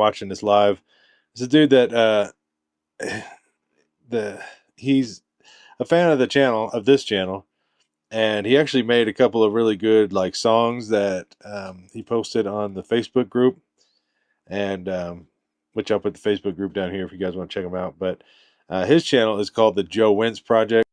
watching this live. It's a dude that he's a fan of the channel, of this channel, and he actually made a couple of really good like songs that he posted on the Facebook group, and which I'll put the Facebook group down here if you guys want to check him out. But his channel is called the Joe Wentz Project.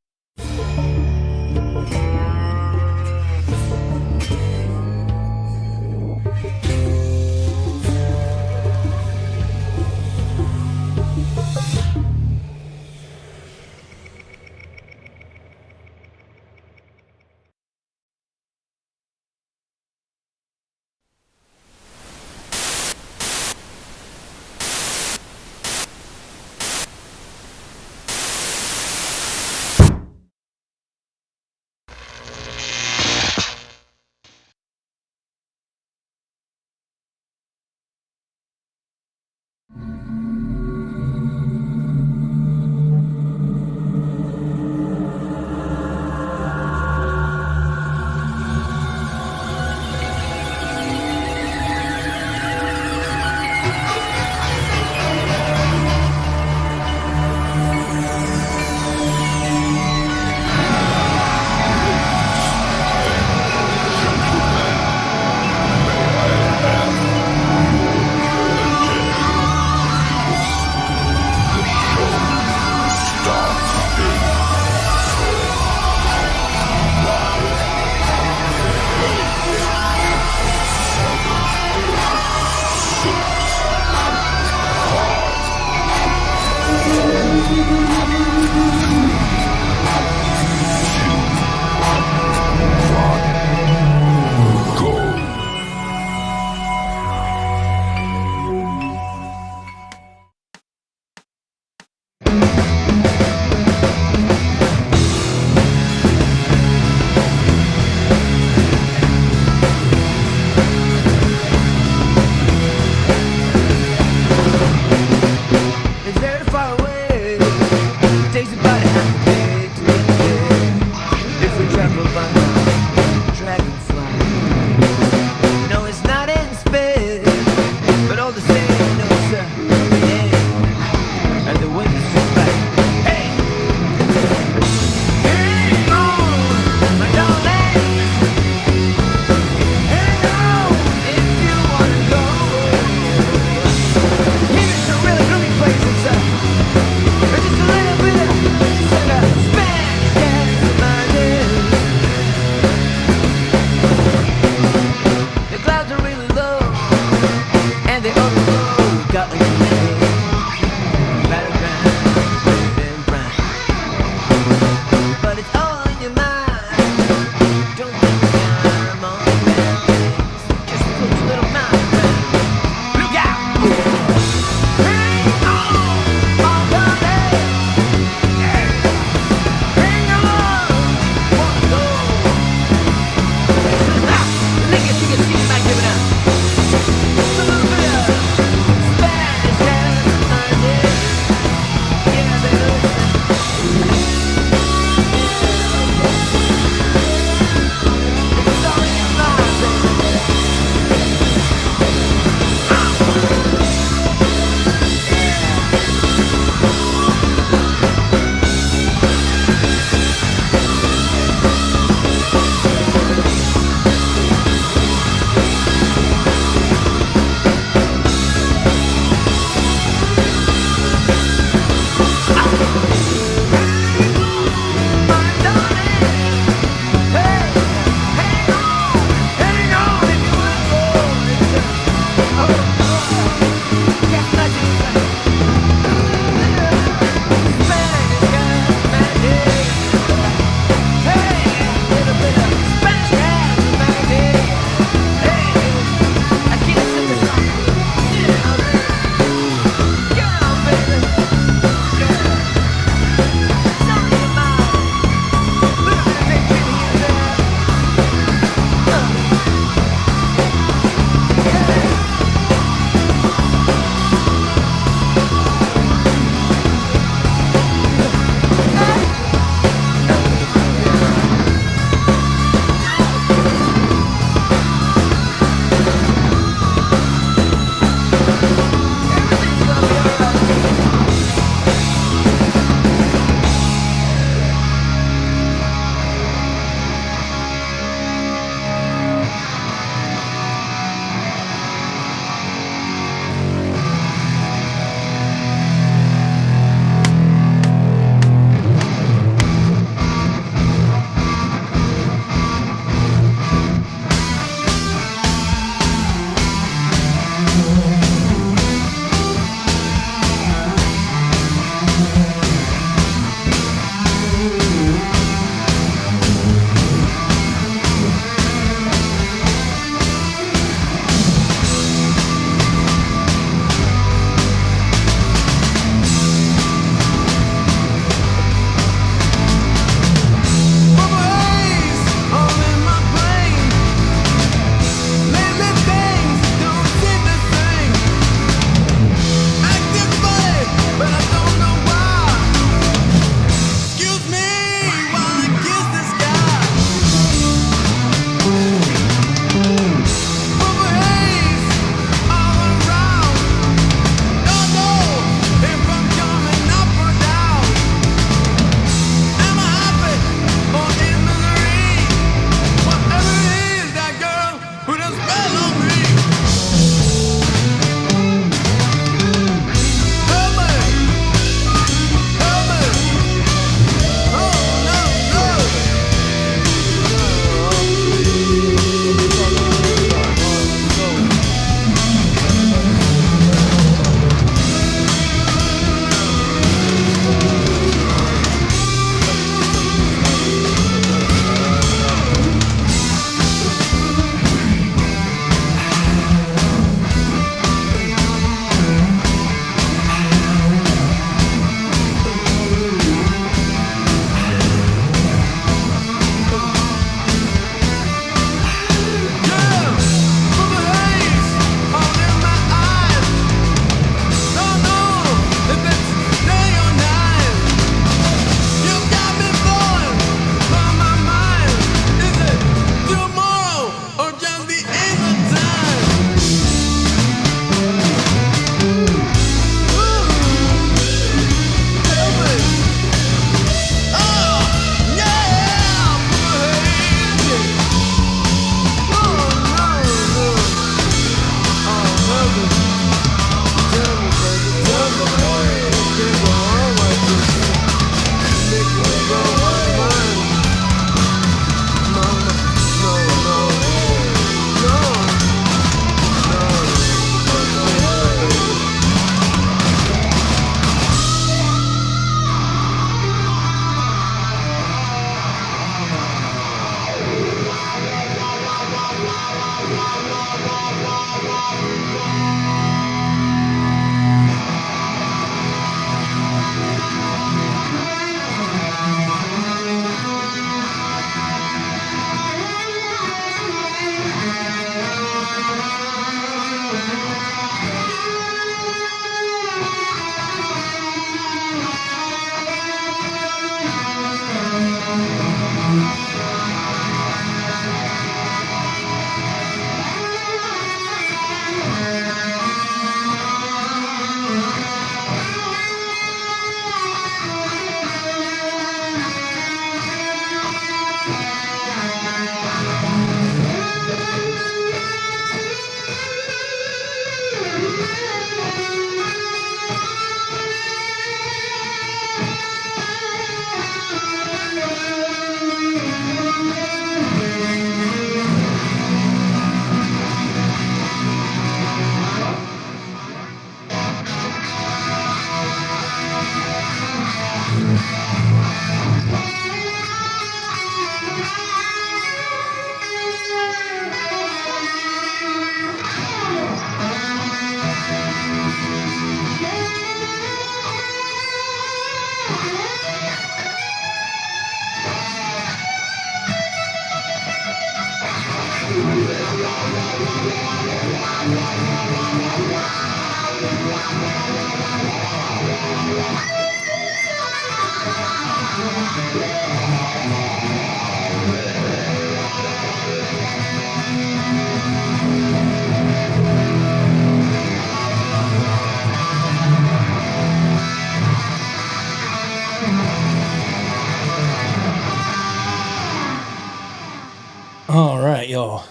All right, y'all.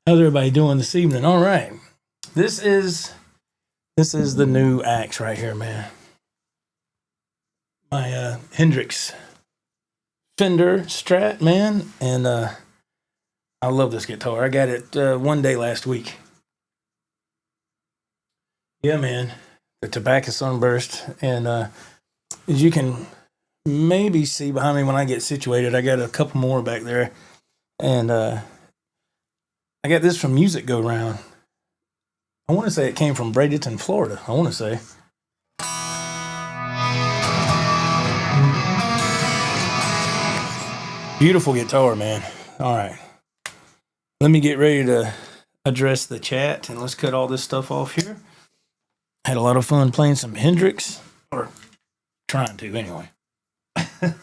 How's everybody doing this evening? All right. This is the new axe right here, man. My Hendrix Fender Strat, man, and I love this guitar. I got it one day last week. Yeah, man. The Tobacco Sunburst, and as you can maybe see behind me when I get situated, I got a couple more back there, and I got this from Music Go Round. I want to say it came from Bradenton, Florida. I want to say. Beautiful guitar, man. All right. Let me get ready to address the chat, and let's cut all this stuff off here. Had a lot of fun playing some Hendrix, or trying to anyway. I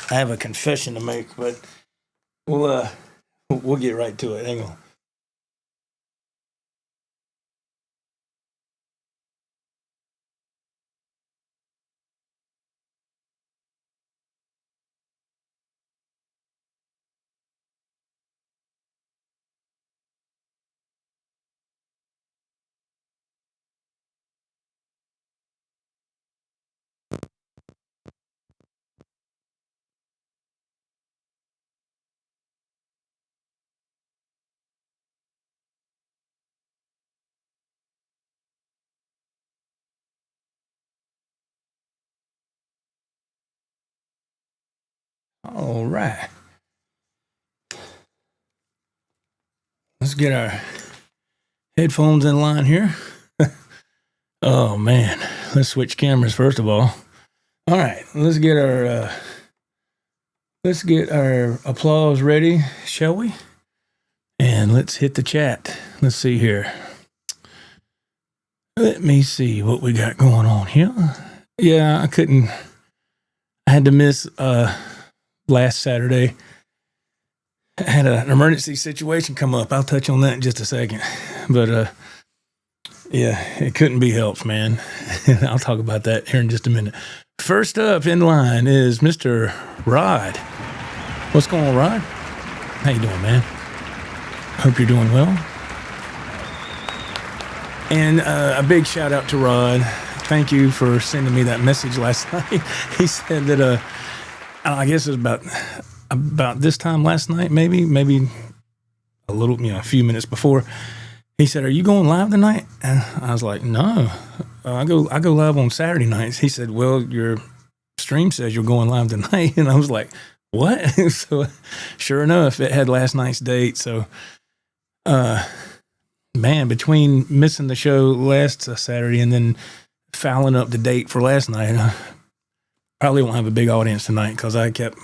have a confession to make, but we'll get right to it. Hang on. All right. Let's get our headphones in line here. Oh, man. Let's switch cameras first of all. All right. Let's get our applause ready, shall we? And let's hit the chat. Let's see here. Let me see what we got going on here. Yeah, I had to miss last Saturday. I had an emergency situation come up. I'll touch on that in just a second. But yeah, it couldn't be helped, man. I'll talk about that here in just a minute. First up in line is Mr. Rod. What's going on, Rod? How you doing, man? Hope you're doing well. And a big shout out to Rod. Thank you for sending me that message last night. He said that I guess it was about this time last night, maybe a little, a few minutes before. He said, "Are you going live tonight?" And I was like, "No, I go live on Saturday nights." He said, "Well, your stream says you're going live tonight," and I was like, "What?" So, sure enough, it had last night's date. So, man, between missing the show last Saturday and then fouling up the date for last night, I probably won't have a big audience tonight because I kept.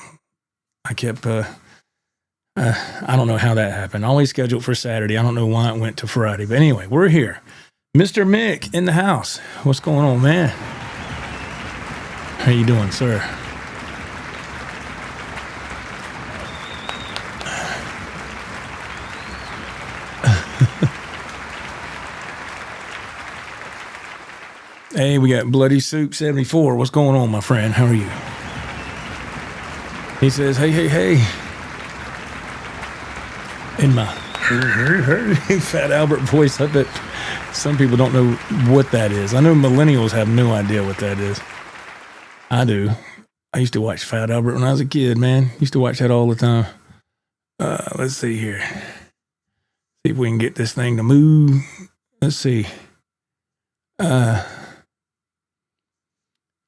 I don't know how that happened. Always scheduled for Saturday. I don't know why it went to Friday. But anyway, we're here. Mr. Mick in the house. What's going on, man? How you doing, sir? Hey, we got Bloody Soup 74. What's going on, my friend? How are you? He says, hey. In my Fat Albert voice, I bet some people don't know what that is. I know millennials have no idea what that is. I do. I used to watch Fat Albert when I was a kid, man. Used to watch that all the time. Let's see here. See if we can get this thing to move. Let's see.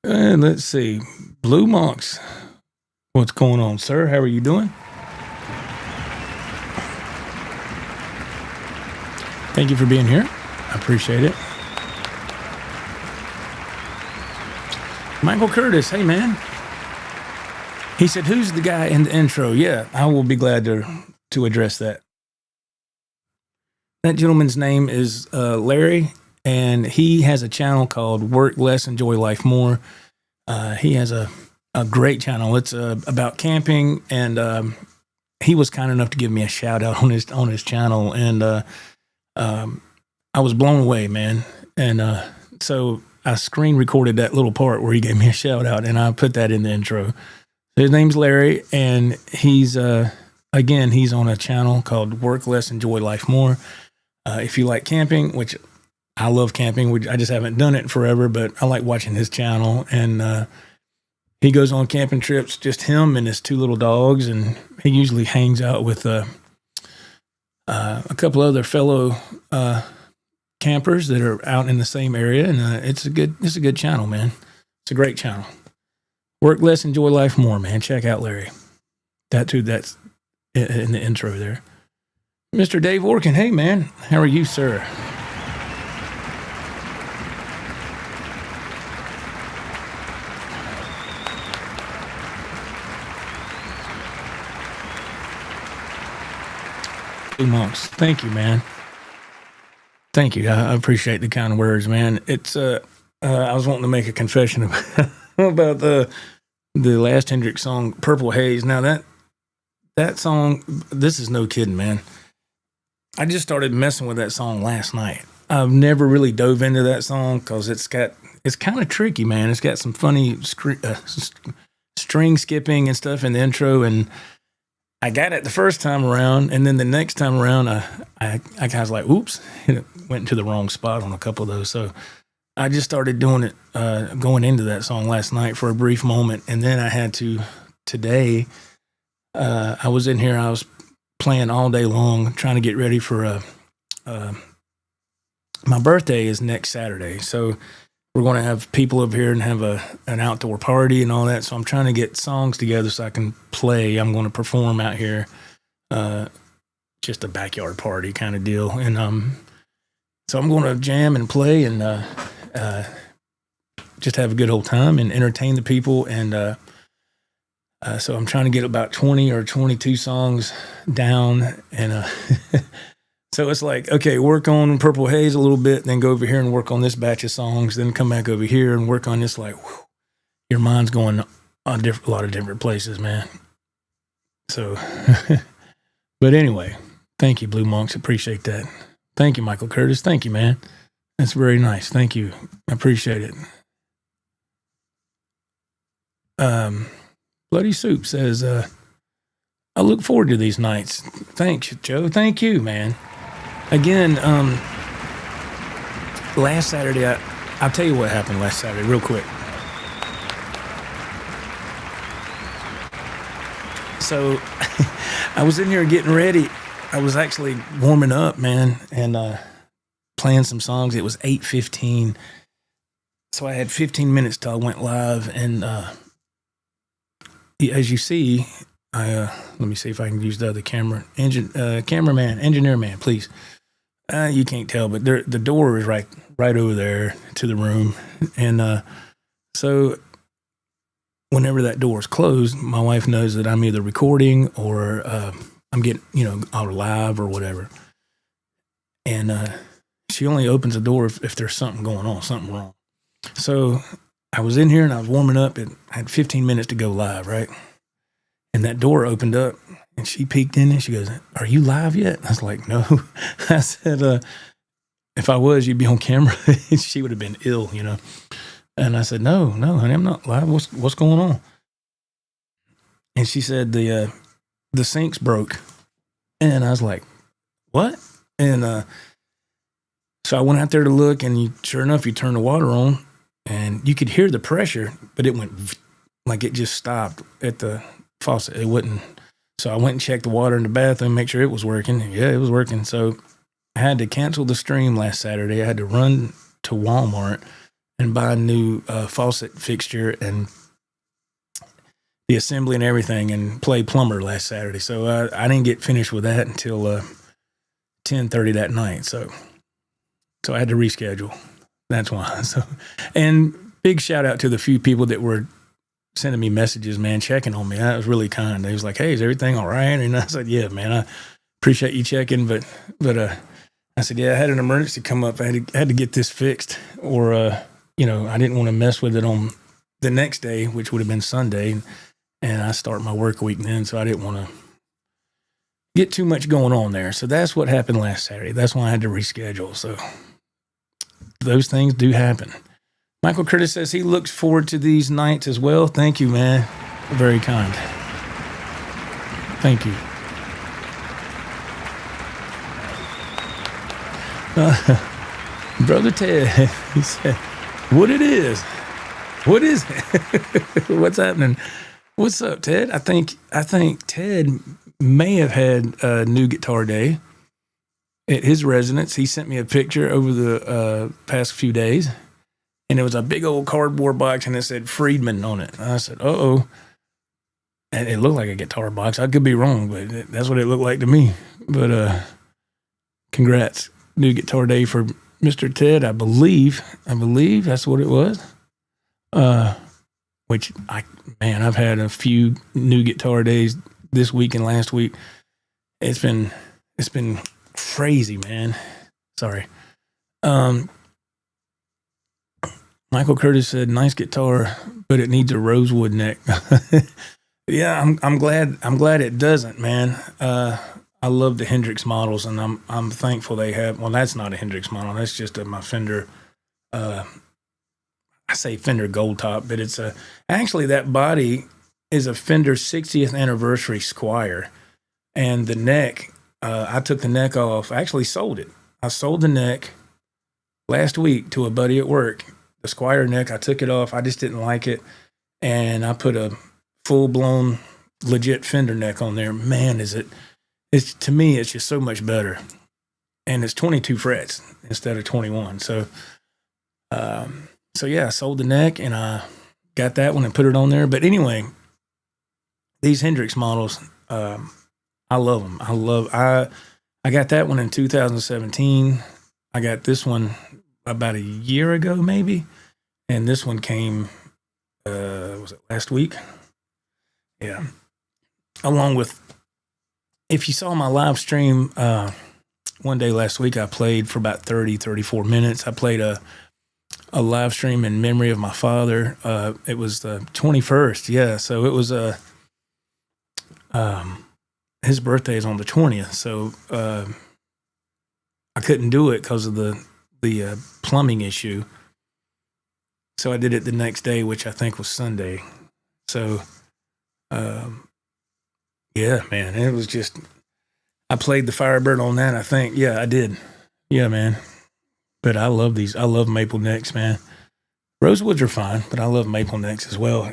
Let's see. Blue Monks. What's going on, sir? How are you doing? Thank you for being here. I appreciate it. Michael Curtis, hey man. He said, "Who's the guy in the intro?" Yeah, I will be glad to address that. That gentleman's name is Larry, and he has a channel called Work Less, Enjoy Life More. He has a great channel. It's about camping, and he was kind enough to give me a shout out on his channel, and I was blown away, man. And so I screen recorded that little part where he gave me a shout out, and I put that in the intro. His name's Larry, and he's again, he's on a channel called Work Less, Enjoy Life More. If you like camping, which I love camping, I just haven't done it forever, but I like watching his channel. And he goes on camping trips, just him and his two little dogs, and he usually hangs out with a couple other fellow campers that are out in the same area. And it's a good channel, man. It's a great channel. Work Less, Enjoy Life More, man. Check out Larry. That's in the intro there. Mr. Dave Orkin, hey, man. How are you, sir? Blue Monks, thank you, man. Thank you. I appreciate the kind words, man. It's I was wanting to make a confession about the last Hendrix song, Purple Haze. Now that song, this is no kidding, man. I just started messing with that song last night. I've never really dove into that song because it's kind of tricky, man. It's got some funny string skipping and stuff in the intro, and I got it the first time around, and then the next time around, I kind of was like, oops, went into the wrong spot on a couple of those. So I just started doing it, going into that song last night for a brief moment, and then I had to today. I was in here, I was playing all day long, trying to get ready for my birthday is next Saturday. So we're going to have people over here and have an outdoor party and all that. So I'm trying to get songs together so I can play. I'm going to perform out here, just a backyard party kind of deal. And so I'm going to jam and play and just have a good old time and entertain the people. And so I'm trying to get about 20 or 22 songs down. And so it's like, okay, work on Purple Haze a little bit, then go over here and work on this batch of songs, then come back over here and work on this. Like, whew, your mind's going on a lot of different places, man. So, but anyway, thank you, Blue Monks. Appreciate that. Thank you, Michael Curtis. Thank you, man. That's very nice. Thank you. I appreciate it. Bloody Soup says, I look forward to these nights. Thanks, Joe. Thank you, man. Again, last Saturday, I'll tell you what happened last Saturday real quick. So I was in here getting ready. I was actually warming up, man, and playing some songs. It was 8:15. So I had 15 minutes till I went live. And as you see, let me see if I can use the other camera. Engineer man, please. You can't tell, but the door is right over there to the room. And so whenever that door is closed, my wife knows that I'm either recording or I'm getting, out live or whatever. And she only opens the door if there's something going on, something wrong. So I was in here and I was warming up and I had 15 minutes to go live, right? And that door opened up and she peeked in and she goes, "Are you live yet?" I was like, "No." I said, "If I was, you'd be on camera." She would have been ill, And I said, No, honey, I'm not live. What's going on?" And she said, the sink's broke. And I was like, "What?" And so I went out there to look, and sure enough, you turn the water on, and you could hear the pressure, but it went like it just stopped at the faucet. It wouldn't. So I went and checked the water in the bathroom, make sure it was working. Yeah, it was working. So I had to cancel the stream last Saturday. I had to run to Walmart and buy a new faucet fixture and the assembly and everything, and play plumber last Saturday. So I didn't get finished with that until 10:30 that night. So I had to reschedule. That's why. So, and big shout out to the few people that were sending me messages, man, checking on me. That was really kind. They was like, "Hey, is everything all right?" And I said, "Yeah, man, I appreciate you checking, but I said, yeah, I had an emergency come up. I had to get this fixed, or I didn't want to mess with it on the next day, which would have been Sunday, and I start my work week then, so I didn't want to get too much going on there. So that's what happened last Saturday. That's why I had to reschedule. So those things do happen. Michael Curtis says he looks forward to these nights as well. Thank you, man. Very kind. Thank you. Brother Ted, he said, what it is? What is it? What's happening? What's up, Ted? I think Ted may have had a new guitar day at his residence. He sent me a picture over the past few days, and it was a big old cardboard box, and it said Friedman on it. And I said, uh-oh. And it looked like a guitar box. I could be wrong, but that's what it looked like to me. But congrats. New guitar day for Mr. Ted. I believe that's what it was. Which I've had a few new guitar days this week and last week. It's been crazy, man. Sorry. Michael Curtis said, nice guitar, but it needs a rosewood neck. Yeah, I'm glad it doesn't, man. I love the Hendrix models, and I'm thankful they have. Well, that's not a Hendrix model. That's just my Fender. I say Fender Gold Top, but it's actually that body is a Fender 60th anniversary Squire, and the neck. I took the neck off. I actually sold it. I sold the neck last week to a buddy at work. The Squire neck. I took it off. I just didn't like it, and I put a full-blown legit Fender neck on there. Man, it's to me, it's just so much better. And it's 22 frets instead of 21. So yeah, I sold the neck and I got that one and put it on there. But anyway, these Hendrix models, I love them. I got that one in 2017. I got this one about a year ago, maybe. And this one came, was it last week? Yeah. Along with, if you saw my live stream one day last week, I played for about 34 minutes. I played a live stream in memory of my father. It was the 21st. Yeah. So it was his birthday is on the 20th. So I couldn't do it because of the plumbing issue. So I did it the next day, which I think was Sunday. So, yeah, man, it was just, I played the Firebird on that, I think. Yeah, I did. Yeah, man. But I love these. I love maple necks, man. Rosewoods are fine, but I love maple necks as well.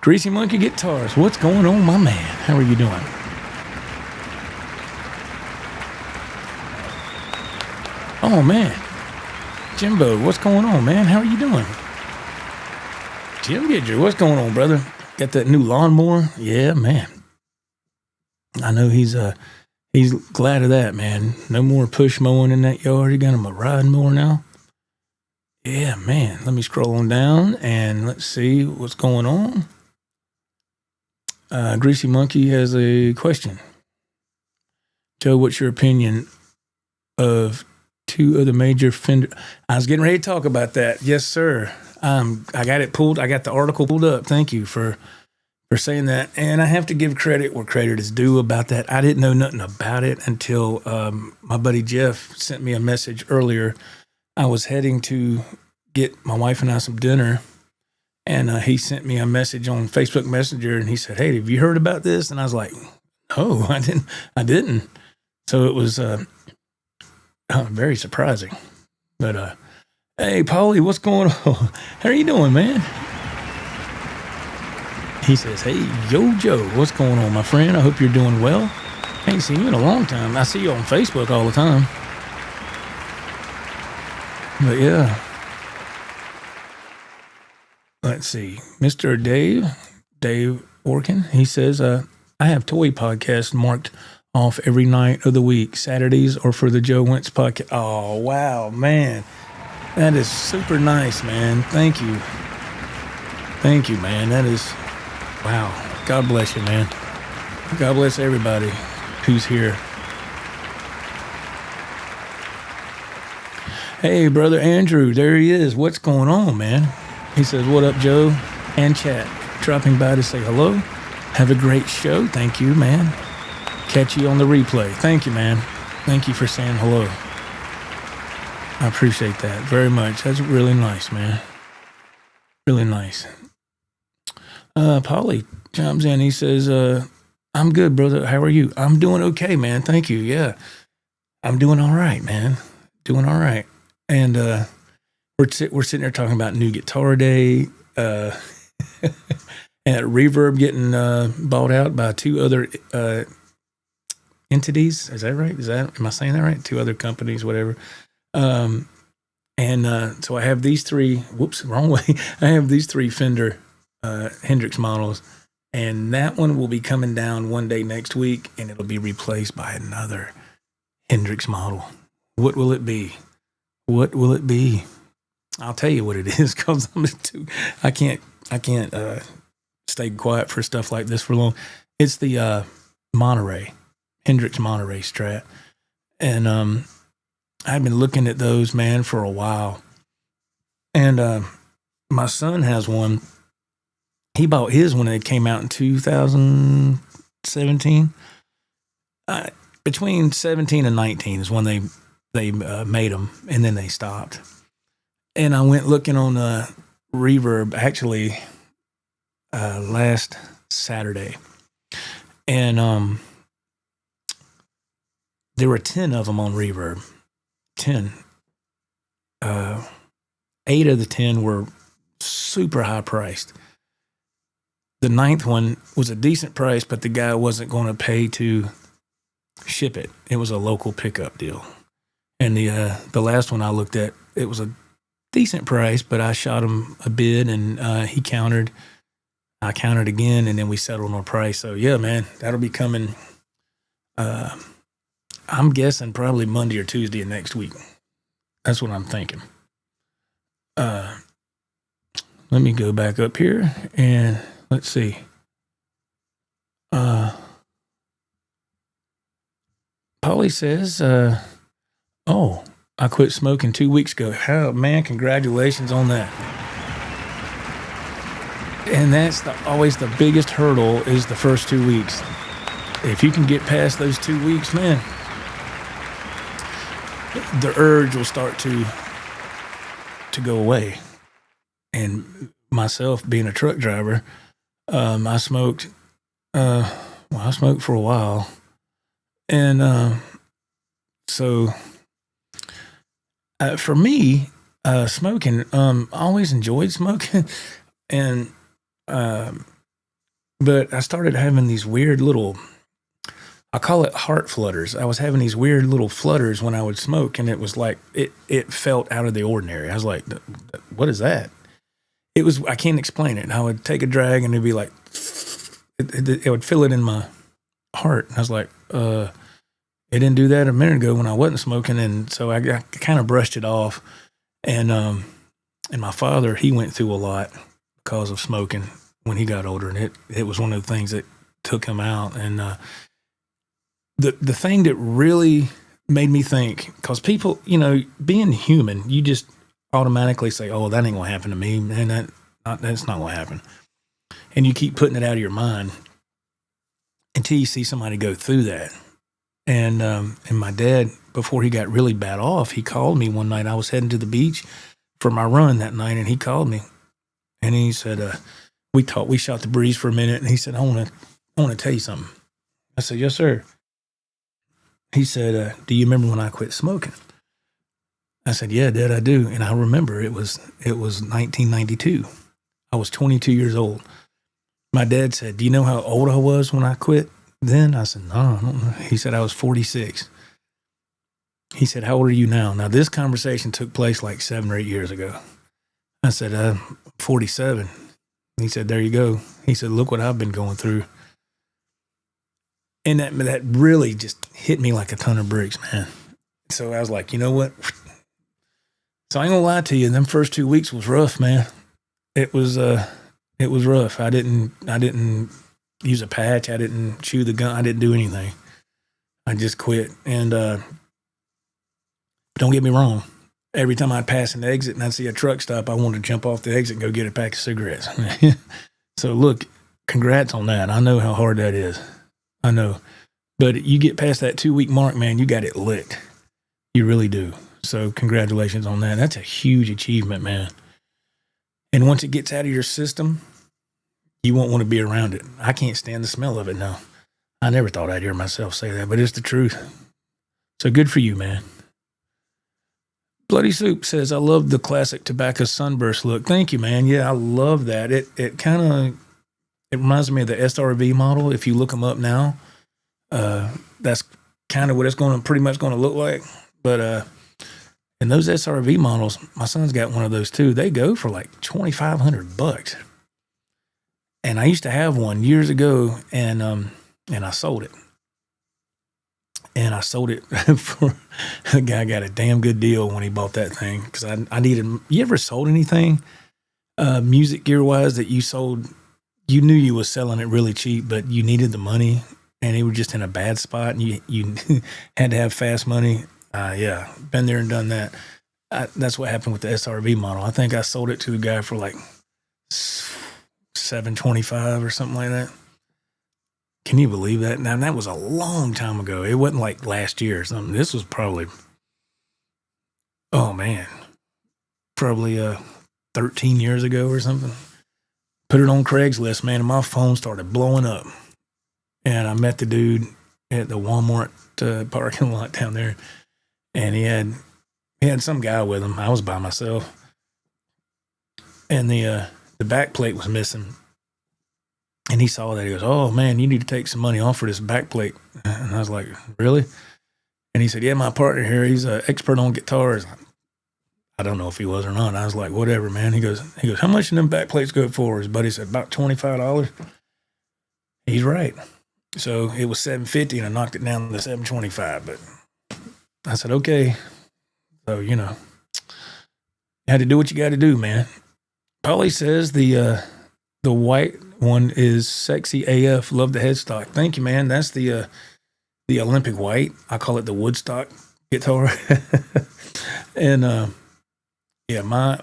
Greasy Monkey Guitars, what's going on, my man? How are you doing? Oh, man. Jimbo, what's going on, man? How are you doing? Jim Gidger, what's going on, brother? Got that new lawnmower? Yeah, man. I know he's glad of that, man. No more push mowing in that yard. You got him a ride mower now? Yeah, man. Let me scroll on down and let's see what's going on. Greasy Monkey has a question. Joe, what's your opinion of two of the major Fender? I was getting ready to talk about that. Yes, sir. I got it pulled. I got the article pulled up. Thank you for saying that. And I have to give credit where credit is due about that. I didn't know nothing about it until my buddy Jeff sent me a message earlier. I was heading to get my wife and I some dinner, and he sent me a message on Facebook Messenger, and he said, "Hey, have you heard about this?" And I was like, "No, I didn't." So it was very surprising. But hey, Paulie, what's going on? How are you doing, man? He says, "Hey, yo, Joe, what's going on, my friend? I hope you're doing well. I ain't seen you in a long time. I see you on Facebook all the time." But yeah. Let's see. Mr. Dave Orkin, he says, I have toy podcasts marked off every night of the week, Saturdays or for the Joe Wentz podcast. Oh, wow, man. That is super nice, man. Thank you. Thank you, man. That is, wow. God bless you, man. God bless everybody who's here. Hey, brother Andrew, there he is. What's going on, man? He says, what up, Joe and chat? Dropping by to say hello. Have a great show. Thank you, man. Catch you on the replay. Thank you, man. Thank you for saying hello. I appreciate that very much. That's really nice, man. Really nice. Polly chimes in. He says, I'm good, brother. How are you? I'm doing okay, man. Thank you. Yeah. I'm doing all right, man. Doing all right. And we're sitting there talking about new Guitar Day, and Reverb getting bought out by two other entities. Is that right? Am I saying that right? Two other companies, whatever. So I have these three. Whoops, wrong way. I have these three Fender Hendrix models, and that one will be coming down one day next week, and it'll be replaced by another Hendrix model. What will it be? What will it be? I'll tell you what it is, because I can't stay quiet for stuff like this for long. It's the Hendrix Monterey Strat, and I've been looking at those, man, for a while. And my son has one. He bought his when it came out in 2017. Between 17 and 19 is when they made them, and then they stopped. And I went looking on Reverb actually last Saturday, and there were 10 of them on Reverb. 10. 8 of the 10 were super high priced. The 9th one was a decent price, but the guy wasn't going to pay to ship it. It was a local pickup deal. And the last one I looked at, it was a decent price, but I shot him a bid, and he countered. I countered again, and then we settled on a price. So yeah, man, that'll be coming. I'm guessing probably Monday or Tuesday of next week. That's what I'm thinking. Let me go back up here and let's see. Polly says, oh, I quit smoking 2 weeks ago. Man, congratulations on that. And that's always the biggest hurdle is the first 2 weeks. If you can get past those 2 weeks, man, the urge will start to go away. And myself being a truck driver, I smoked for a while. And so for me, smoking, I always enjoyed smoking. And but I started having these weird little, I call it heart flutters. I was having these weird little flutters when I would smoke, and it was like, it felt out of the ordinary. I was like, what is that? It was, I can't explain it. And I would take a drag and it'd be like, it would feel it in my heart. And I was like, it didn't do that a minute ago when I wasn't smoking. And so I kind of brushed it off. And my father, he went through a lot because of smoking when he got older. And it was one of the things that took him out. And the thing that really made me think, because people, being human, you just automatically say, oh, that ain't gonna happen to me, man. That's not gonna happen. And you keep putting it out of your mind until you see somebody go through that. And my dad, before he got really bad off, he called me one night. I was heading to the beach for my run that night, and he called me, and he said, we shot the breeze for a minute, and he said, I want to tell you something. I said, yes, sir. He said, do you remember when I quit smoking? I said, yeah, Dad, I do. And I remember it was 1992. I was 22 years old. My dad said, do you know how old I was when I quit then? I said, no, I don't know. He said, I was 46. He said, how old are you now? Now, this conversation took place like 7 or 8 years ago. I said, 47. He said, there you go. He said, look what I've been going through. And that really just hit me like a ton of bricks, man. So I was like, you know what? So I ain't gonna lie to you. Them first 2 weeks was rough, man. It was rough. I didn't use a patch. I didn't chew the gum. I didn't do anything. I just quit. And don't get me wrong. every time I'd pass an exit and I'd see a truck stop, I wanted to jump off the exit and go get a pack of cigarettes. So look, congrats on that. I know how hard that is. I know. But you get past that 2-week mark, man, you got it licked. You really do. So congratulations on that. That's a huge achievement, man. And once it gets out of your system, you won't want to be around it. I can't stand the smell of it now. I never thought I'd hear myself say that, but it's the truth. So good for you, man. Bloody Soup says, I love the classic tobacco sunburst look. Thank you, man. Yeah, I love that. It kind of, it reminds me of the SRV model. If you look them up now, that's kind of what it's going to pretty much going to look like. But and those SRV models, my son's got one of those too. They go for like $2,500. And I used to have one years ago, and I sold it. And I sold it for a guy got a damn good deal when he bought that thing, because I needed. You ever sold anything music gear wise that you sold? You knew you was selling it really cheap, but you needed the money, and you were just in a bad spot, and you had to have fast money. Yeah, been there and done that. That's what happened with the SRV model. I think I sold it to a guy for like $725 or something like that. Can you believe that? Now, that was a long time ago. It wasn't like last year or something. This was probably, oh man, probably 13 years ago or something. Put it on Craigslist, man, and my phone started blowing up. And I met the dude at the Walmart parking lot down there, and he had some guy with him. I was by myself, and the back plate was missing. And he saw that. He goes, oh, man, you need to take some money off for this back plate. And I was like, really? And he said, yeah, my partner here, he's an expert on guitars. I don't know if he was or not. I was like, whatever, man. He goes, how much do them back plates go for? His buddy said, about $25. He's right. So it was $750, and I knocked it down to $725. But I said, okay. So, you had to do what you got to do, man. Polly says the white one is sexy AF. Love the headstock. Thank you, man. That's the Olympic white. I call it the Woodstock guitar. And yeah,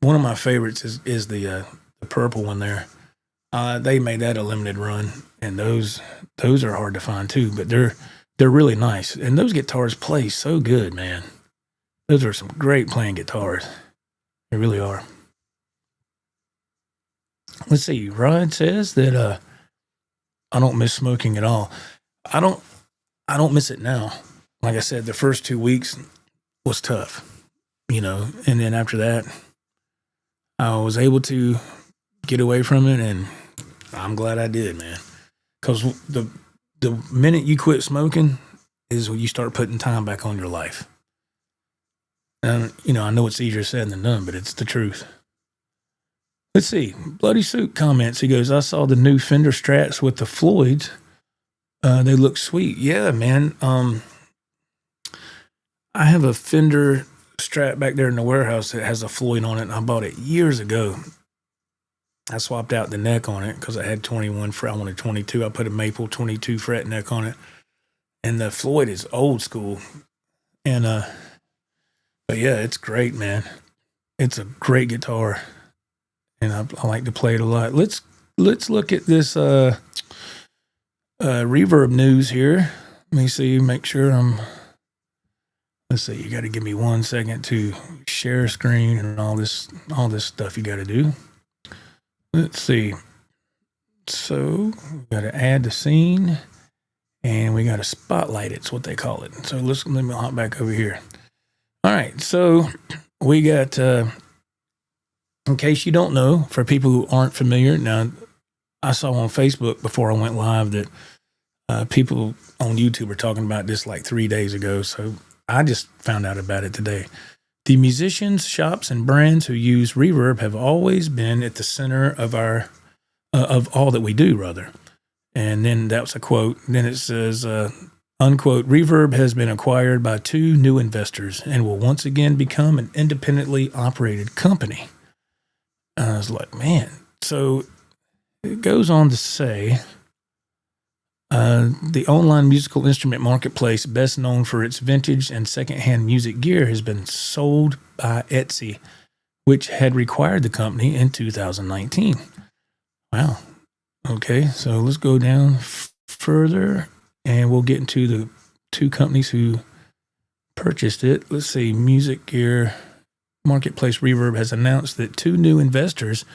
one of my favorites is the purple one there. They made that a limited run, and those are hard to find too. But they're really nice, and those guitars play so good, man. Those are some great playing guitars. They really are. Let's see. Rod says that I don't miss smoking at all. I don't miss it now. Like I said, the first 2 weeks was tough, and then after that, I was able to get away from it, and I'm glad I did, man. Because the minute you quit smoking is when you start putting time back on your life. And I know it's easier said than done, but it's the truth. Let's see. Bloody Suit comments. He goes, I saw the new Fender Strats with the Floyds. They look sweet. Yeah, man. I have a Fender Strat back there in the warehouse that has a Floyd on it, and I bought it years ago. I swapped out the neck on it because I had 21 fret. I wanted 22. I put a maple 22 fret neck on it. And the Floyd is old school. And, but yeah, it's great, man. It's a great guitar. And I like to play it a lot. Let's look at this reverb news here. Let me see, make sure let's see, you got to give me 1 second to share screen and all this stuff you got to do. Let's see. So we got to add the scene, and we got to spotlight it. It's what they call it. So let me hop back over here. All right, so we got. In case you don't know, for people who aren't familiar, now I saw on Facebook before I went live that people on YouTube are talking about this like 3 days ago. So I just found out about it today. The musicians, shops, and brands who use reverb have always been at the center of of all that we do, rather. And then that's a quote. Then it says, unquote, reverb has been acquired by 2 new investors and will once again become an independently operated company. I was like, man. So it goes on to say, The online musical instrument marketplace, best known for its vintage and secondhand music gear, has been sold by Etsy, which had acquired the company in 2019. Wow. Okay, so let's go down further, and we'll get into the two companies who purchased it. Let's see. Music gear marketplace Reverb has announced that two new investors,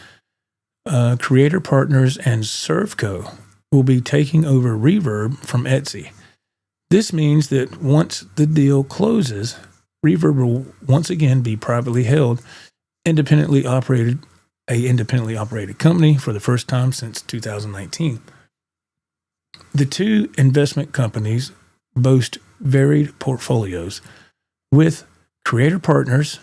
Creator Partners and Servco, will be taking over Reverb from Etsy. This means that once the deal closes, Reverb will once again be privately held, independently operated company for the first time since 2019. The two investment companies boast varied portfolios. With Creator Partners,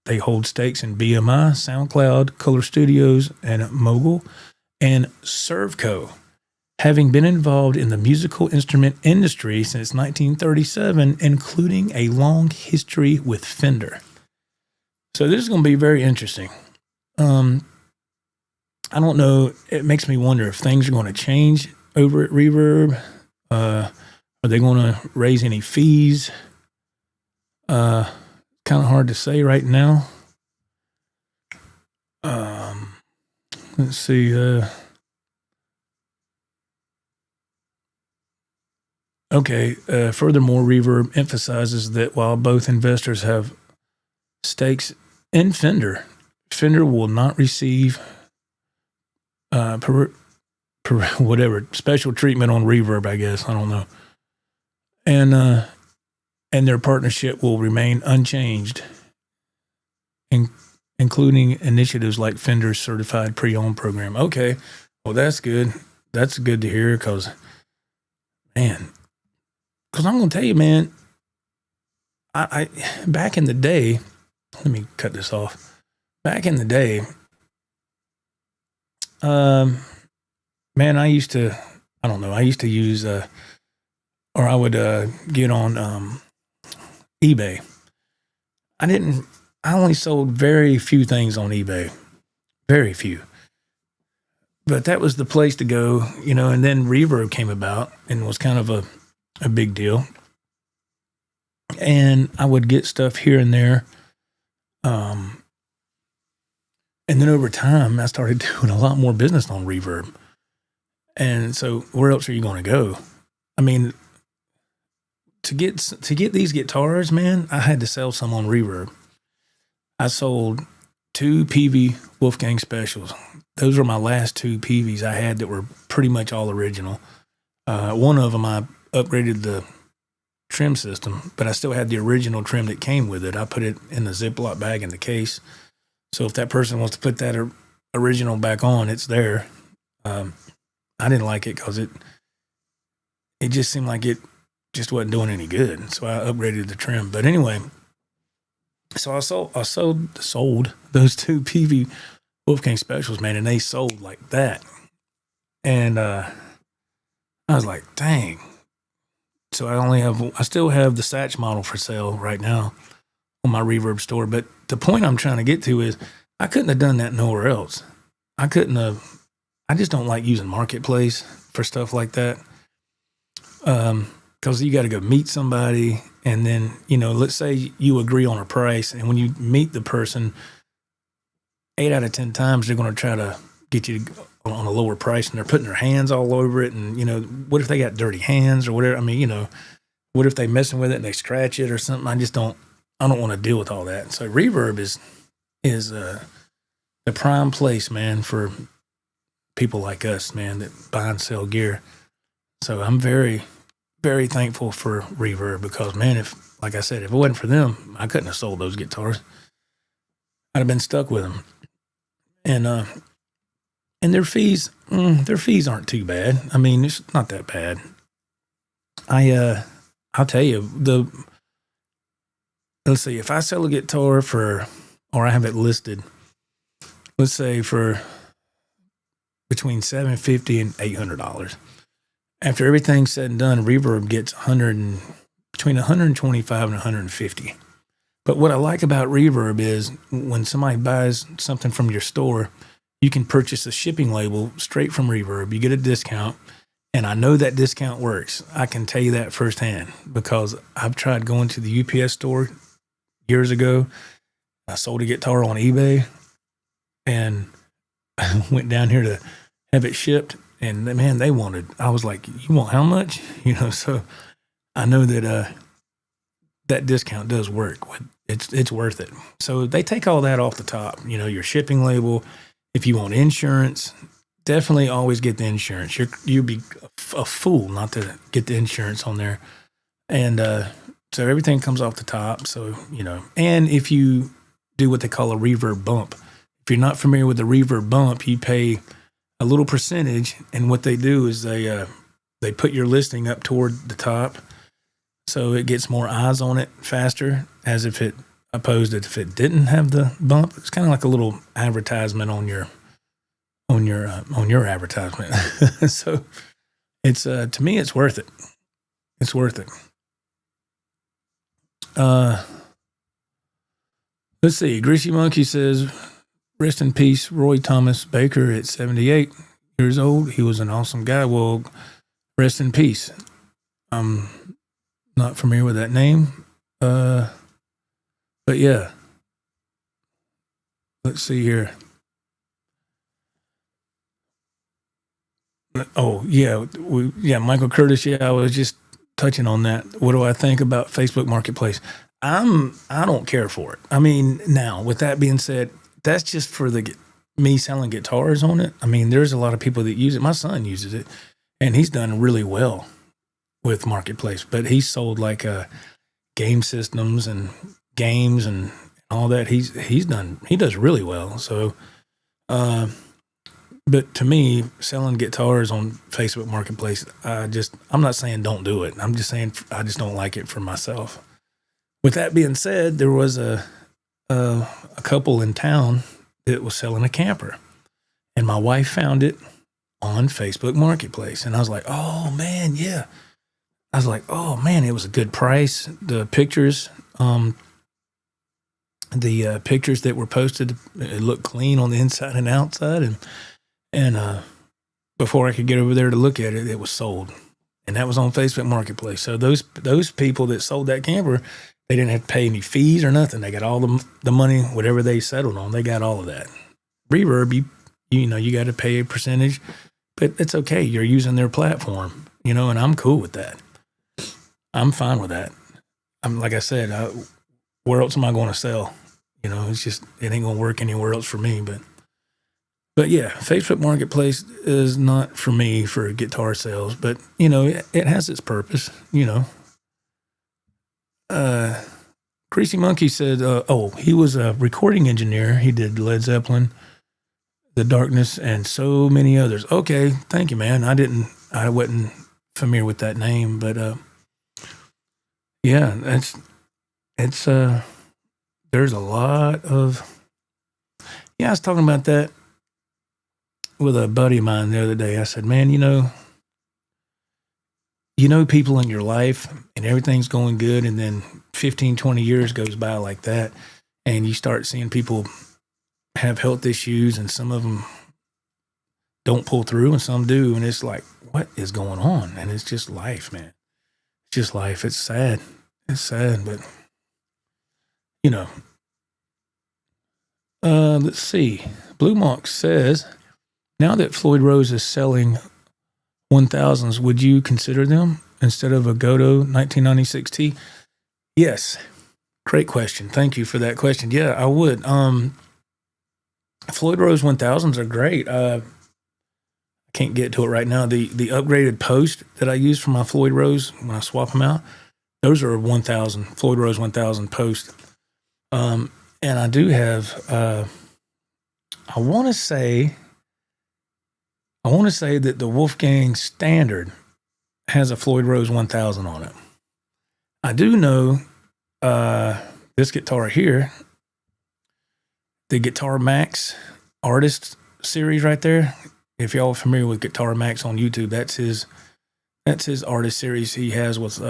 they hold stakes in BMI, SoundCloud, Color Studios, and Mogul, and Servco, having been involved in the musical instrument industry since 1937, including a long history with Fender. So this is going to be very interesting. I don't know. It makes me wonder if things are going to change over at Reverb. Are they going to raise any fees? Kind of hard to say right now. Let's see. Furthermore, Reverb emphasizes that while both investors have stakes in Fender, Fender will not receive whatever special treatment on Reverb, I guess. I don't know. And their partnership will remain unchanged, including initiatives like Fender's certified pre-owned program. Okay, well, that's good. That's good to hear because I'm going to tell you, man, I back in the day, let me cut this off. Back in the day, man, I used to use, or I would get on eBay. I only sold very few things on eBay. Very few. But that was the place to go, and then Reverb came about and was kind of a big deal. And I would get stuff here and there. And then over time, I started doing a lot more business on Reverb. And so where else are you going to go? I mean, to get these guitars, man, I had to sell some on Reverb. I sold 2 PV Wolfgang Specials. Those were my last 2 PVs I had that were pretty much all original. One of them, I upgraded the trim system, but I still had the original trim that came with it. I put it in the Ziploc bag in the case. So if that person wants to put that original back on, it's there. I didn't like it because it just seemed like it just wasn't doing any good. So I upgraded the trim. But anyway, so I sold those 2 PV Wolfgang Specials, man, and they sold like that. And I was like, dang. So I still have the Satch model for sale right now on my Reverb store. But the point I'm trying to get to is I couldn't have done that nowhere else. I just don't like using Marketplace for stuff like that. Because you got to go meet somebody, and then, let's say you agree on a price, and when you meet the person, 8 out of 10 times they're going to try to get you on a lower price, and they're putting their hands all over it, and, what if they got dirty hands or whatever? I mean, what if they messing with it and they scratch it or something? I don't want to deal with all that. So Reverb is the prime place, man, for people like us, man, that buy and sell gear. So I'm very, very thankful for Reverb because, man, like I said, if it wasn't for them, I couldn't have sold those guitars. I'd have been stuck with them. And their fees aren't too bad. I mean, it's not that bad. I'll tell you, let's see, if I sell a guitar or I have it listed, let's say for between $750 and $800. After everything's said and done, Reverb gets between $125 and $150. But what I like about Reverb is when somebody buys something from your store, you can purchase a shipping label straight from Reverb. You get a discount, And I know that discount works. I can tell you that firsthand because I've tried going to the UPS store years ago. I sold a guitar on eBay and I went down here to have it shipped. And man, I was like, you want how much? So I know that that discount does work. It's worth it. So they take all that off the top, your shipping label. If you want insurance, definitely always get the insurance. You'd be a fool not to get the insurance on there. And so everything comes off the top. So, and if you do what they call a reverb bump, if you're not familiar with the reverb bump, you pay a little percentage. And what they do is they put your listing up toward the top. So it gets more eyes on it faster, opposed to if it didn't have the bump. It's kind of like a little advertisement on your advertisement. So it's to me, it's worth it. It's worth it. Let's see. Greasy Monkey says, rest in peace, Roy Thomas Baker at 78 years old. He was an awesome guy. Well, rest in peace. I'm not familiar with that name. But yeah. Let's see here. Oh, yeah. Michael Curtis. Yeah, I was just touching on that. What do I think about Facebook Marketplace? I don't care for it. I mean, now, with that being said, that's just for me selling guitars on it. I mean, there's a lot of people that use it. My son uses it, and he's done really well with Marketplace. But he's sold like game systems and games and all that. He does really well. So, but to me, selling guitars on Facebook Marketplace, I'm not saying don't do it. I'm just saying I just don't like it for myself. With that being said, there was a couple in town that was selling a camper, and my wife found it on Facebook Marketplace, and I was like, oh man, yeah. I was like, oh man, it was a good price. The pictures, pictures that were posted, it looked clean on the inside and outside, and before I could get over there to look at it, it was sold, and that was on Facebook Marketplace. So those people that sold that camper, they didn't have to pay any fees or nothing. They got all the money, whatever they settled on. They got all of that. Reverb, you got to pay a percentage, but it's okay. You're using their platform, and I'm cool with that. I'm fine with that. Like I said, where else am I going to sell? It's just, it ain't going to work anywhere else for me. But yeah, Facebook Marketplace is not for me for guitar sales, but it has its purpose, Greasy Monkey said, he was a recording engineer. He did Led Zeppelin, The Darkness, and so many others. Okay. Thank you, man. I wasn't familiar with that name, but, yeah, there's a lot of, I was talking about that with a buddy of mine the other day. I said, man, people in your life and everything's going good, and then 15, 20 years goes by like that, and you start seeing people have health issues, and some of them don't pull through and some do, and it's like, what is going on? And it's just life, man. It's just life. It's sad. It's sad, but let's see. Blue Monk says, now that Floyd Rose is selling 1000s, would you consider them instead of a Godot 1996T? Yes. Great question. Thank you for that question. Yeah, I would. Floyd Rose 1000s are great. I can't get to it right now. The upgraded post that I use for my Floyd Rose when I swap them out, those are 1000, Floyd Rose 1000 post. And I do have, I want to say that the Wolfgang Standard has a Floyd Rose 1000 on it. I do know this guitar here, the Guitar Max Artist series right there. If y'all are familiar with Guitar Max on YouTube, that's his artist series he has with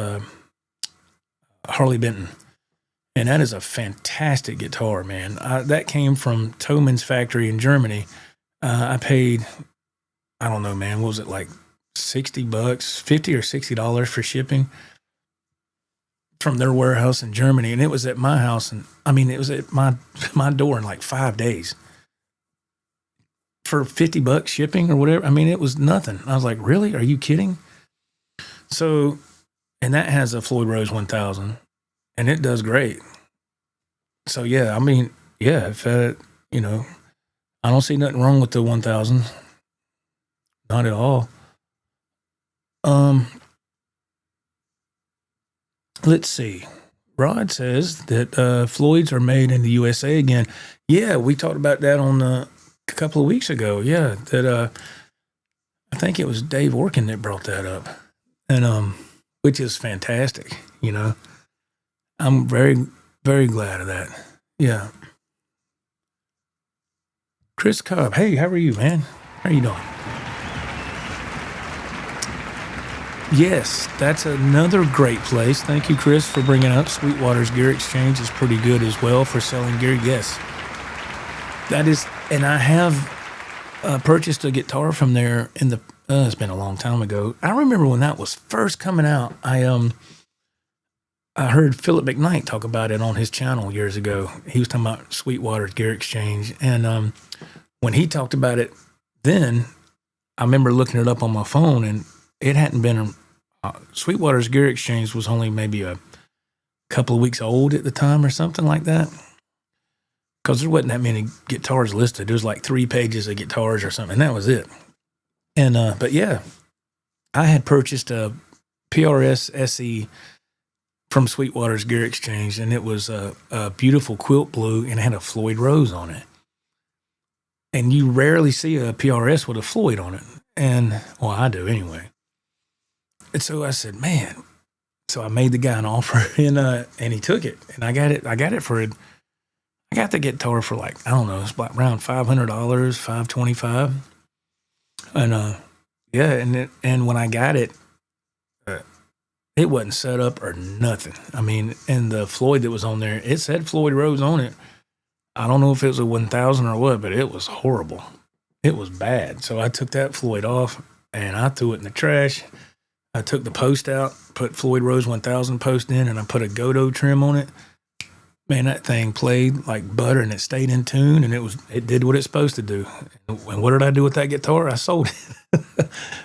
Harley Benton. And that is a fantastic guitar, man. That came from Thoman's factory in Germany. I paid, I don't know, man, what was it, like $60, 50 or $60 for shipping from their warehouse in Germany. And it was at my house. And I mean, it was at my door in like 5 days for $50 shipping or whatever. I mean, it was nothing. I was like, really? Are you kidding? So, and that has a Floyd Rose 1000 and it does great. So yeah, I mean, yeah, if, you know, I don't see nothing wrong with the 1000. Not at all. Let's see. Rod says that Floyds are made in the USA again. Yeah, we talked about that on a couple of weeks ago. Yeah, that I think it was Dave Orkin that brought that up, and which is fantastic. You know, I'm very, very glad of that. Yeah. Chris Cobb, hey, how are you, man? How are you doing? Yes, that's another great place. Thank you, Chris, for bringing up Sweetwater's Gear Exchange is pretty good as well for selling gear. Yes, that is, and I have purchased a guitar from there in the. It's been a long time ago. I remember when that was first coming out. I heard Philip McKnight talk about it on his channel years ago. He was talking about Sweetwater's Gear Exchange, and when he talked about it, then I remember looking it up on my phone, and it hadn't been. Sweetwater's Gear Exchange was only maybe a couple of weeks old at the time or something like that. Because there wasn't that many guitars listed. There was like 3 pages of guitars or something, and that was it. And but yeah, I had purchased a PRS SE from Sweetwater's Gear Exchange, and it was a beautiful quilt blue, and it had a Floyd Rose on it. And you rarely see a PRS with a Floyd on it. And, well, I do anyway. And so I said, man. So I made the guy an offer, and he took it. And I got it for, I got the guitar for like, I don't know, it's like around $500, $525. And, yeah, and when I got it, it wasn't set up or nothing. I mean, and the Floyd that was on there, it said Floyd Rose on it. I don't know if it was a 1000 or what, but it was horrible. It was bad. So I took that Floyd off and I threw it in the trash. I took the post out, put Floyd Rose 1000 post in, and I put a Godot trim on it. Man, that thing played like butter and it stayed in tune, and it did what it's supposed to do. And what did I do with that guitar? I sold it.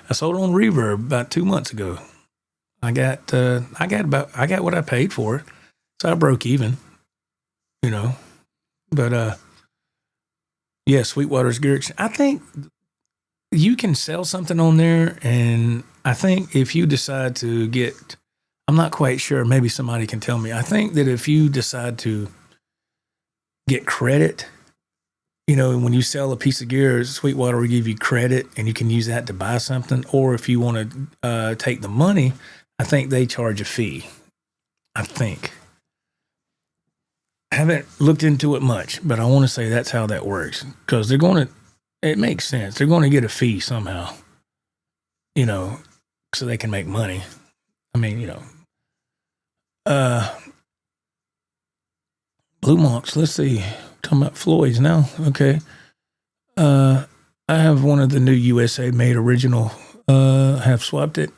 I sold it on Reverb about 2 months ago. I got what I paid for it. So I broke even, you know. But yeah, Sweetwater's Gear Exchange. I think you can sell something on there, and I think if you decide to get, I'm not quite sure, maybe somebody can tell me. I think that if you decide to get credit, you know, when you sell a piece of gear, Sweetwater will give you credit, and you can use that to buy something. Or if you want to take the money, I think they charge a fee. I think. I haven't looked into it much, but I want to say that's how that works, because it makes sense. They're going to get a fee somehow, you know, so they can make money. I mean, you know, Blue Monks, let's see, talking about Floyd's now. Okay. I have one of the new USA made original, have swapped it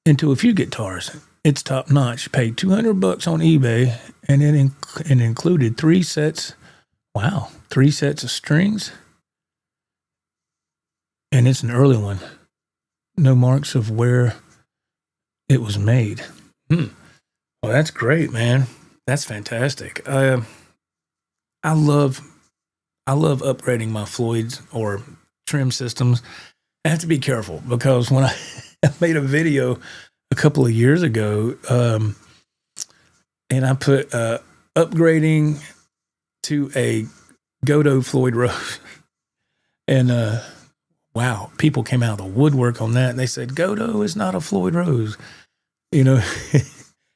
into a few guitars. It's top notch. Paid $200 on eBay, and it included 3 sets. Wow, 3 sets of strings, and it's an early one. No marks of where it was made. Well, that's great, man. That's fantastic. I love upgrading my Floyds or trim systems. I have to be careful, because when I made a video a couple of years ago, and I put upgrading to a Godot Floyd Rose, and wow, people came out of the woodwork on that, and they said Godot is not a Floyd Rose, you know.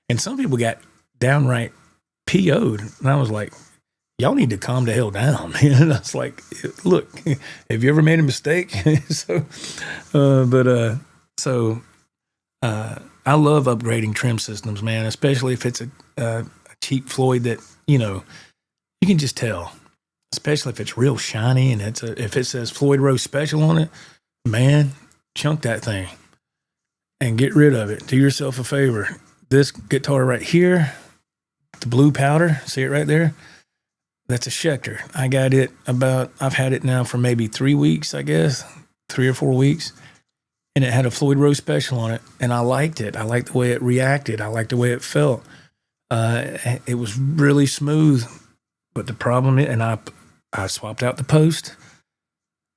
And some people got downright PO'd, and I was like, y'all need to calm the hell down. And I was like, look, have you ever made a mistake? I love upgrading trim systems, man, especially if it's a cheap Floyd that, you know, you can just tell, especially if it's real shiny and if it says Floyd Rose Special on it, man, chunk that thing and get rid of it. Do yourself a favor. This guitar right here, the blue powder, see it right there? That's a Schecter. I got it I've had it now for maybe 3 weeks, I guess, 3 or 4 weeks. And it had a Floyd Rose Special on it. And I liked it. I liked the way it reacted. I liked the way it felt. It was really smooth. But the problem is, and I swapped out the post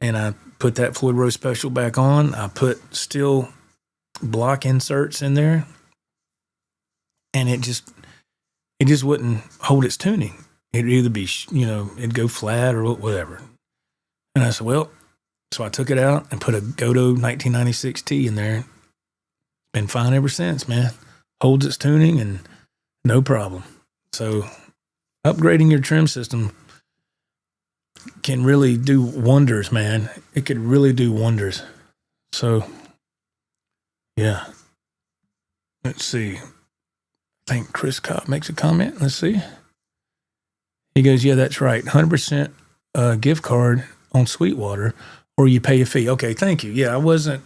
and I put that Floyd Rose Special back on. I put steel block inserts in there. And it just wouldn't hold its tuning. It'd either be, it'd go flat or whatever. And I said, well, so I took it out and put a Godo 1996T in there. Been fine ever since, man. Holds its tuning and no problem. So upgrading your trim system can really do wonders, man. It could really do wonders. So, yeah. Let's see. I think Chris Cobb makes a comment. Let's see. He goes, yeah, that's right. 100% gift card on Sweetwater, or you pay a fee. Okay, thank you. Yeah, I wasn't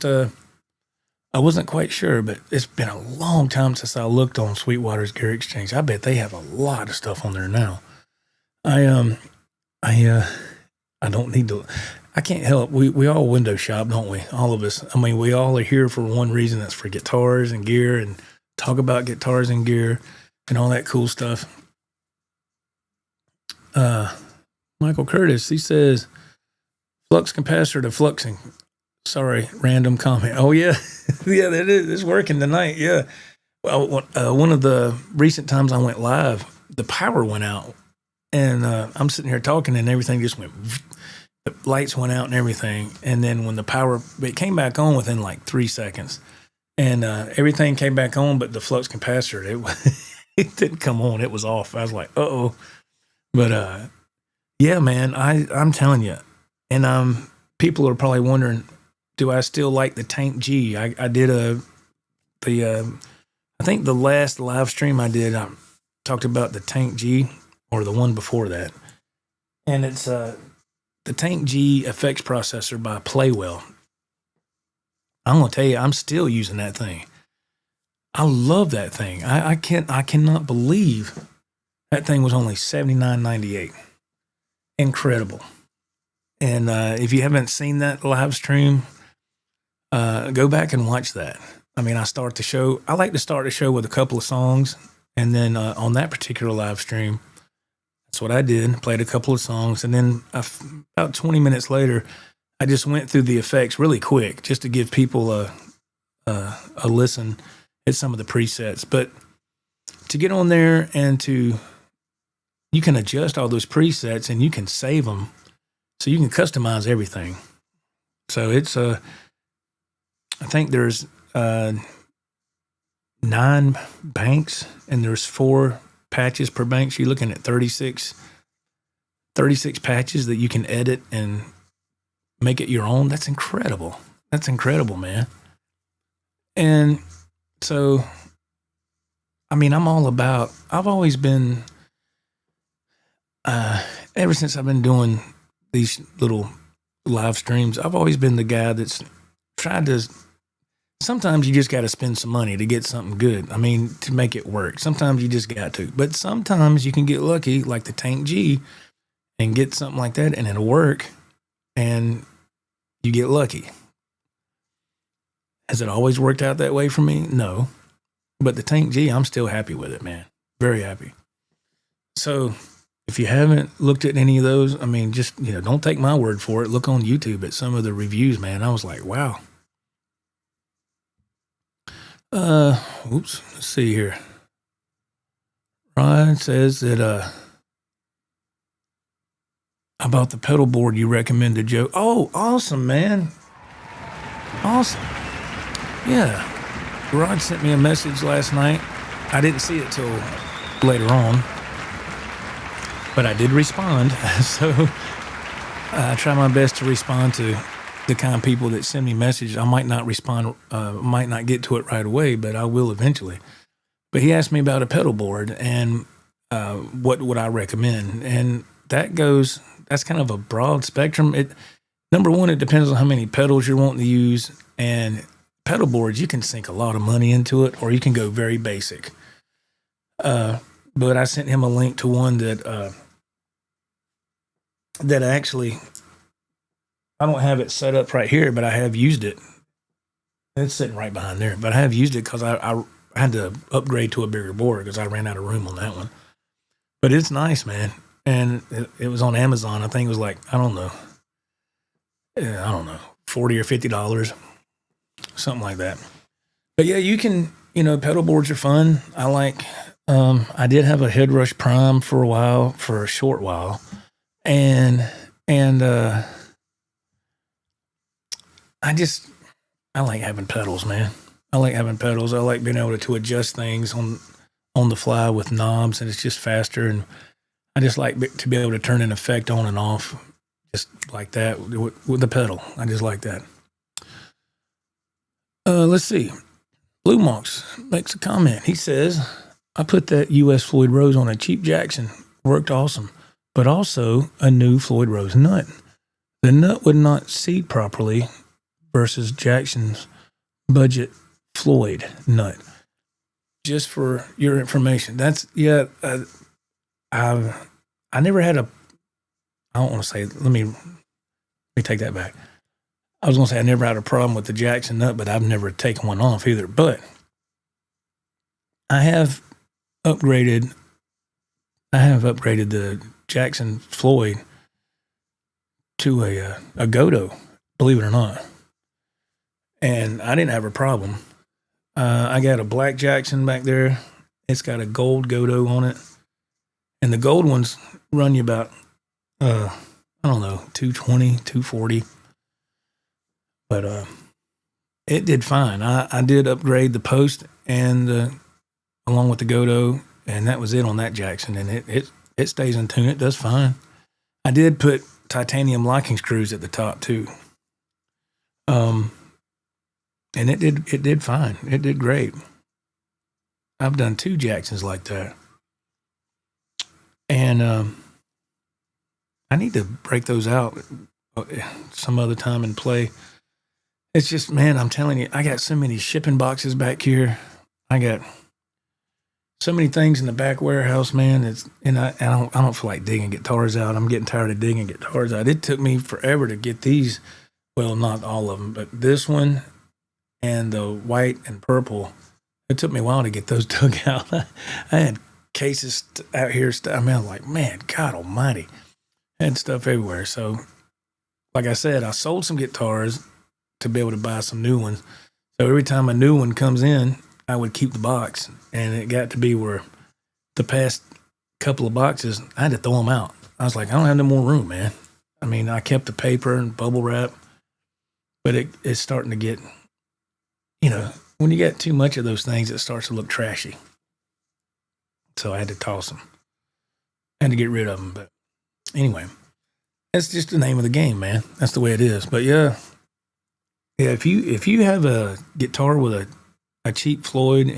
quite sure, but it's been a long time since I looked on Sweetwater's Gear Exchange. I bet they have a lot of stuff on there now. I don't need to. I can't help. We all window shop, don't we? All of us. I mean, we all are here for one reason. That's for guitars and gear and talk about guitars and gear and all that cool stuff. Michael Curtis, he says, flux capacitor to fluxing. Sorry, random comment. Oh, yeah. Yeah, that is. It's working tonight. Yeah. Well, one of the recent times I went live, the power went out. And I'm sitting here talking and everything just went, the lights went out and everything. And then when it came back on within like 3 seconds. And everything came back on, but the flux capacitor, it didn't come on. It was off. I was like, uh-oh. But, yeah, man, I'm telling you. And people are probably wondering, do I still like the Tank G? I did I think the last live stream I did, I talked about the Tank G, or the one before that. And it's the Tank G effects processor by Playwell. I'm going to tell you, I'm still using that thing. I love that thing. I cannot believe that thing was only $79.98. Incredible. And if you haven't seen that live stream, go back and watch that. I mean, I like to start the show with a couple of songs. And then on that particular live stream, that's what I did. Played a couple of songs. And then about 20 minutes later, I just went through the effects really quick just to give people a listen at some of the presets. But to get on there and you can adjust all those presets and you can save them. So you can customize everything. So it's I think there's 9 banks and there's 4 patches per bank. So you're looking at 36 patches that you can edit and make it your own. That's incredible. That's incredible, man. And so, I mean, I've always been, ever since I've been doing these little live streams, I've always been the guy that's tried to, sometimes you just got to spend some money to get something good. I mean, to make it work. Sometimes you just got to. But sometimes you can get lucky, like the Tank G, and get something like that, and it'll work, and you get lucky. Has it always worked out that way for me? No. But the Tank G, I'm still happy with it, man. Very happy. So if you haven't looked at any of those, I mean, just, don't take my word for it. Look on YouTube at some of the reviews, man. I was like, wow. Let's see here. Ryan says that about the pedal board you recommended, Joe. Oh, awesome, man. Awesome. Yeah. Rod sent me a message last night. I didn't see it till later on, but I did respond. So I try my best to respond to the kind of people that send me messages. I might not respond, might not get to it right away, but I will eventually. But he asked me about a pedal board and what would I recommend. And that's kind of a broad spectrum. Number one, it depends on how many pedals you're wanting to use And pedal boards, you can sink a lot of money into it, or you can go very basic. But I sent him a link to one that actually, I don't have it set up right here, but I have used it. It's sitting right behind there, but I have used it because I had to upgrade to a bigger board because I ran out of room on that one. But it's nice, man. And it was on Amazon. I think it was like, I don't know, $40 or $50, something like that. But yeah, you can, pedal boards are fun. I did have a HeadRush Prime for a short while. And I like having pedals, man. I like having pedals. I like being able to adjust things on the fly with knobs, and it's just faster. And I just like to be able to turn an effect on and off just like that with the pedal. I just like that. Let's see. Blue Mox makes a comment. He says, I put that US Floyd Rose on a cheap Jackson. Worked awesome. But also a new Floyd Rose nut. The nut would not seat properly versus Jackson's budget Floyd nut. Just for your information. I never had I don't want to say, let me take that back. I was going to say I never had a problem with the Jackson nut, but I've never taken one off either. But I have upgraded the Jackson Floyd to a Godo, believe it or not. And I didn't have a problem. I got a black Jackson back there. It's got a gold Godo on it. And the gold ones run you about, I don't know, 220, 240. But it did fine. I did upgrade the post and along with the Godo, and that was it on that Jackson. And it stays in tune. It does fine. I did put titanium locking screws at the top too. And it did fine. It did great. I've done 2 Jacksons like that. And I need to break those out some other time and play. It's just, man, I'm telling you, I got so many shipping boxes back here. I got so many things in the back warehouse, man. I don't feel like digging guitars out. I'm getting tired of digging guitars out. It took me forever to get these. Well, not all of them, but this one and the white and purple. It took me a while to get those dug out. I had cases out here. I mean, I'm like, man, God almighty. I had stuff everywhere. So, like I said, I sold some guitars to be able to buy some new ones. So every time a new one comes in, I would keep the box. And it got to be where the past couple of boxes, I had to throw them out. I was like, I don't have no more room, man. I mean, I kept the paper and bubble wrap, but it's starting to get, when you get too much of those things, it starts to look trashy. So I had to toss them. I had to get rid of them. But anyway, that's just the name of the game, man. That's the way it is. But yeah, if you have a guitar with a cheap Floyd,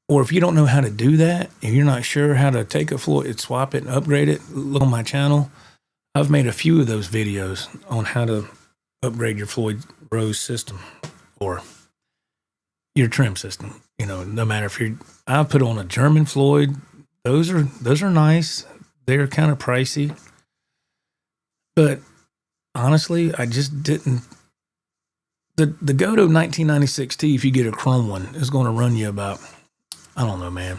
or if you don't know how to do that, if you're not sure how to take a Floyd, swap it and upgrade it, look on my channel. I've made a few of those videos on how to upgrade your Floyd Rose system or your trim system. No matter if I put on a German Floyd. Those are nice. They're kind of pricey, but honestly, I just didn't. The Godo 1996T, if you get a chrome one, is going to run you about, I don't know, man,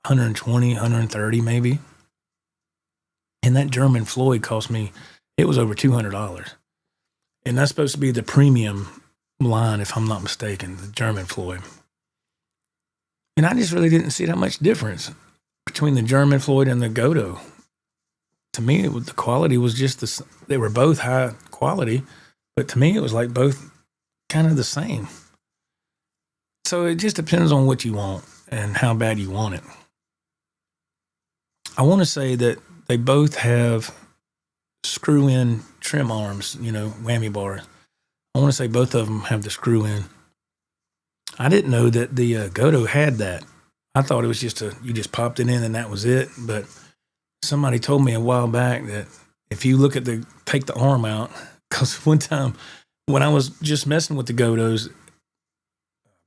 120, 130 maybe. And that German Floyd cost me, it was over $200. And that's supposed to be the premium line, if I'm not mistaken, the German Floyd. And I just really didn't see that much difference between the German Floyd and the Godo. To me, the quality was just they were both high quality, but to me, it was like both kind of the same. So it just depends on what you want and how bad you want it. I want to say that they both have screw-in trim arms, whammy bars. I want to say both of them have the screw-in. I didn't know that the Godo had that. I thought it was you just popped it in and that was it. But somebody told me a while back that if you take the arm out, because one time when I was just messing with the Godos a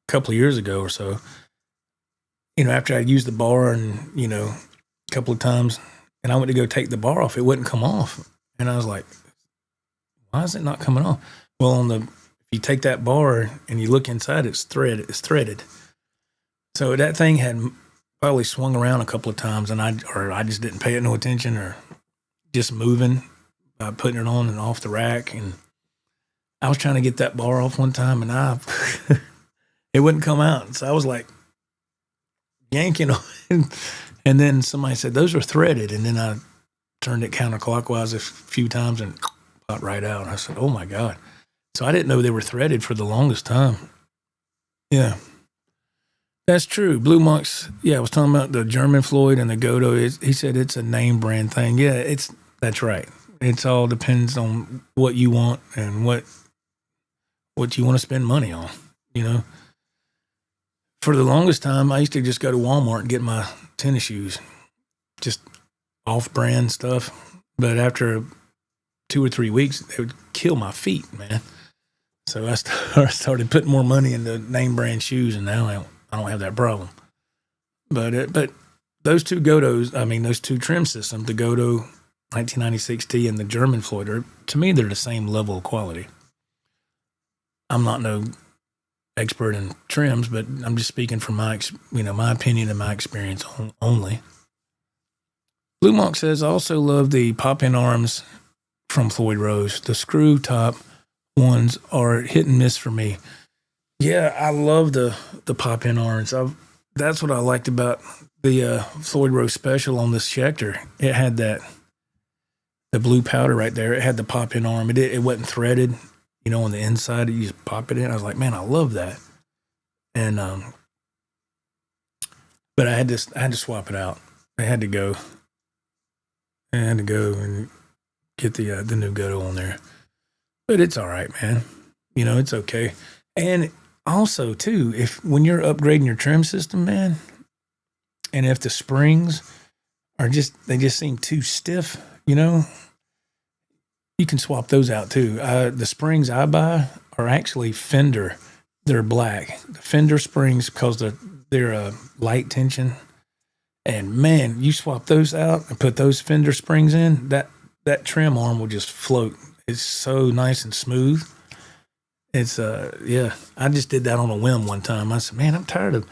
couple of years ago or so, after I used the bar and, a couple of times, and I went to go take the bar off, it wouldn't come off. And I was like, why is it not coming off? Well, if you take that bar and you look inside, it's threaded. So that thing had probably swung around a couple of times, and I just didn't pay it no attention, or just moving, putting it on and off the rack. And I was trying to get that bar off one time, and it wouldn't come out. So I was like yanking on it. And then somebody said, those are threaded. And then I turned it counterclockwise a few times and popped right out. And I said, oh my God. So I didn't know they were threaded for the longest time. Yeah. That's true. Blue Monks, I was talking about the German Floyd and the Godo. He said it's a name brand thing. Yeah, that's right. It's all depends on what you want and what you want to spend money on, For the longest time, I used to just go to Walmart and get my tennis shoes, just off-brand stuff. But after 2 or 3 weeks, they would kill my feet, man. So I started putting more money into name brand shoes, and now I don't have that problem. But those two Godos, those two trim systems, the Godo 1996T and the German Floyd, to me, they're the same level of quality. I'm not no expert in trims, but I'm just speaking from my opinion and my experience only. Blue Monk says, I also love the pop-in arms from Floyd Rose. The screw top ones are hit and miss for me. Yeah, I love the pop-in arms. That's what I liked about the Floyd Rose Special on this Schecter. It had the blue powder right there. It had the pop-in arm. It wasn't threaded. On the inside, you just pop it in. I was like, man, I love that. And but I had to swap it out. I had to go and get the new Godo on there. But it's all right, man. It's okay. And also, too, when you're upgrading your trim system, man, and if the springs they just seem too stiff, you can swap those out too. The springs I buy are actually Fender. They're black. The Fender springs, because they're light tension. And man, you swap those out and put those Fender springs in, that trim arm will just float. It's so nice and smooth. It's I just did that on a whim one time. I said, man, I'm tired of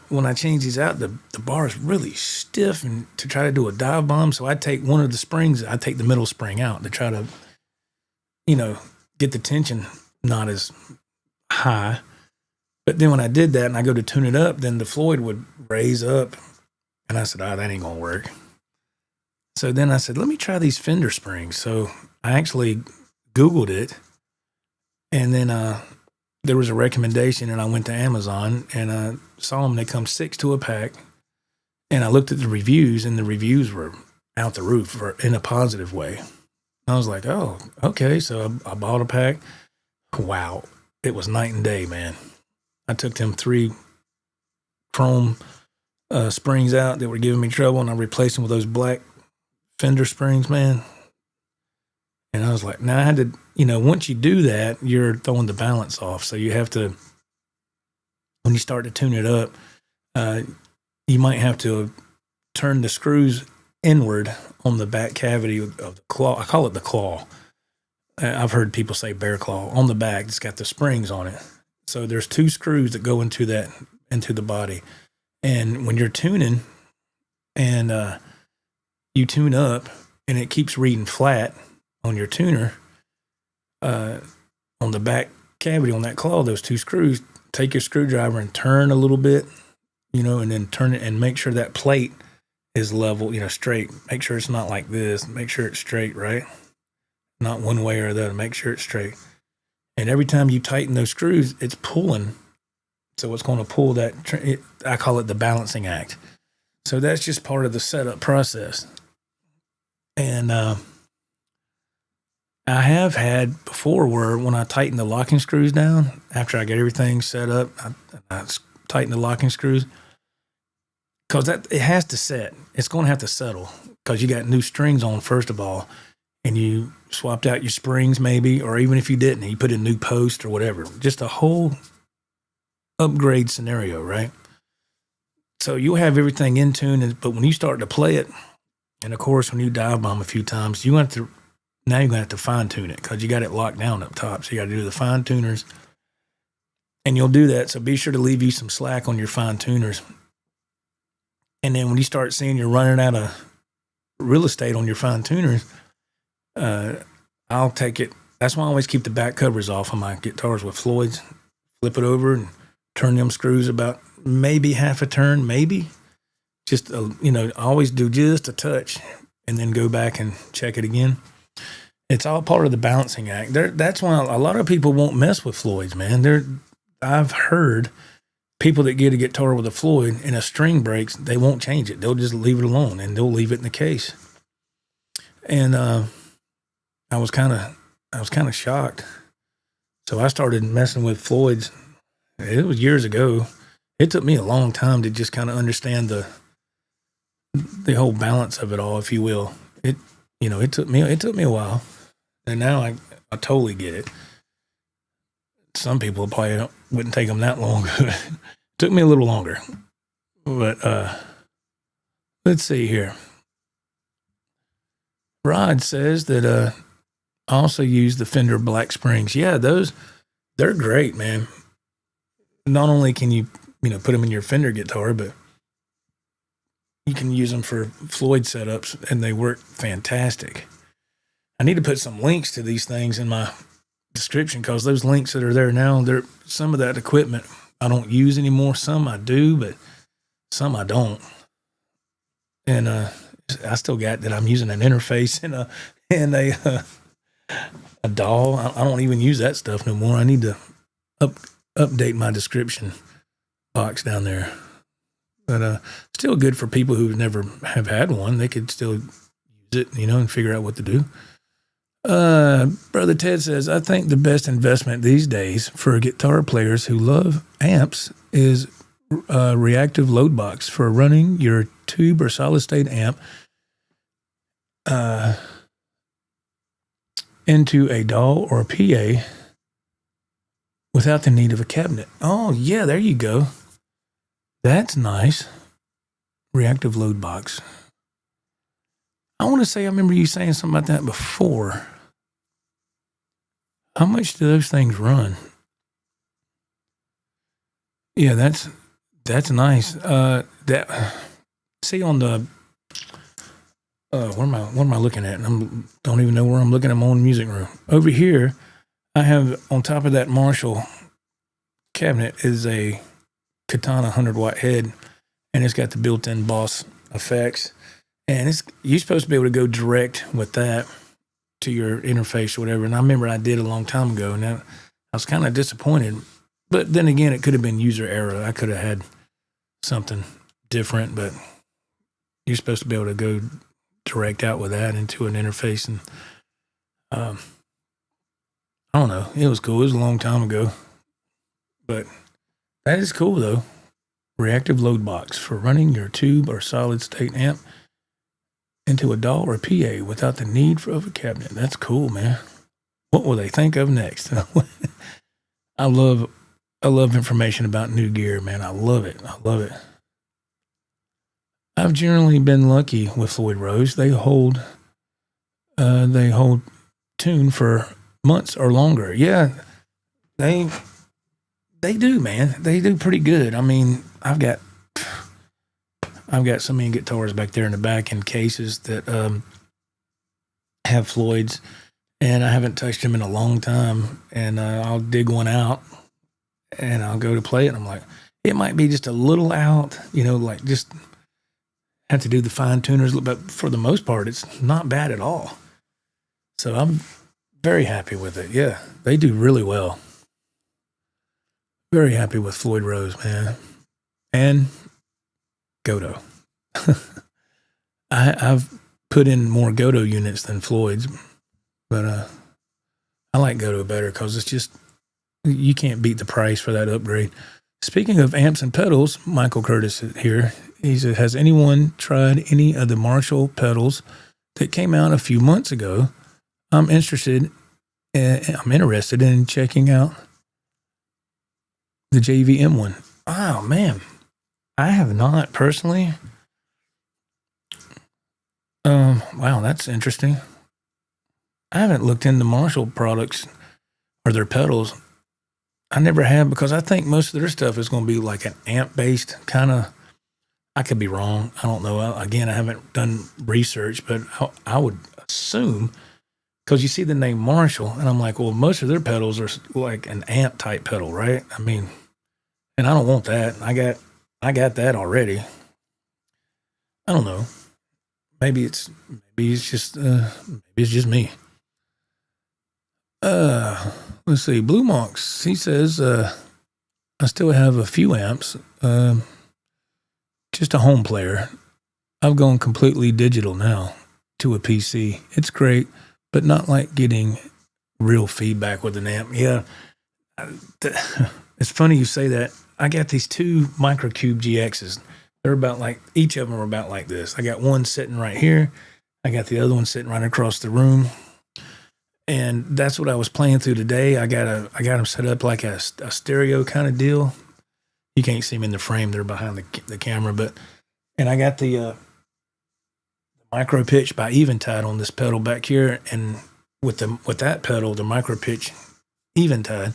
when I change these out, the bar is really stiff, and to try to do a dive bomb, so I take one of the springs, I take the middle spring out to try to, get the tension not as high. But then when I did that and I go to tune it up, then the Floyd would raise up, and I said, that ain't gonna work. So then I said, let me try these Fender springs. So I actually Googled it, and then there was a recommendation, and I went to Amazon and I saw them. They come 6 to a pack, and I looked at the reviews, and the reviews were out the roof in a positive way. I was like, oh, okay. So I bought a pack. Wow. It was night and day, man. I took them 3 chrome springs out that were giving me trouble, and I replaced them with those black Fender springs, man. And I was like, now I had to, once you do that, you're throwing the balance off. So you have to, when you start to tune it up, you might have to turn the screws inward on the back cavity of the claw. I call it the claw. I've heard people say bear claw. On the back, it's got the springs on it. So there's 2 screws that go into the body. And when you're tuning and you tune up and it keeps reading flat on your tuner, on the back cavity on that claw, those 2 screws, take your screwdriver and turn a little bit, and then turn it and make sure that plate is level, straight. Make sure it's not like this. Make sure it's straight, right? Not one way or the other. Make sure it's straight. And every time you tighten those screws, it's pulling. So it's going to pull that. I call it the balancing act. So that's just part of the setup process. And I have had before where when I tighten the locking screws down, after I get everything set up, I tighten the locking screws. Because it has to set. It's going to have to settle because you got new strings on, first of all. and you swapped out your springs maybe, or even if you didn't, you put in new post or whatever. Just a whole upgrade scenario, right? So you'll have everything in tune, but when you start to play it, and of course when you dive bomb a few times, you're going to have to fine tune it because you got it locked down up top. So you got to do the fine tuners, and you'll do that. So be sure to leave you some slack on your fine tuners. And then when you start seeing you're running out of real estate on your fine tuners, I'll take it. That's why I always keep the back covers off of my guitars with Floyd's. Flip it over and turn them screws about maybe half a turn, maybe. Just, I always do just a touch and then go back and check it again. It's all part of the balancing act. That's why a lot of people won't mess with Floyd's, man. I've heard people that get a guitar with a Floyd and a string breaks, they won't change it. They'll just leave it alone and they'll leave it in the case. And I was kind of shocked. So I started messing with Floyd's. It was years ago. It took me a long time to just kind of understand the whole balance of it all, if you will. It took me a while, and now I totally get it. Some people probably wouldn't take them that long. It took me a little longer, but let's see here. Rod says that I also use the Fender Black Springs. Yeah, they're great, man. Not only can you put them in your Fender guitar, but you can use them for Floyd setups, and they work fantastic. I need to put some links to these things in my description because those links that are there now, some of that equipment I don't use anymore. Some I do, but some I don't. And I still got that I'm using an interface and a DAW. I don't even use that stuff no more. I need to update my description box down there. But still good for people who never have had one. They could still use it, and figure out what to do. Brother Ted says, I think the best investment these days for guitar players who love amps is a reactive load box for running your tube or solid state amp into a DAW or a PA without the need of a cabinet. Oh, yeah, there you go. That's nice. Reactive load box. I want to say I remember you saying something about that before. How much do those things run? Yeah, that's nice. See on the what am I looking at? Don't even know where I'm looking. I'm on music room. Over here, I have on top of that Marshall cabinet is a Katana 100-watt head, and it's got the built-in Boss effects. And you're supposed to be able to go direct with that to your interface or whatever. And I remember I did a long time ago, and I was kind of disappointed. But then again, it could have been user error. I could have had something different, but you're supposed to be able to go direct out with that into an interface. And I don't know. It was cool. It was a long time ago. But that is cool, though. Reactive load box for running your tube or solid state amp into a DAW or a PA without the need of a cabinet. That's cool, man. What will they think of next? I love information about new gear, man. I love it. I've generally been lucky with Floyd Rose. They hold tune for months or longer. Yeah, they do, man. They do pretty good. I mean, I've got so many guitars back there in the back in cases that have Floyd's, and I haven't touched them in a long time. And I'll dig one out, and I'll go to play it. And I'm like, it might be just a little out, like just have to do the fine tuners, but for the most part, it's not bad at all. So I'm very happy with it. Yeah, they do really well. Very happy with Floyd Rose, man. And Godo. I've put in more Godo units than Floyd's, but I like Godo better because it's just, you can't beat the price for that upgrade. Speaking of amps and pedals, Michael Curtis here. He said, has anyone tried any of the Marshall pedals that came out a few months ago I'm interested. I'm interested in checking out the JVM one. Oh man, I have not personally. Wow, that's interesting. I haven't looked into Marshall products or their pedals. I never have, because I think most of their stuff is going to be like an amp based kind of. I could be wrong. I don't know. Again, I haven't done research, but I would assume, because you see the name Marshall, and I'm like, well, most of their pedals are like an amp type pedal, right? I mean, and I don't want that. I got that already. I don't know. Maybe it's just me. Let's see. Blue Monks, he says, I still have a few amps. Just a home player. I've gone completely digital now to a PC. It's great, but not like getting real feedback with an amp. Yeah. It's funny you say that. I got these two Microcube GXs. They're about like, each of them are about like this. I got one sitting right here. I got the other one sitting right across the room. And that's what I was playing through today. I got them set up like a stereo kind of deal. You can't see them in the frame; they're behind the camera. And I got the micro pitch by Eventide on this pedal back here, and with that pedal, the micro pitch Eventide,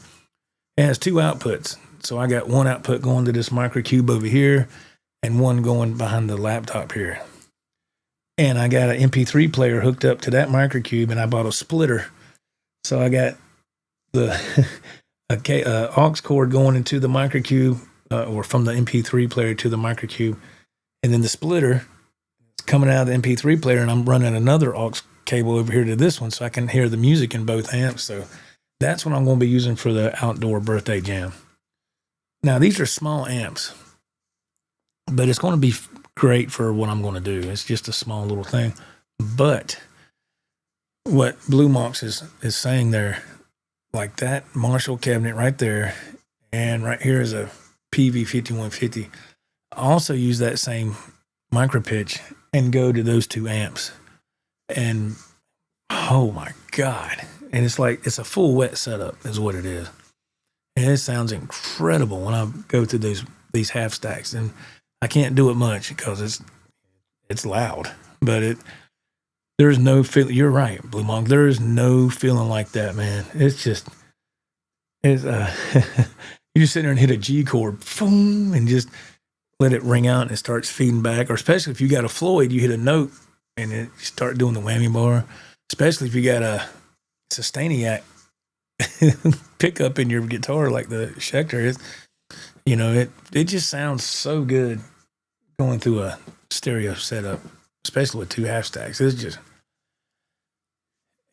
it has two outputs. So I got one output going to this Microcube over here, and one going behind the laptop here. And I got an MP3 player hooked up to that Microcube, and I bought a splitter. So I got the aux cord going into the Microcube. Or from the MP3 player to the Microcube. And then the splitter is coming out of the MP3 player, and I'm running another aux cable over here to this one so I can hear the music in both amps. So that's what I'm going to be using for the outdoor birthday jam. Now, these are small amps, but it's going to be great for what I'm going to do. It's just a small little thing. But what Blue Monks is saying there, like that Marshall cabinet right there, and right here is a PV5150. I also use that same micro pitch and go to those two amps. And oh my God. And it's like, it's a full wet setup is what it is. And it sounds incredible when I go through these half stacks. And I can't do it much because it's loud. But there's no feeling. You're right, Blue Monk. There is no feeling like that, man. It's just, you just sit there and hit a G chord, boom, and just let it ring out and it starts feeding back. Or especially if you got a Floyd, you hit a note and it start doing the whammy bar. Especially if you got a Sustainiac pickup in your guitar like the Schecter. It just sounds so good going through a stereo setup, especially with two half stacks. It's just,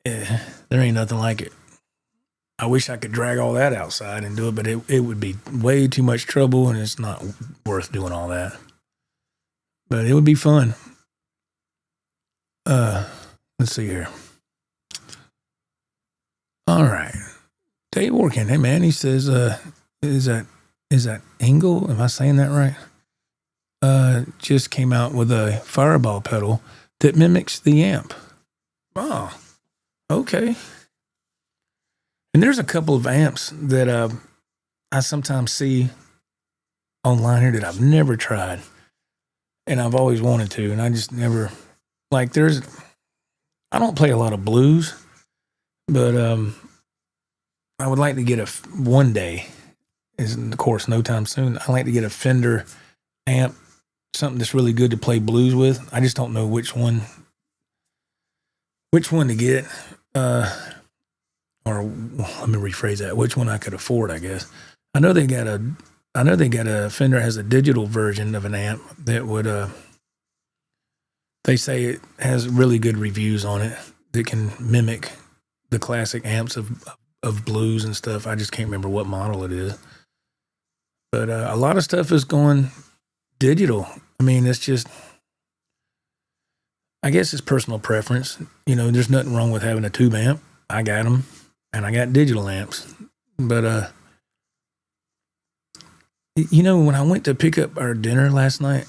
there ain't nothing like it. I wish I could drag all that outside and do it, but it would be way too much trouble, and it's not worth doing all that. But it would be fun. Let's see here. All right. Dave Orkin, hey man, he says, is that Engel? Am I saying that right? Just came out with a Fireball pedal that mimics the amp. Oh, okay. And there's a couple of amps that I sometimes see online here that I've never tried, and I've always wanted to, and I just never, like, I don't play a lot of blues, but I would like to get one day, is of course no time soon, I'd like to get a Fender amp, something that's really good to play blues with. I just don't know which one to get. Or let me rephrase that. Which one I could afford, I guess. I know they got a Fender has a digital version of an amp that would, they say it has really good reviews on it that can mimic the classic amps of blues and stuff. I just can't remember what model it is. But a lot of stuff is going digital. I mean, it's just, I guess it's personal preference. There's nothing wrong with having a tube amp. I got them. And I got digital amps. But, when I went to pick up our dinner last night,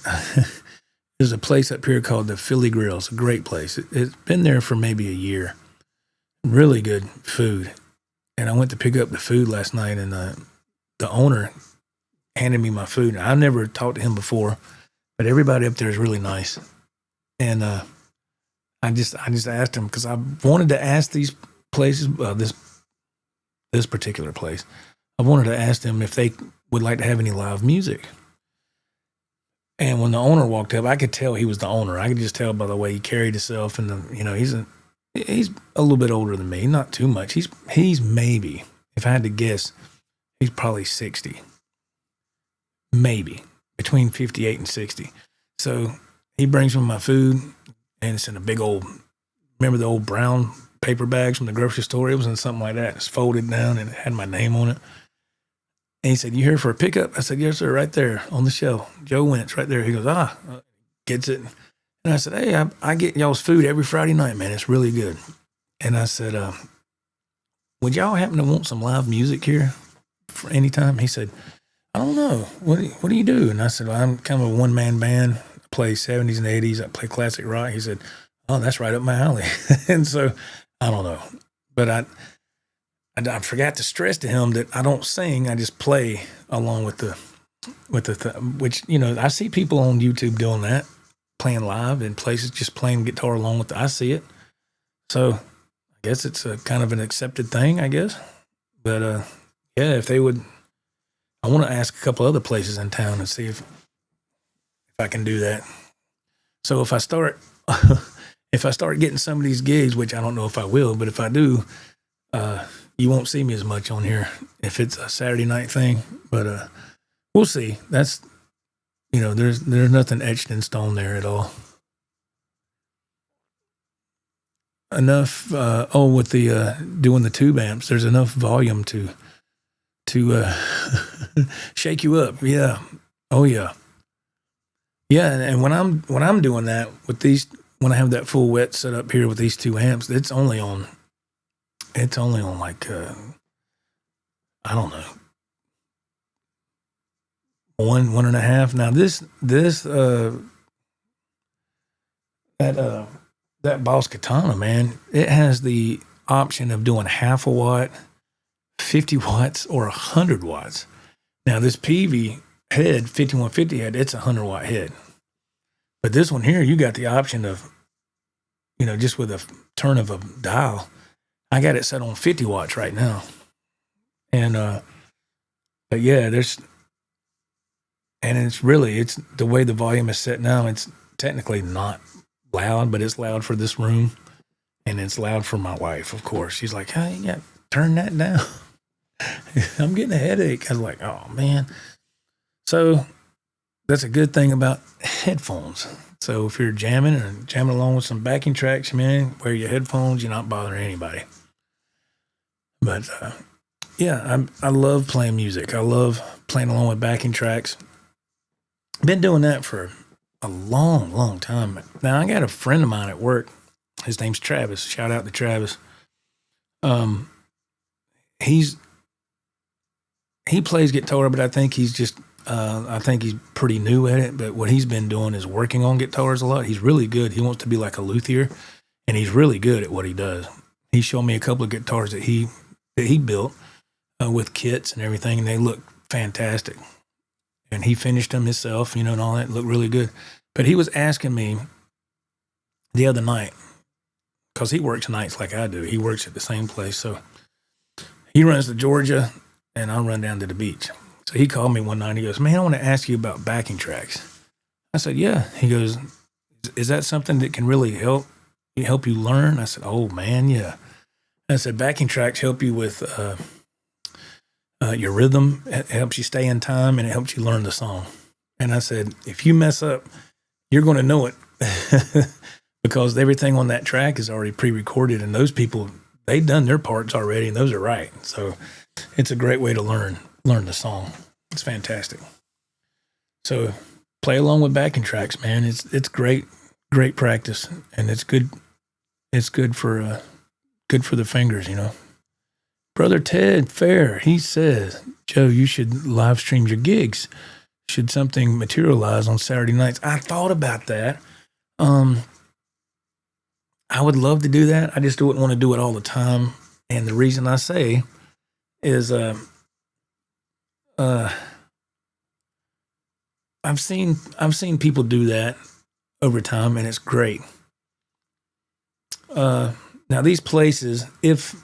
there's a place up here called the Philly Grill. It's a great place. It's been there for maybe a year. really good food. And I went to pick up the food last night, and the owner handed me my food. I never talked to him before, but everybody up there is really nice. And I just asked him because I wanted to ask these places, this particular place. I wanted to ask them if they would like to have any live music. And when the owner walked up, I could tell he was the owner. I could just tell by the way he carried himself, and he's a little bit older than me, not too much. He's maybe, if I had to guess, he's probably 60, maybe between 58 and 60. So he brings me my food, and it's in a big old, remember the old brown paper bags from the grocery store? It was in something like that. It's folded down and it had my name on it. And he said, "You here for a pickup?" I said, "Yes, sir, right there on the shelf. Joe Wentz, right there." He goes, gets it. And I said, "Hey, I get y'all's food every Friday night, man. It's really good." And I said, "Would y'all happen to want some live music here for any time?" He said, "I don't know. What do you do?" And I said, "Well, I'm kind of a one-man band. I play 70s and 80s. I play classic rock." He said, "Oh, that's right up my alley." And so, I don't know. But I forgot to stress to him that I don't sing. I just play along with which, I see people on YouTube doing that, playing live in places, just playing guitar along with I see it. So I guess it's a kind of an accepted thing, I guess. But yeah, if they would, I want to ask a couple other places in town and see if I can do that. So if I start getting some of these gigs, which I don't know if I will, but if I do, you won't see me as much on here if it's a Saturday night thing, but we'll see. That's, there's nothing etched in stone there at all. Enough, with the doing the tube amps, there's enough volume to shake you up. Yeah. Oh yeah. Yeah, and when I'm doing that with these, when I have that full wet set up here with these two amps, it's only on like I don't know, 1.5. Now that Boss Katana, man, it has the option of doing half a watt, 50 watts, or 100 watts. Now this PV head, 5150 head, it's a 100 watt head. But this one here, you got the option of, just with a turn of a dial, I got it set on 50 watts right now. And, but yeah, it's the way the volume is set now, it's technically not loud, but it's loud for this room. And it's loud for my wife, of course. She's like, "Hey, you got to turn that down." I'm getting a headache. I was like, "Oh man." So that's a good thing about headphones. So if you're jamming along with some backing tracks, man, wear your headphones, you're not bothering anybody. But yeah, I love playing music. I love playing along with backing tracks. Been doing that for a long, long time. Now I got a friend of mine at work. His name's Travis. Shout out to Travis. He plays guitar, but I think he's pretty new at it. But what he's been doing is working on guitars a lot. He's really good. He wants to be like a luthier, and he's really good at what he does. He showed me a couple of guitars that he built with kits and everything, and they look fantastic. And he finished them himself, and all that. Looked really good. But he was asking me the other night, because he works nights like I do. He works at the same place. So he runs to Georgia, and I run down to the beach. So he called me one night. And he goes, "Man, I want to ask you about backing tracks." I said, "Yeah." He goes, "Is that something that can really help you learn?" I said, "Oh, man, yeah." I said, "Backing tracks help you with your rhythm. It helps you stay in time, and it helps you learn the song." And I said, "If you mess up, you're going to know it because everything on that track is already pre-recorded, and those people, they've done their parts already, and those are right." So it's a great way to learn the song. It's fantastic. So play along with backing tracks, man. It's great practice, and it's good. It's good for the fingers, Brother Ted Fair, he says, "Joe, you should live stream your gigs. Should something materialize on Saturday nights?" I thought about that. I would love to do that. I just wouldn't want to do it all the time. And the reason I say is, I've seen people do that over time, and it's great. Now these places, if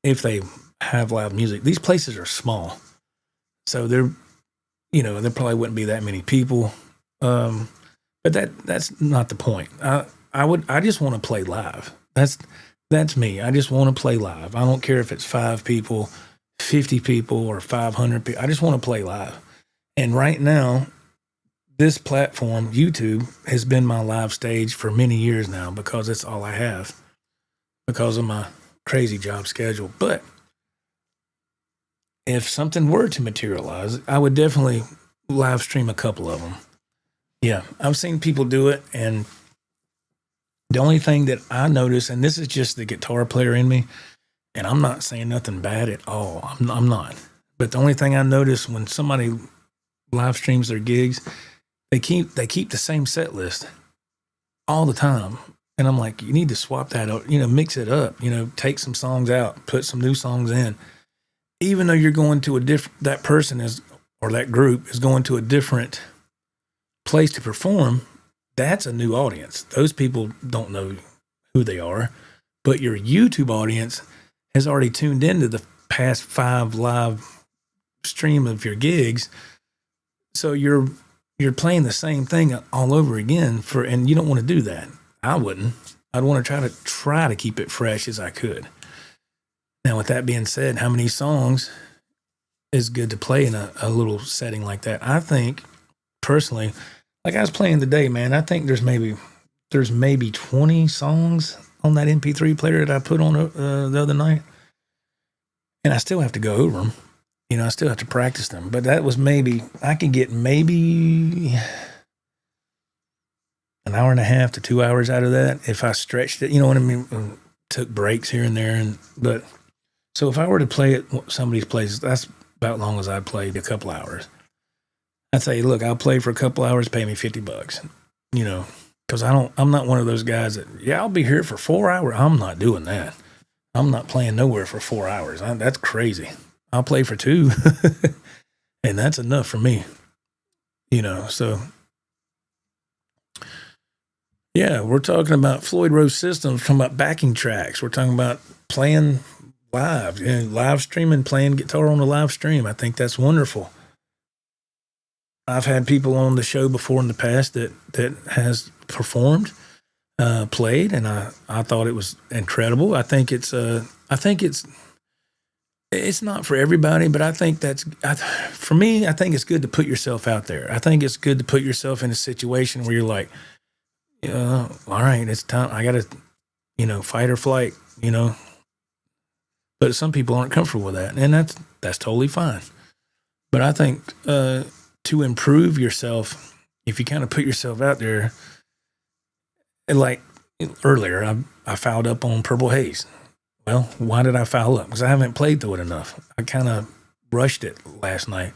they have loud music, these places are small, so there probably wouldn't be that many people. But that's not the point. I just want to play live. That's me. I just want to play live. I don't care if it's 5 people, 50 people, or 500 people. I just want to play live. And right now, this platform, YouTube, has been my live stage for many years now because it's all I have because of my crazy job schedule. But if something were to materialize, I would definitely live stream a couple of them. Yeah, I've seen people do it, and the only thing that I notice, and this is just the guitar player in me, and I'm not saying nothing bad at all. I'm not. But the only thing I notice when somebody live streams their gigs, they keep the same set list all the time. And I'm like, you need to swap that out, mix it up, take some songs out, put some new songs in. Even though you're going to that person is, or that group is going to a different place to perform, that's a new audience. Those people don't know who they are, but your YouTube audience has already tuned into the past 5 live stream of your gigs. So you're playing the same thing all over again and you don't want to do that. I wouldn't. I'd want to try to keep it fresh as I could. Now, with that being said, how many songs is good to play in a little setting like that? I think personally, like I was playing today, man, I think there's maybe 20 songs on that MP3 player that I put on the other night. And I still have to go over them. I still have to practice them. But that was I could get maybe an hour and a half to 2 hours out of that if I stretched it. You know what I mean? Took breaks here and there. But so if I were to play at somebody's place, that's about as long as I'd play, a couple hours. I'd say, look, I'll play for a couple hours, pay me $50, because I'm not one of those guys that, I'll be here for 4 hours. I'm not doing that. I'm not playing nowhere for 4 hours. That's crazy. I'll play for 2 and that's enough for me, so yeah, we're talking about Floyd Rose systems, we're talking about backing tracks. We're talking about playing live, live streaming, playing guitar on the live stream. I think that's wonderful. I've had people on the show before in the past that has performed, played, and I thought it was incredible. I think it's not for everybody, but I think for me, I think it's good to put yourself out there. I think it's good to put yourself in a situation where you're like, all right, it's time. I got to, fight or flight, But some people aren't comfortable with that, and that's totally fine. But I think to improve yourself, if you kind of put yourself out there, and like earlier, I fouled up on Purple Haze. Well, why did I foul up? Because I haven't played through it enough. I kind of rushed it last night.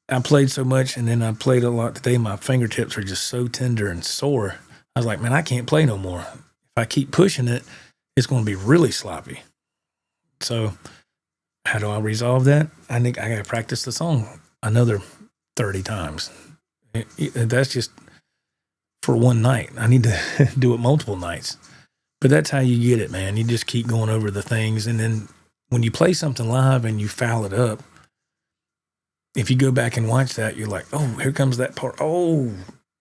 I played so much, and then I played a lot today. My fingertips are just so tender and sore. I was like, man, I can't play no more. If I keep pushing it, it's going to be really sloppy. So how do I resolve that? I think I got to practice the song another 30 times. That's just for one night. I need to do it multiple nights. But that's how you get it, man. You just keep going over the things. And then when you play something live and you foul it up, if you go back and watch that, you're like, oh, here comes that part. Oh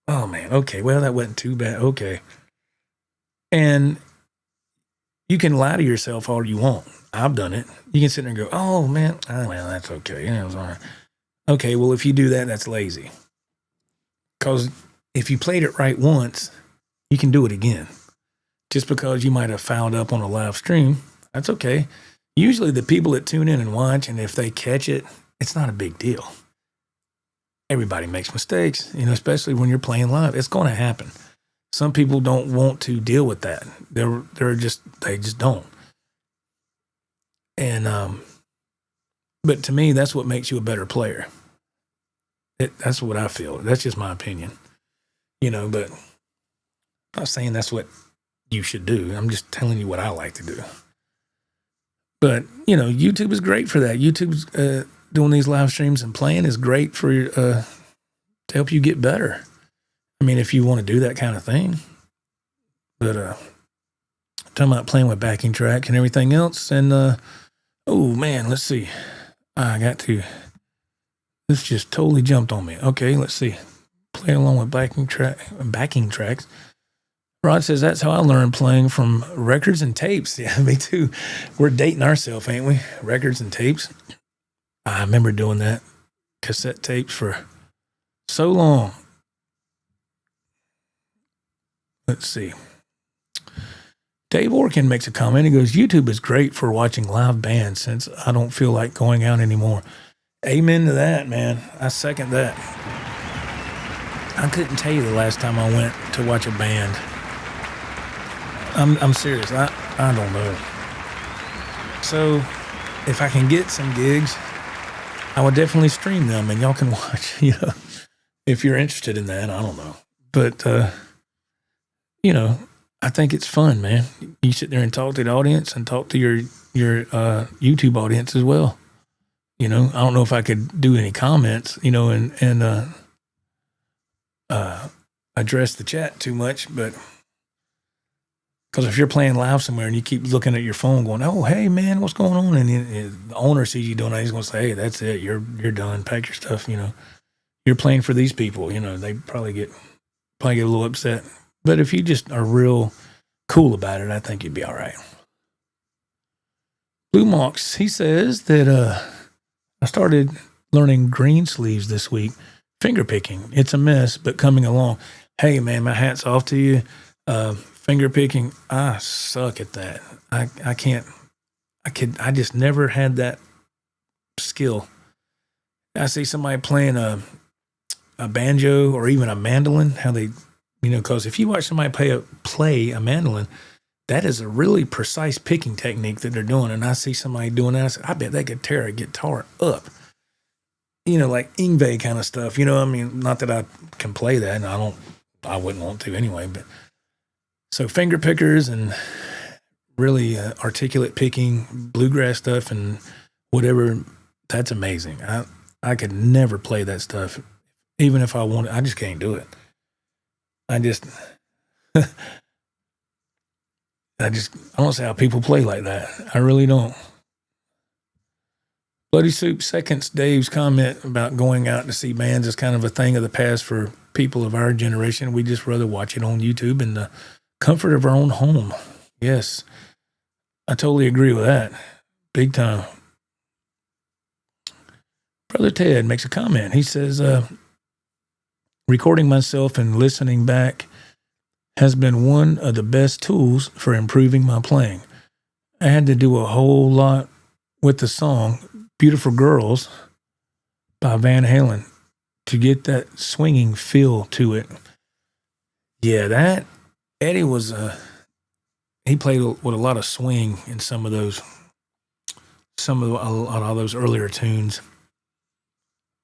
man. Okay. Well, that wasn't too bad. Okay. And you can lie to yourself all you want. I've done it. You can sit there and go, oh man, well, that's okay. It was all right. Okay. Well, if you do that, that's lazy. Because if you played it right once, you can do it again. Just because you might have fouled up on a live stream, that's okay. Usually the people that tune in and watch, and if they catch it, it's not a big deal. Everybody makes mistakes, especially when you're playing live. It's going to happen. Some people don't want to deal with that. They just don't. And but to me, that's what makes you a better player. That's what I feel. That's just my opinion. But I'm not saying that's what you should do. I'm just telling you what I like to do. But, you know, YouTube is great for that. YouTube's doing these live streams and playing is great for to help you get better. I mean, if you want to do that kind of thing. But talking about playing with backing tracks and everything else. And, oh, man, let's see. This just totally jumped on me. Okay, let's see. Play along with backing tracks. Rod says, that's how I learned playing, from records and tapes. Yeah, me too. We're dating ourselves, ain't we? Records and tapes. I remember doing that. Cassette tapes for so long. Let's see. Dave Orkin makes a comment. He goes, YouTube is great for watching live bands since I don't feel like going out anymore. Amen to that, man. I second that. I couldn't tell you the last time I went to watch a band. I'm serious. I don't know. So if I can get some gigs, I would definitely stream them and y'all can watch, you know, if you're interested in that. I don't know. But, you know, I think it's fun, man. You sit there and talk to the audience and talk to your YouTube audience as well. You know, I don't know if I could do any comments, you know, and address the chat too much, but because if you're playing live somewhere and you keep looking at your phone going, oh, hey, man, what's going on? And the owner sees you doing that, he's going to say, hey, that's it. You're done. Pack your stuff, you know. You're playing for these people, you know. They probably get a little upset. But if you just are real cool about it, I think you'd be all right. Blue Mox, he says that I started learning green sleeves this week. Finger picking. It's a mess, but coming along. Hey, man, my hat's off to you. Finger picking, I suck at that. I just never had that skill. I see somebody playing a banjo or even a mandolin, how they, you know, because if you watch somebody play a mandolin, that is a really precise picking technique that they're doing. And I see somebody doing that, I bet they could tear a guitar up. You know, like Yngwie kind of stuff. You know, I mean, not that I can play that, and I wouldn't want to anyway, but so finger pickers and really articulate picking, bluegrass stuff and whatever, that's amazing. I could never play that stuff, even if I wanted. I just can't do it. I don't see how people play like that. I really don't. Bloody Soup seconds Dave's comment about going out to see bands is kind of a thing of the past for people of our generation. We just rather watch it on YouTube in the comfort of our own home. Yes, I totally agree with that. Big time. Brother Ted makes a comment. He says, recording myself and listening back has been one of the best tools for improving my playing. I had to do a whole lot with the song Beautiful Girls by Van Halen to get that swinging feel to it. Yeah, Eddie was, he played with a lot of swing in a lot of those earlier tunes.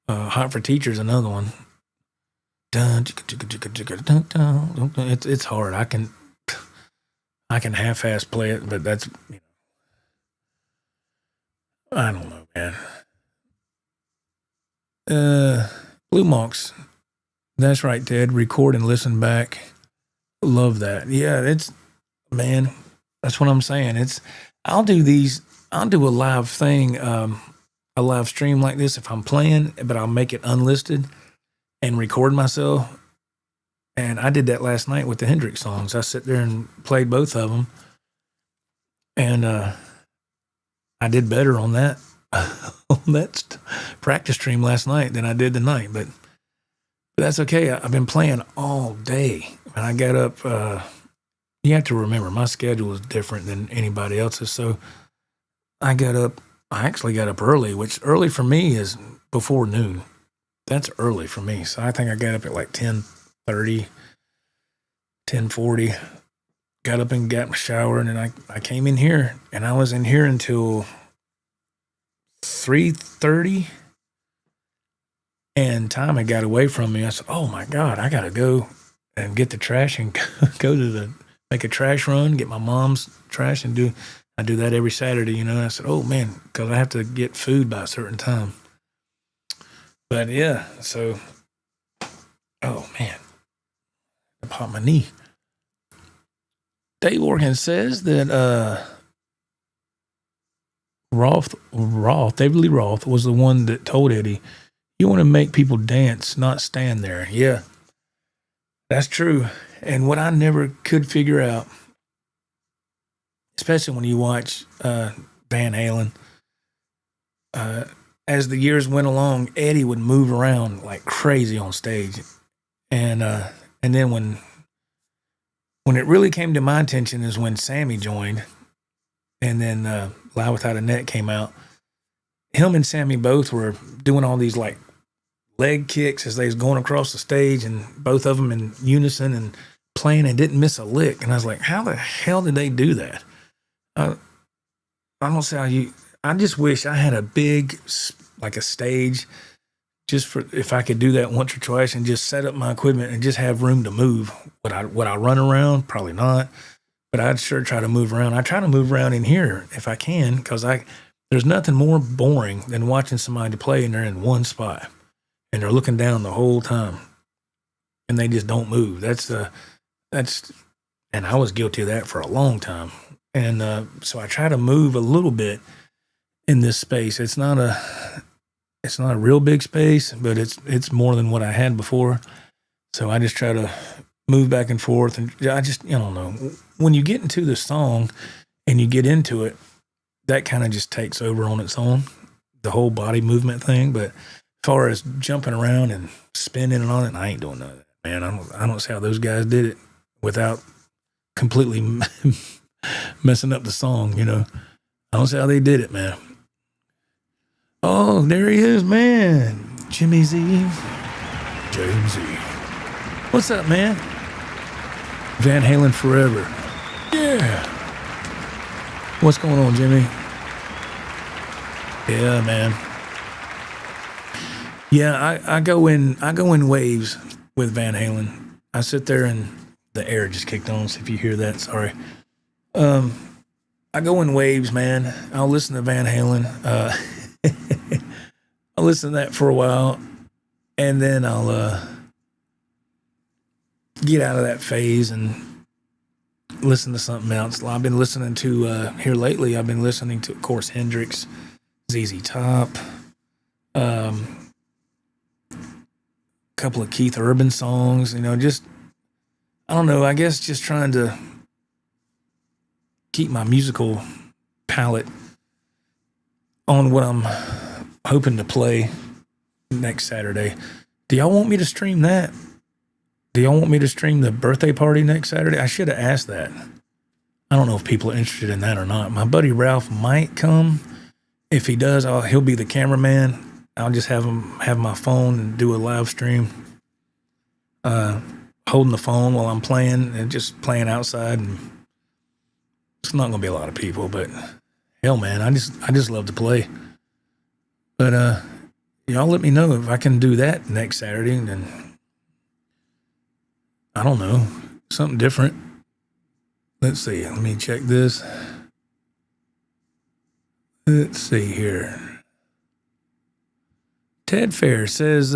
Hot for Teacher's another one. It's hard. I can half-ass play it, but that's, you know, I don't know, man. Blue Monks. That's right, Ted. Record and listen back. Love that. Yeah, man, that's what I'm saying. I'll do a live thing, a live stream like this if I'm playing, but I'll make it unlisted and record myself. And I did that last night with the Hendrix songs. I sit there and played both of them. And I did better on that practice stream last night than I did tonight. But that's okay. I've been playing all day. And I got up, you have to remember, my schedule is different than anybody else's. So I actually got up early, which early for me is before noon. That's early for me. So I think I got up at like 10:30, 10:40. Got up and got my shower, and then I came in here, and I was in here until 3:30. And time had got away from me. I said, oh my God, I got to go and get the trash and go to the make a trash run, get my mom's trash, and I do that every Saturday. And I said, oh man, because I have to get food by a certain time. But yeah, so oh man, I popped my knee. Dave Organ says that David Lee Roth was the one that told Eddie, you want to make people dance, not stand there. Yeah, that's true. And what I never could figure out, especially when you watch Van Halen, as the years went along, Eddie would move around like crazy on stage. And then when it really came to my attention is when Sammy joined, and then Live Without a Net came out. Him and Sammy both were doing all these like leg kicks as they was going across the stage, and both of them in unison and playing and didn't miss a lick. And I was like, how the hell did they do that? I don't see how I just wish I had a big, like a stage, just for if I could do that once or twice and just set up my equipment and just have room to move. Would I run around? Probably not. But I'd sure try to move around. I try to move around in here if I can, because there's nothing more boring than watching somebody play and they're in one spot and they're looking down the whole time and they just don't move. And I was guilty of that for a long time. And so I try to move a little bit in this space. It's not a real big space, but it's more than what I had before. So I just try to move back and forth. And I don't know. When you get into the song and you get into it, that kind of just takes over on its own, the whole body movement thing. But as far as jumping around and spinning and on it, I ain't doing none of that, man. I don't see how those guys did it without completely messing up the song, I don't see how they did it, man. Oh, there he is, man. Jimmy Z. James Z. What's up, man? Van Halen forever. Yeah. What's going on, Jimmy? Yeah, man. Yeah, I go in waves with Van Halen. I sit there and the air just kicked on, so if you hear that, sorry. I go in waves, man. I'll listen to Van Halen. I'll listen to that for a while, and then I'll get out of that phase and listen to something else. I've been listening to, here lately, I've been listening to, of course, Hendrix, ZZ Top, a couple of Keith Urban songs, just, I don't know, I guess just trying to keep my musical palette on what I'm hoping to play next Saturday. Do y'all want me to stream that? Do y'all want me to stream the birthday party next Saturday? I should have asked that. I don't know if people are interested in that or not. My buddy Ralph might come. If he does, he'll be the cameraman. I'll just have him have my phone and do a live stream, holding the phone while I'm playing and just playing outside. And it's not gonna be a lot of people, but hell, man, I just love to play. But y'all let me know if I can do that next Saturday, and then I don't know, something different. Let's see. Let me check this. Let's see here. Ted Fair says,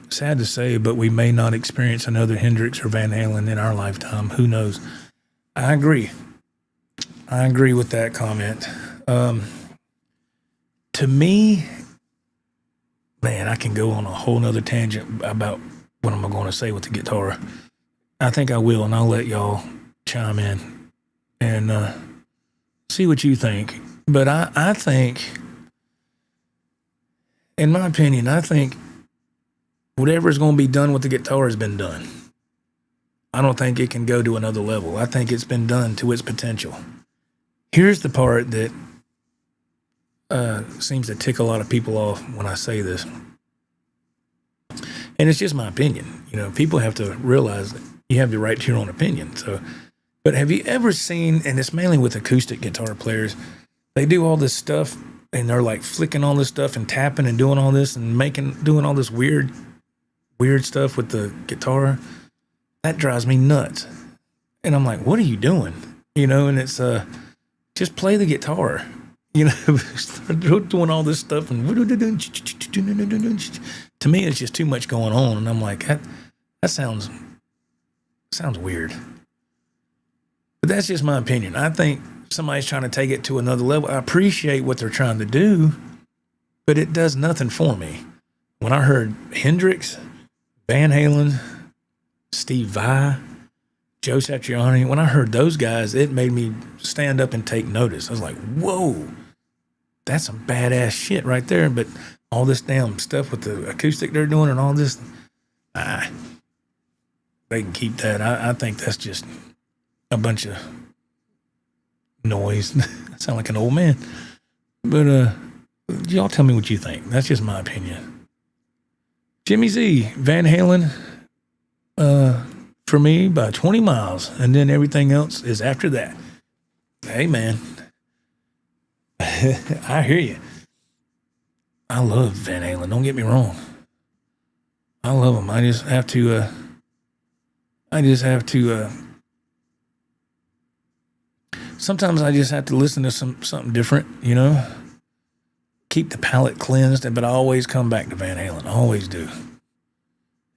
sad to say, but we may not experience another Hendrix or Van Halen in our lifetime. Who knows? I agree with that comment. To me, man, I can go on a whole nother tangent about what I'm going to say with the guitar. I think I will, and I'll let y'all chime in and see what you think. But I think, in my opinion, I think whatever's going to be done with the guitar has been done. I don't think it can go to another level. I think it's been done to its potential. Here's the part that seems to tick a lot of people off when I say this. And it's just my opinion. People have to realize that you have the right to your own opinion. So, but have you ever seen, and it's mainly with acoustic guitar players, they do all this stuff and they're like flicking all this stuff and tapping and doing all this and doing all this weird stuff with the guitar. That drives me nuts. And I'm like, what are you doing? You know, and it's just play the guitar. You know, start doing all this stuff, and to me, it's just too much going on. And I'm like, that sounds weird. But that's just my opinion. I think somebody's trying to take it to another level. I appreciate what they're trying to do, but it does nothing for me. When I heard Hendrix, Van Halen, Steve Vai, Joe Satriani, when I heard those guys, it made me stand up and take notice. I was like, whoa, that's some badass shit right there. But all this damn stuff with the acoustic they're doing and all this, they can keep that. I think that's just a bunch of noise. I sound like an old man. But y'all tell me what you think. That's just my opinion. Jimmy Z, Van Halen, for me, by 20 miles, and then everything else is after that. Hey, man. I hear you. I love Van Halen. Don't get me wrong. I love them. I just have to sometimes I just have to listen to something different, you know? Keep the palate cleansed, but I always come back to Van Halen. I always do.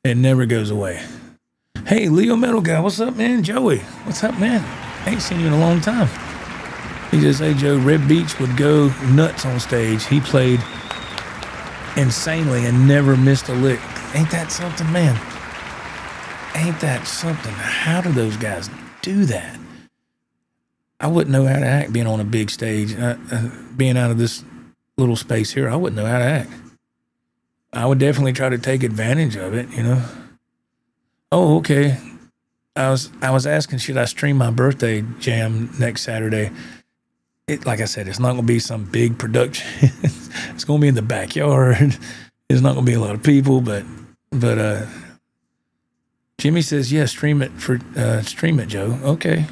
It never goes away. Hey, Leo Metal Guy, what's up, man? Joey, what's up, man? Ain't seen you in a long time. He says, hey, Joe, Red Beach would go nuts on stage. He played insanely and never missed a lick. Ain't that something, man? Ain't that something? How do those guys do that? I wouldn't know how to act being on a big stage. Being out of this little space here, I wouldn't know how to act. I would definitely try to take advantage of it, you know? Oh, okay. I was asking, should I stream my birthday jam next Saturday? Like I said, it's not going to be some big production. It's going to be in the backyard. There's not going to be a lot of people, but Jimmy says, yeah, stream it, Joe. Okay.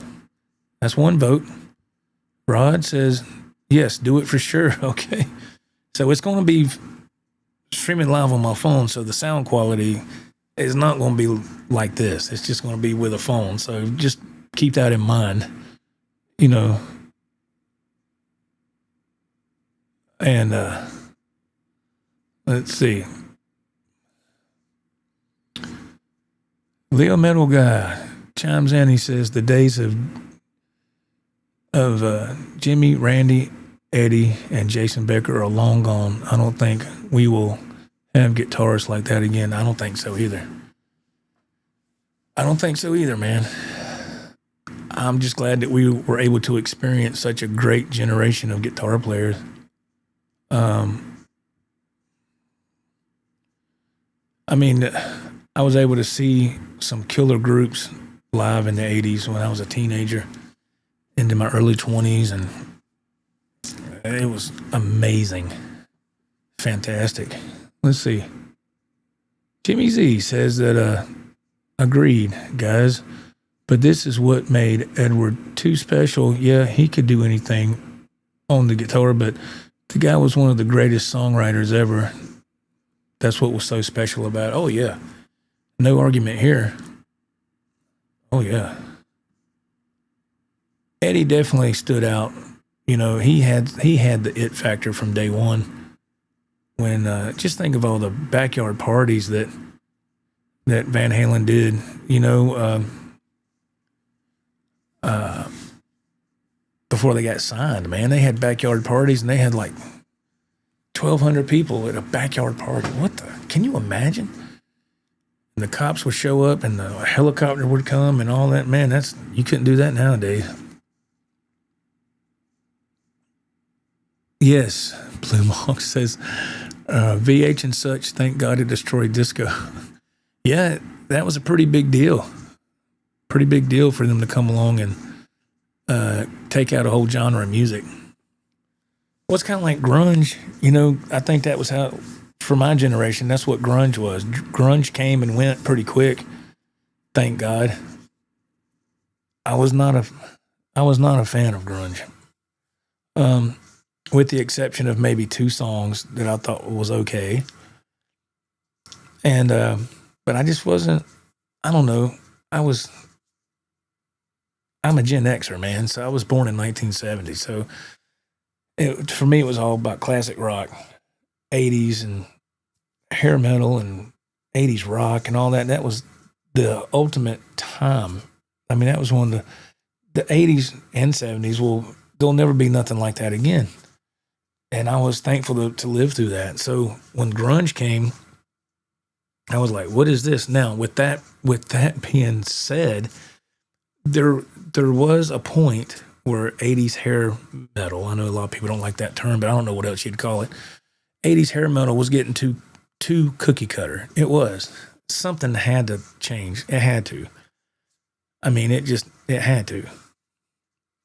That's one vote. Rod says, yes, do it for sure. Okay. So it's going to be streaming live on my phone, so the sound quality is not going to be like this. It's just going to be with a phone. So just keep that in mind, you know. And let's see. Leo Metal Guy chimes in. He says the days of Jimmy, Randy, Eddie, and Jason Becker are long gone. I don't think we will have guitarists like that again. I don't think so either. I don't think so either, man. I'm just glad that we were able to experience such a great generation of guitar players. I mean, I was able to see some killer groups live in the 80s when I was a teenager into my early 20s, and it was amazing. Fantastic. Let's see. Jimmy Z says that, agreed, guys, but this is what made Edward too special. Yeah, he could do anything on the guitar, but the guy was one of the greatest songwriters ever. That's what was so special about it. Oh, yeah. No argument here. Oh, yeah. Eddie definitely stood out. You know, he had the it factor from day one. When just think of all the backyard parties that Van Halen did. You know, before they got signed, man, they had backyard parties and they had like 1,200 people at a backyard party. What the? Can you imagine? And the cops would show up and the helicopter would come and all that. Man, you couldn't do that nowadays. Yes, Blue Monk says, VH and such, thank God it destroyed disco. Yeah, that was a pretty big deal. Pretty big deal for them to come along and take out a whole genre of music. Well, it's kind of like grunge. You know, I think that was how, for my generation, that's what grunge was. Grunge came and went pretty quick. Thank God. I was not a fan of grunge. With the exception of maybe 2 songs that I thought was okay. And, but I just wasn't, I don't know. I'm a Gen Xer, man. So I was born in 1970. So for me, it was all about classic rock, 80s and hair metal and 80s rock and all that. That was the ultimate time. I mean, that was one of the 80s and 70s. Well, there'll never be nothing like that again. And I was thankful to live through that. So when grunge came, I was like, what is this? Now, with that being said, there was a point where 80s hair metal, I know a lot of people don't like that term, but I don't know what else you'd call it. 80s hair metal was getting too cookie cutter. It was. Something had to change. It had to. I mean, it had to.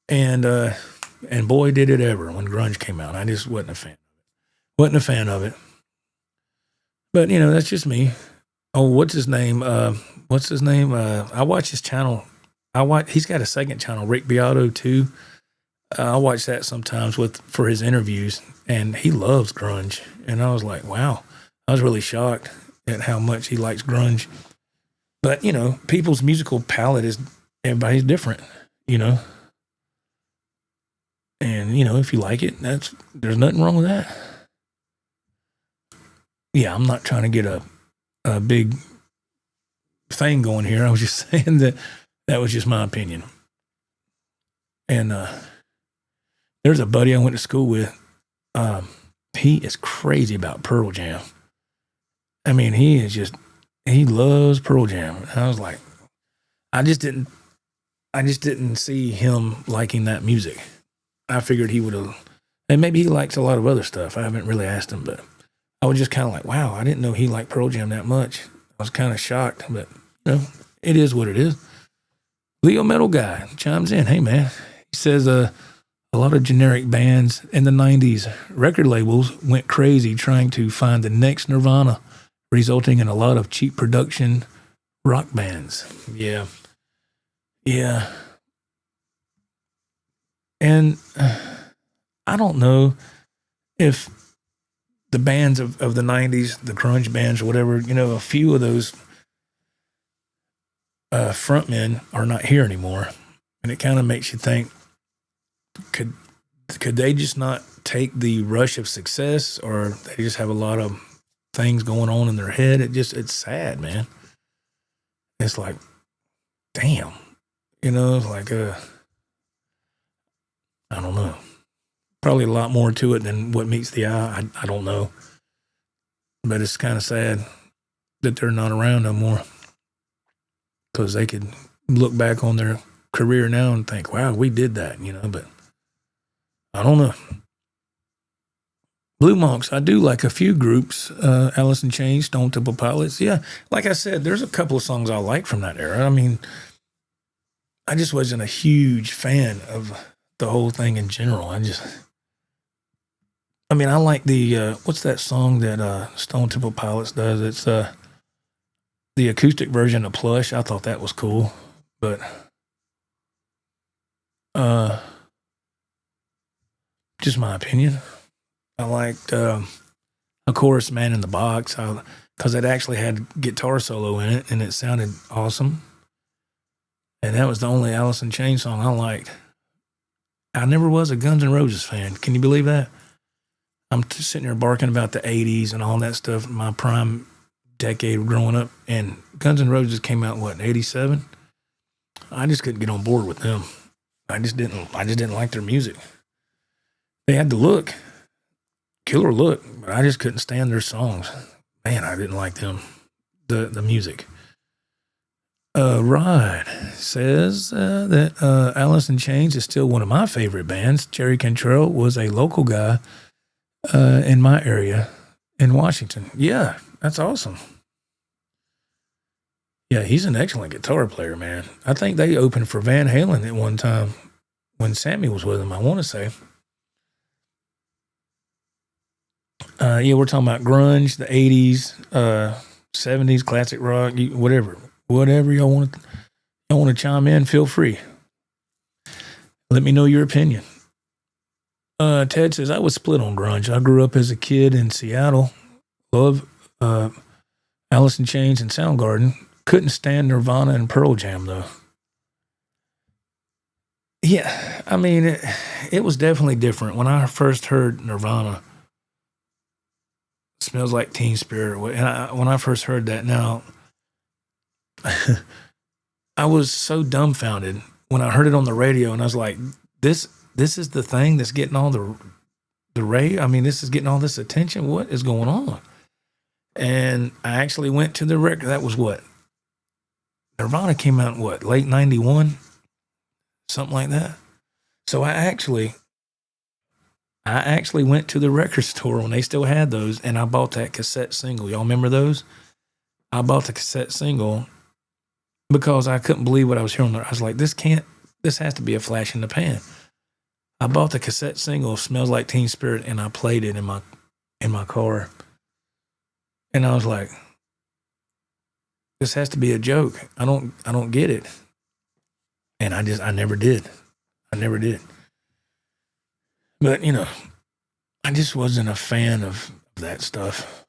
And boy, did it ever when grunge came out. I just wasn't a fan. Wasn't a fan of it. But, that's just me. Oh, what's his name? I watch his channel. He's got a second channel, Rick Beato, too. I watch that sometimes for his interviews, and he loves grunge. And I was like, wow. I was really shocked at how much he likes grunge. But, people's musical palette everybody's different, And, if you like it, there's nothing wrong with that. Yeah, I'm not trying to get a big thing going here. I was just saying that was just my opinion. And there's a buddy I went to school with. He is crazy about Pearl Jam. I mean, he loves Pearl Jam. And I was like, I just didn't see him liking that music. I figured he would have, and maybe he likes a lot of other stuff. I haven't really asked him, but I was just kind of like, wow, I didn't know he liked Pearl Jam that much. I was kind of shocked, but it is what it is. Leo Metal Guy chimes in. Hey, man. He says a lot of generic bands in the 90s, record labels went crazy trying to find the next Nirvana, resulting in a lot of cheap production rock bands. Yeah. Yeah. And I don't know if the bands of the 90s, the grunge bands or whatever, a few of those frontmen are not here anymore. And it kind of makes you think, could they just not take the rush of success, or they just have a lot of things going on in their head? It's sad, man. It's like, damn, like, I don't know. Probably a lot more to it than what meets the eye. I don't know. But it's kind of sad that they're not around no more, because they could look back on their career now and think, wow, we did that, but I don't know. Blue Monks, I do like a few groups, Alice in Chains, Stone Temple Pilots. Yeah, like I said, there's a couple of songs I like from that era. I mean, I just wasn't a huge fan of the whole thing in general. I like the, what's that song that Stone Temple Pilots does? It's the acoustic version of Plush. I thought that was cool, but just my opinion. I liked A Chorus Man in the Box, because it actually had guitar solo in it, and it sounded awesome. And that was the only Alice in Chains song I liked. I never was a Guns N' Roses fan. Can you believe that? I'm sitting here barking about the 80s and all that stuff, my prime decade growing up, and Guns N' Roses came out, in 87? I just couldn't get on board with them. I just didn't like their music. They had the look, killer look, but I just couldn't stand their songs. Man, I didn't like them, the music. Rod says that Alice in Chains is still one of my favorite bands. Jerry Cantrell was a local guy in my area in Washington. Yeah, that's awesome. Yeah, he's an excellent guitar player, man. I think they opened for Van Halen at one time when Sammy was with him, I want to say. Yeah, we're talking about grunge, the 80s, 70s, classic rock, whatever y'all want to chime in, feel free. Let me know your opinion. Ted says, I was split on grunge. I grew up as a kid in Seattle. Love Alice in Chains and Soundgarden. Couldn't stand Nirvana and Pearl Jam, though. Yeah, I mean, it was definitely different. When I first heard Nirvana, Smells Like Teen Spirit, and when I first heard that, now, I was so dumbfounded when I heard it on the radio, and I was like, this is the thing that's getting all the radio. I mean, this is getting all this attention. What is going on? And I actually went to the record. That was what? Nirvana came out in what, late 91? Something like that. So I actually went to the record store when they still had those, and I bought that cassette single. Y'all remember those? I bought the cassette single because I couldn't believe what I was hearing. I was like, this has to be a flash in the pan. I bought the cassette single, Smells Like Teen Spirit, and I played it in my car. And I was like, this has to be a joke. I don't get it. And I never did. I never did. But, I just wasn't a fan of that stuff.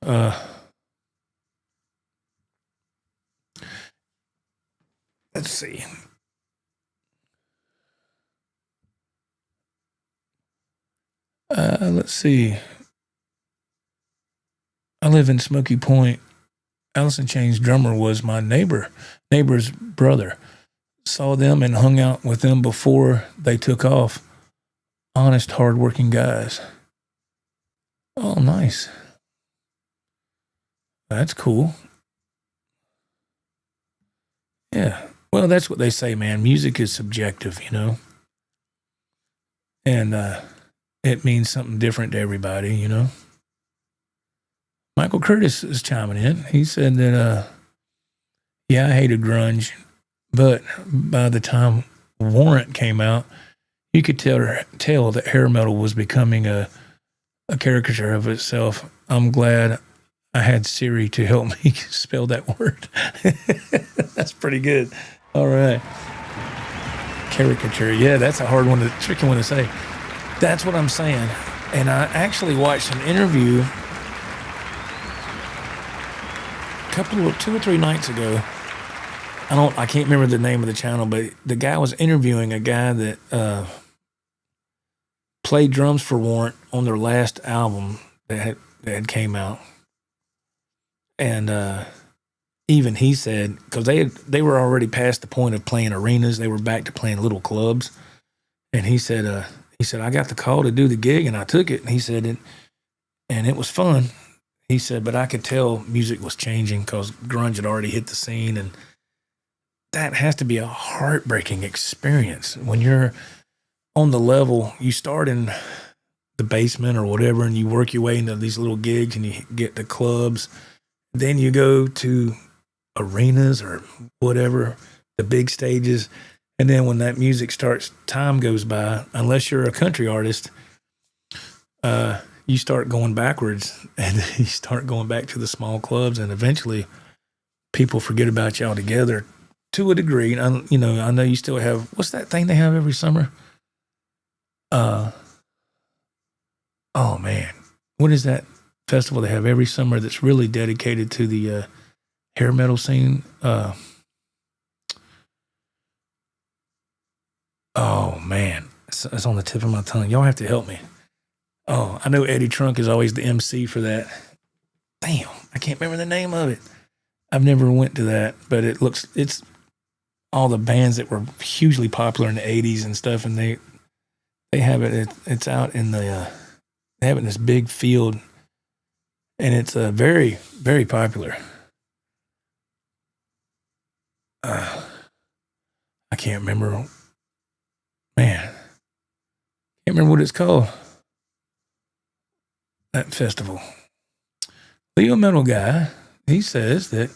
Let's see. Let's see. I live in Smoky Point. Alice in Chains drummer was my neighbor's brother. Saw them and hung out with them before they took off. Honest, hardworking guys. Oh, nice. That's cool. Yeah. Well, that's what they say, man. Music is subjective, and it means something different to everybody, Michael Curtis is chiming in. He said that, yeah, I hated grunge, but by the time Warrant came out, you could tell that hair metal was becoming a caricature of itself. I'm glad I had Siri to help me spell that word. That's pretty good. All right. Caricature. Yeah, that's a hard one, tricky one to say. That's what I'm saying. And I actually watched an interview 2 or 3 nights ago. I can't remember the name of the channel, but the guy was interviewing a guy that played drums for Warrant on their last album that had came out. And even he said, because they were already past the point of playing arenas, they were back to playing little clubs. And he said, I got the call to do the gig and I took it. And he said, and it was fun. He said, but I could tell music was changing because grunge had already hit the scene. And that has to be a heartbreaking experience when you're on the level. You start in the basement or whatever, and you work your way into these little gigs and you get to clubs. Then you go to arenas or whatever, the big stages. And then when that music starts, time goes by, unless you're a country artist, you start going backwards and you start going back to the small clubs, and eventually people forget about you altogether to a degree. I know you still have, what's that thing they have every summer? Oh man, what is that festival they have every summer that's really dedicated to the hair metal scene? Oh man, it's on the tip of my tongue. Y'all have to help me. Oh, I know Eddie Trunk is always the MC for that. Damn, I can't remember the name of it. I've never went to that, but it's all the bands that were hugely popular in the 80s and stuff, and they have it. It's out in the they have it in this big field, and it's very, very popular. I can't remember. Man, can't remember what it's called. That festival. Leo Metal Guy, he says that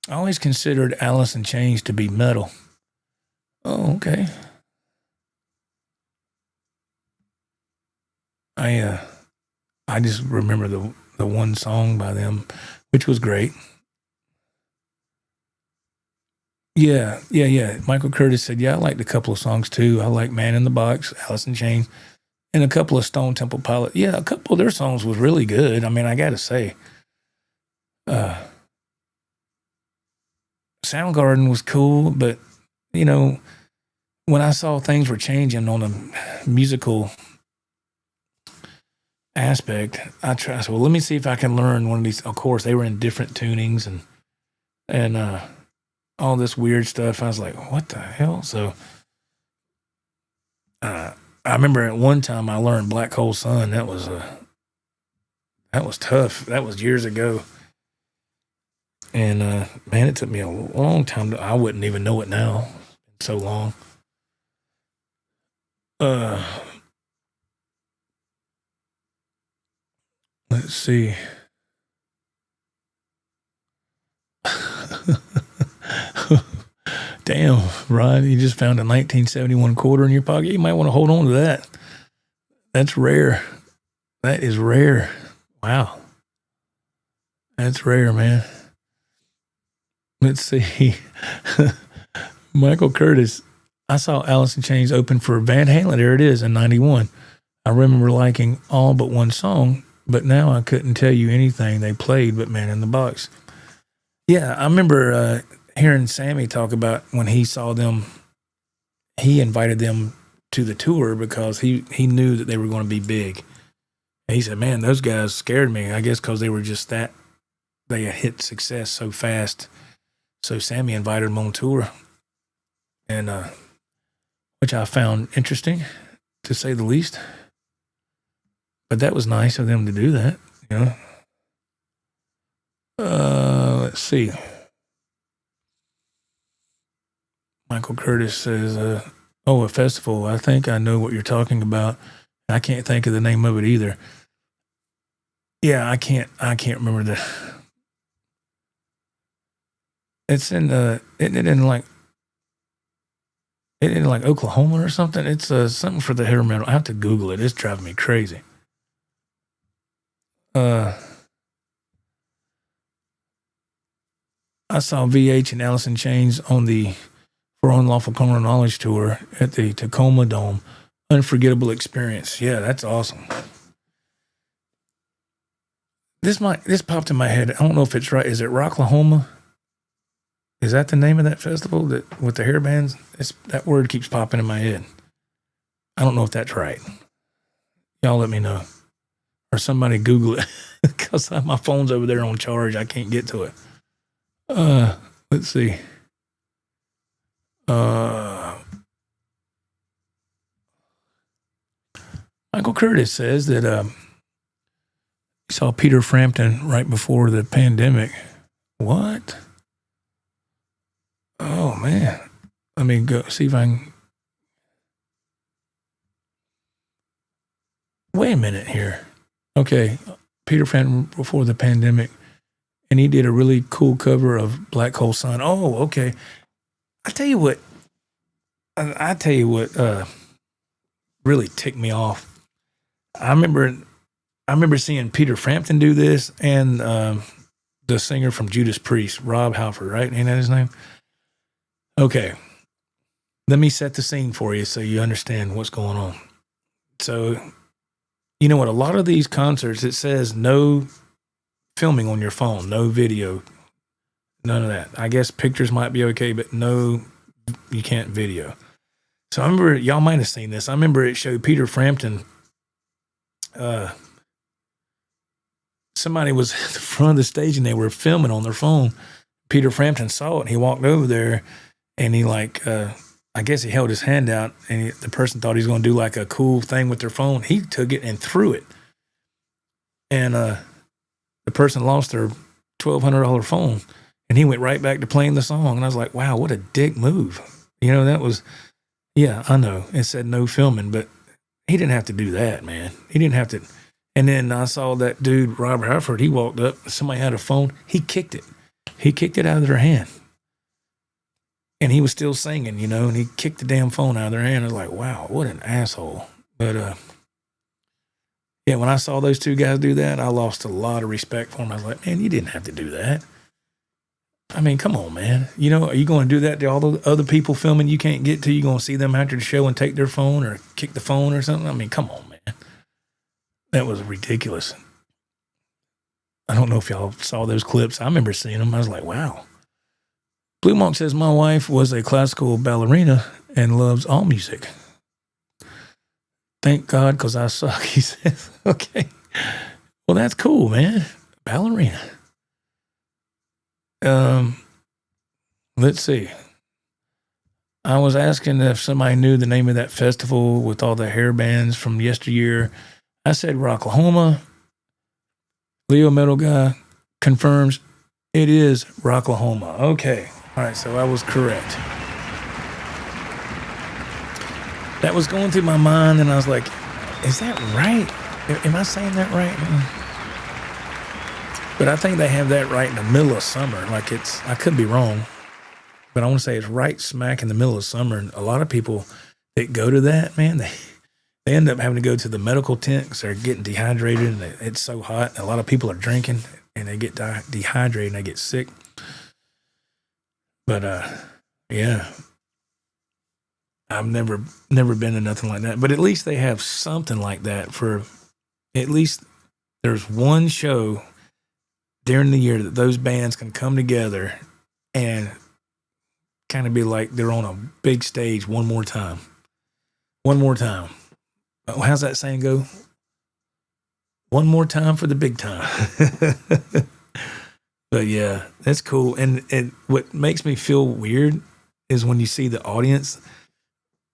I always considered Alice in Chains to be metal. Oh, okay. I just remember the one song by them, which was great. Yeah. Michael Curtis said, yeah, I liked a couple of songs too. I like Man in the Box, Alice in Chains, and a couple of Stone Temple Pilots. Yeah, a couple of their songs was really good. I mean, I got to say. Soundgarden was cool, but, when I saw things were changing on a musical aspect, I said, well, let me see if I can learn one of these. Of course, they were in different tunings and all this weird stuff. I was like, what the hell? So I remember at one time I learned Black Hole Sun. That was tough. That was years ago. And man, it took me a long time. I wouldn't even know it now. So long. Let's see. Damn, Rod, you just found a 1971 quarter in your pocket. You might want to hold on to that. That's rare. That is rare. Wow. That's rare, man. Let's see. Michael Curtis. I saw Alice in Chains open for Van Halen. There it is in 91. I remember liking all but one song, but now I couldn't tell you anything they played but Man in the Box. Yeah, I remember hearing Sammy talk about when he saw them, he invited them to the tour because he knew that they were going to be big. And he said, man, those guys scared me, I guess because they were just that, they had hit success so fast. So Sammy invited them on tour, and which I found interesting, to say the least. But that was nice of them to do that, you know. Let's see. Michael Curtis says, a festival. I think I know what you're talking about. I can't think of the name of it either. Yeah, I can't remember the. It's in like Oklahoma or something. It's something for the hair metal. I have to Google it. It's driving me crazy. I saw VH and Alice in Chains on the For Unlawful Carnal Knowledge tour at the Tacoma Dome. Unforgettable experience. Yeah, that's awesome. This popped in my head. I don't know if it's right. Is it Rocklahoma? Is that the name of that festival that with the hair bands? That word keeps popping in my head. I don't know if that's right. Y'all let me know. Or somebody Google it. Because my phone's over there on charge. I can't get to it. Let's see. Michael Curtis says that he saw Peter Frampton right before the pandemic. What? Oh, man. Let me go see if I can. Wait a minute here. Okay. Peter Frampton before the pandemic. And he did a really cool cover of Black Hole Sun. Oh, okay. I tell you what really ticked me off. I remember seeing Peter Frampton do this and the singer from Judas Priest, Rob Halford, right? Ain't that his name? Okay. Let me set the scene for you so you understand what's going on. So, you know what? A lot of these concerts, it says no filming on your phone, no video, none of that. I guess pictures might be okay, but no, you can't video. So I remember, y'all might have seen this. I remember it showed Peter Frampton. Somebody was at the front of the stage and they were filming on their phone. Peter Frampton saw it and he walked over there and he I guess he held his hand out and the person thought he was going to do like a cool thing with their phone. He took it and threw it. And the person lost their $1,200 phone and he went right back to playing the song. And I was like, wow, what a dick move. You know, that was, yeah, I know. It said no filming, but he didn't have to do that, man. He didn't have to. And then I saw that dude, Robert Halford, he walked up, somebody had a phone, he kicked it. He kicked it out of their hand. And he was still singing, you know, and he kicked the damn phone out of their hand. I was like, wow, what an asshole. But, yeah, when I saw those two guys do that, I lost a lot of respect for them. I was like, man, you didn't have to do that. I mean, come on, man. You know, are you going to do that to all the other people filming you can't get to? You going to see them after the show and take their phone or kick the phone or something? I mean, come on, man. That was ridiculous. I don't know if y'all saw those clips. I remember seeing them. I was like, wow. Blue Monk says, my wife was a classical ballerina and loves all music. Thank God, because I suck, he says. Okay. Well, that's cool, man. Ballerina. Let's see. I was asking if somebody knew the name of that festival with all the hair bands from yesteryear. I said Rocklahoma. Leo Metal Guy confirms it is Rocklahoma. Okay. All right, so I was correct. That was going through my mind, and I was like, is that right? Am I saying that right? But I think they have that right in the middle of summer. Like I could be wrong, but I want to say it's right smack in the middle of summer. And a lot of people that go to that, man, they end up having to go to the medical tent because they're getting dehydrated and it's so hot. And a lot of people are drinking and they get dehydrated and they get sick. But, yeah, I've never been to nothing like that. But at least they have something like that for at least there's one show during the year that those bands can come together and kind of be like they're on a big stage one more time. One more time. How's that saying go? One more time for the big time. But yeah, that's cool. And what makes me feel weird is when you see the audience,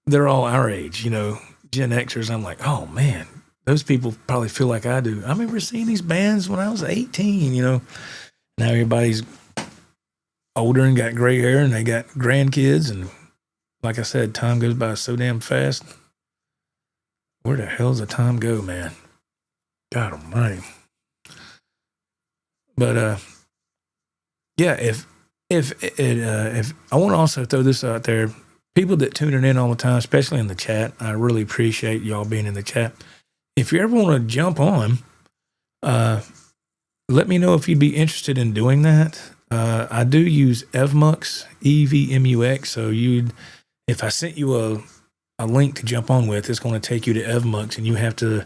they're all our age, Gen Xers. I'm like, oh man, those people probably feel like I do. I remember seeing these bands when I was 18, Now everybody's older and got gray hair and they got grandkids. And like I said, time goes by so damn fast. Where the hell does the time go, man? God almighty. But, yeah, if I want to also throw this out there, people that tune in all the time, especially in the chat, I really appreciate y'all being in the chat. If you ever want to jump on, let me know if you'd be interested in doing that. I do use EVMUX, EVMUX. So if I sent you a link to jump on with, it's going to take you to EVMUX, and you have to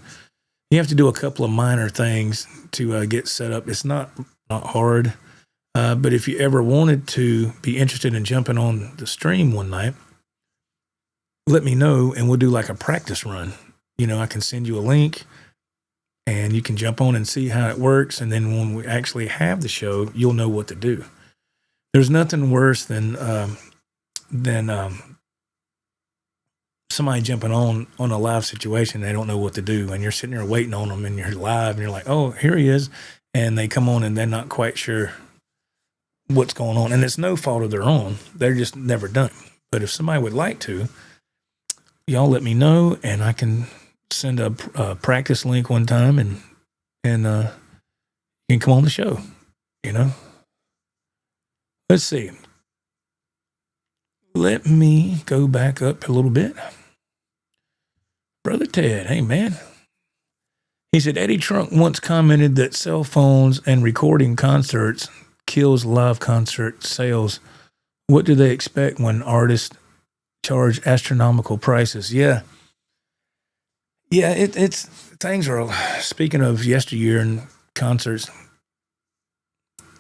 do a couple of minor things to get set up. It's not hard, but if you ever wanted to be interested in jumping on the stream one night, let me know, and we'll do like a practice run. I can send you a link and you can jump on and see how it works. And then when we actually have the show, you'll know what to do. There's nothing worse than somebody jumping on a live situation. They don't know what to do. And you're sitting there waiting on them and you're live and you're like, oh, here he is. And they come on and they're not quite sure what's going on. And it's no fault of their own. They're just never done it. But if somebody would like to, y'all let me know, and I can send a practice link one time, and you can come on the show. Let's see. Let me go back up a little bit. Brother Ted, hey man. He said Eddie Trunk once commented that cell phones and recording concerts kills live concert sales. What do they expect when artists charge astronomical prices? Yeah, it's things are, speaking of yesteryear and concerts,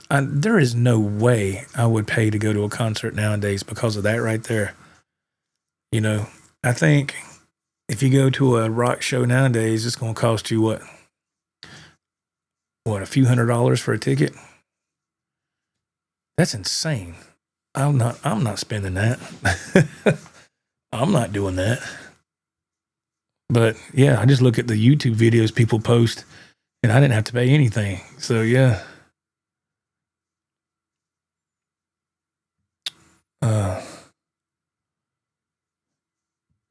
there is no way I would pay to go to a concert nowadays because of that right there. I think if you go to a rock show nowadays, it's going to cost you what, a few $100s for a ticket? That's insane. I'm not spending that. I'm not doing that. But yeah, I just look at the YouTube videos people post, and I didn't have to pay anything. So yeah.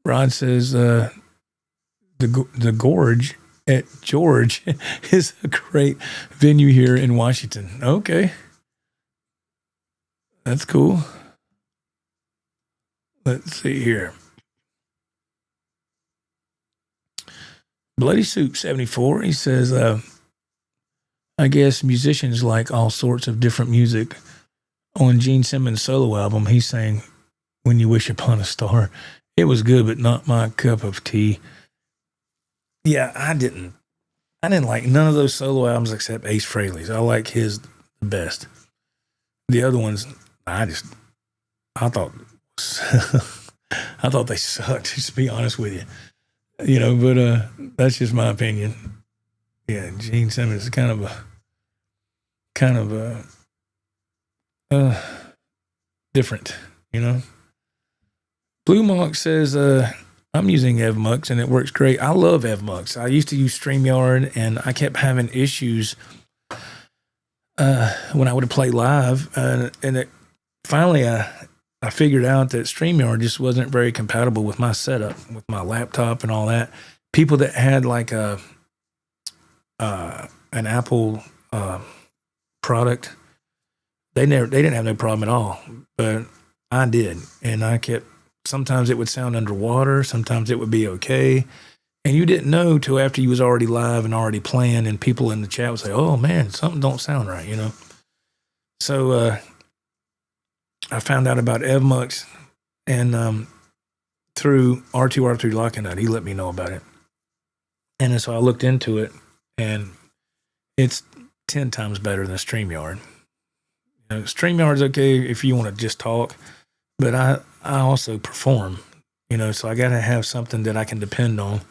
Rod says the Gorge at George is a great venue here in Washington. Okay. That's cool. Let's see here. Bloody Soup 74, he says, I guess musicians like all sorts of different music. On Gene Simmons' solo album, he's saying, When You Wish Upon a Star. It was good, but not my cup of tea. Yeah, I didn't like none of those solo albums except Ace Frehley's. I like his the best. The other ones, I just I thought I thought they sucked, just to be honest with you. You know, but that's just my opinion. Yeah, Gene Simmons is kind of different, you know. Blue Monk says, I'm using EvMux and it works great. I love EvMux. I used to use StreamYard and I kept having issues when I would play live. Finally, I figured out that StreamYard just wasn't very compatible with my setup, with my laptop and all that. People that had like an Apple product, they didn't have no problem at all, but I did, and sometimes it would sound underwater, sometimes it would be okay, and you didn't know till after you was already live and already playing, and people in the chat would say, "Oh man, something don't sound right," you know. So I found out about EvMux, and through R2R3 Locking, he let me know about it, and so I looked into it, and it's 10 times better than StreamYard. You know, StreamYard's okay if you want to just talk, but I also perform, you know, so I got to have something that I can depend on.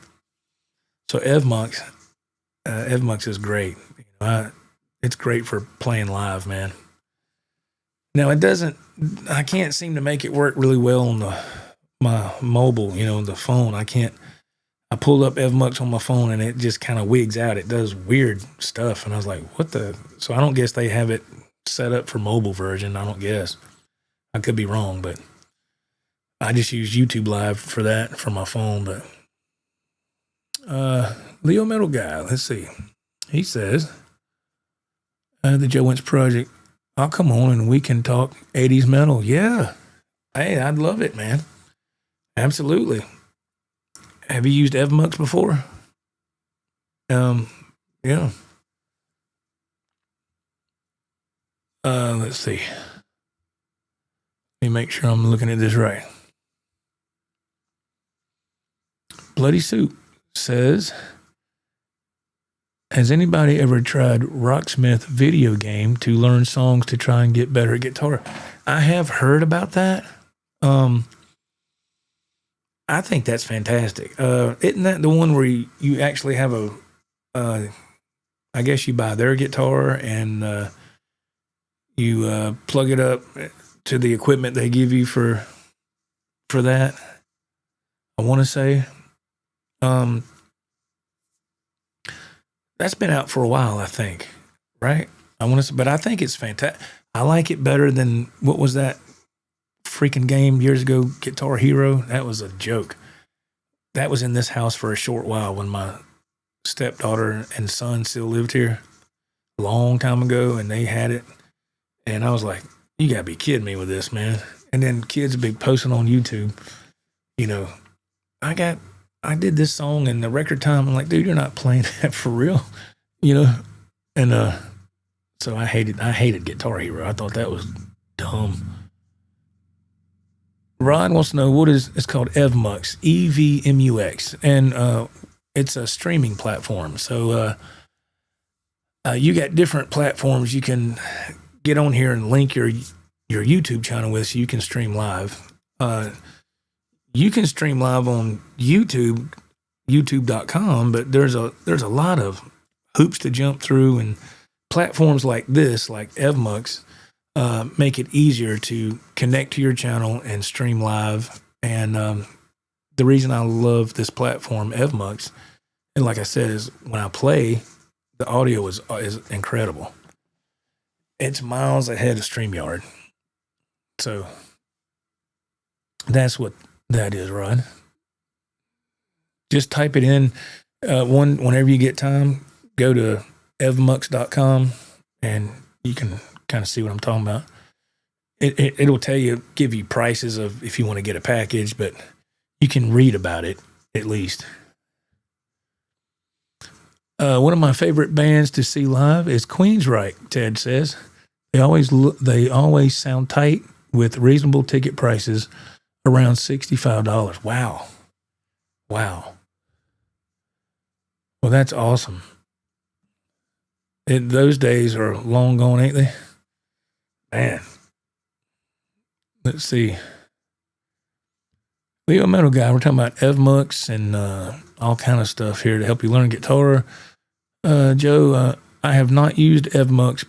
So EvMux is great. You know, it's great for playing live, man. Now I can't seem to make it work really well on my mobile, you know, the phone. I pulled up EvMux on my phone and it just kind of wigs out. It does weird stuff. And I was like, so I don't guess they have it set up for mobile version. I don't guess. I could be wrong, but I just use YouTube Live for that for my phone. But Leo Metal Guy, let's see. He says, the Joe Wentz Project, I'll come on and we can talk 80s metal. Yeah. Hey, I'd love it, man. Absolutely. Have you used EvMux before? Yeah. Let's see. Let me make sure I'm looking at this right. Bloody Soup says, has anybody ever tried Rocksmith video game to learn songs to try and get better at guitar? I have heard about that. I think that's fantastic. Isn't that the one where you actually have I guess you buy their guitar and you plug it up to the equipment they give you for that? I want to say that's been out for a while, I think, right? But I think it's fantastic. I like it better than, what was that freaking game years ago, Guitar Hero? That was a joke. That was in this house for a short while when my stepdaughter and son still lived here a long time ago, and they had it. And I was like, you gotta be kidding me with this, man. And then kids would be posting on YouTube, you know, I did this song in the record time. I'm like, dude, you're not playing that for real, you know? And so I hated Guitar Hero. I thought that was dumb. Rod wants to know it's called EvMux, EVMUX, and it's a streaming platform. So you got different platforms you can get on here and link your YouTube channel with, so you can stream live. You can stream live on YouTube, youtube.com, but there's a lot of hoops to jump through, and platforms like this, like EvMux, make it easier to connect to your channel and stream live. And the reason I love this platform, EvMux, and like I said, is when I play, the audio is incredible. It's miles ahead of StreamYard. So that's what that is, Rod. Just type it in whenever you get time. Go to evmux.com and you can kind of see what I'm talking about. It'll give you prices of if you want to get a package, but you can read about it at least. One of my favorite bands to see live is Queensryche, Ted says. They always sound tight with reasonable ticket prices around $65. Wow. Well, that's awesome. Those days are long gone, ain't they? Man. Let's see. Leo Metal Guy, we're talking about EVMux and all kind of stuff here to help you learn guitar. Joe, I have not used EVMux,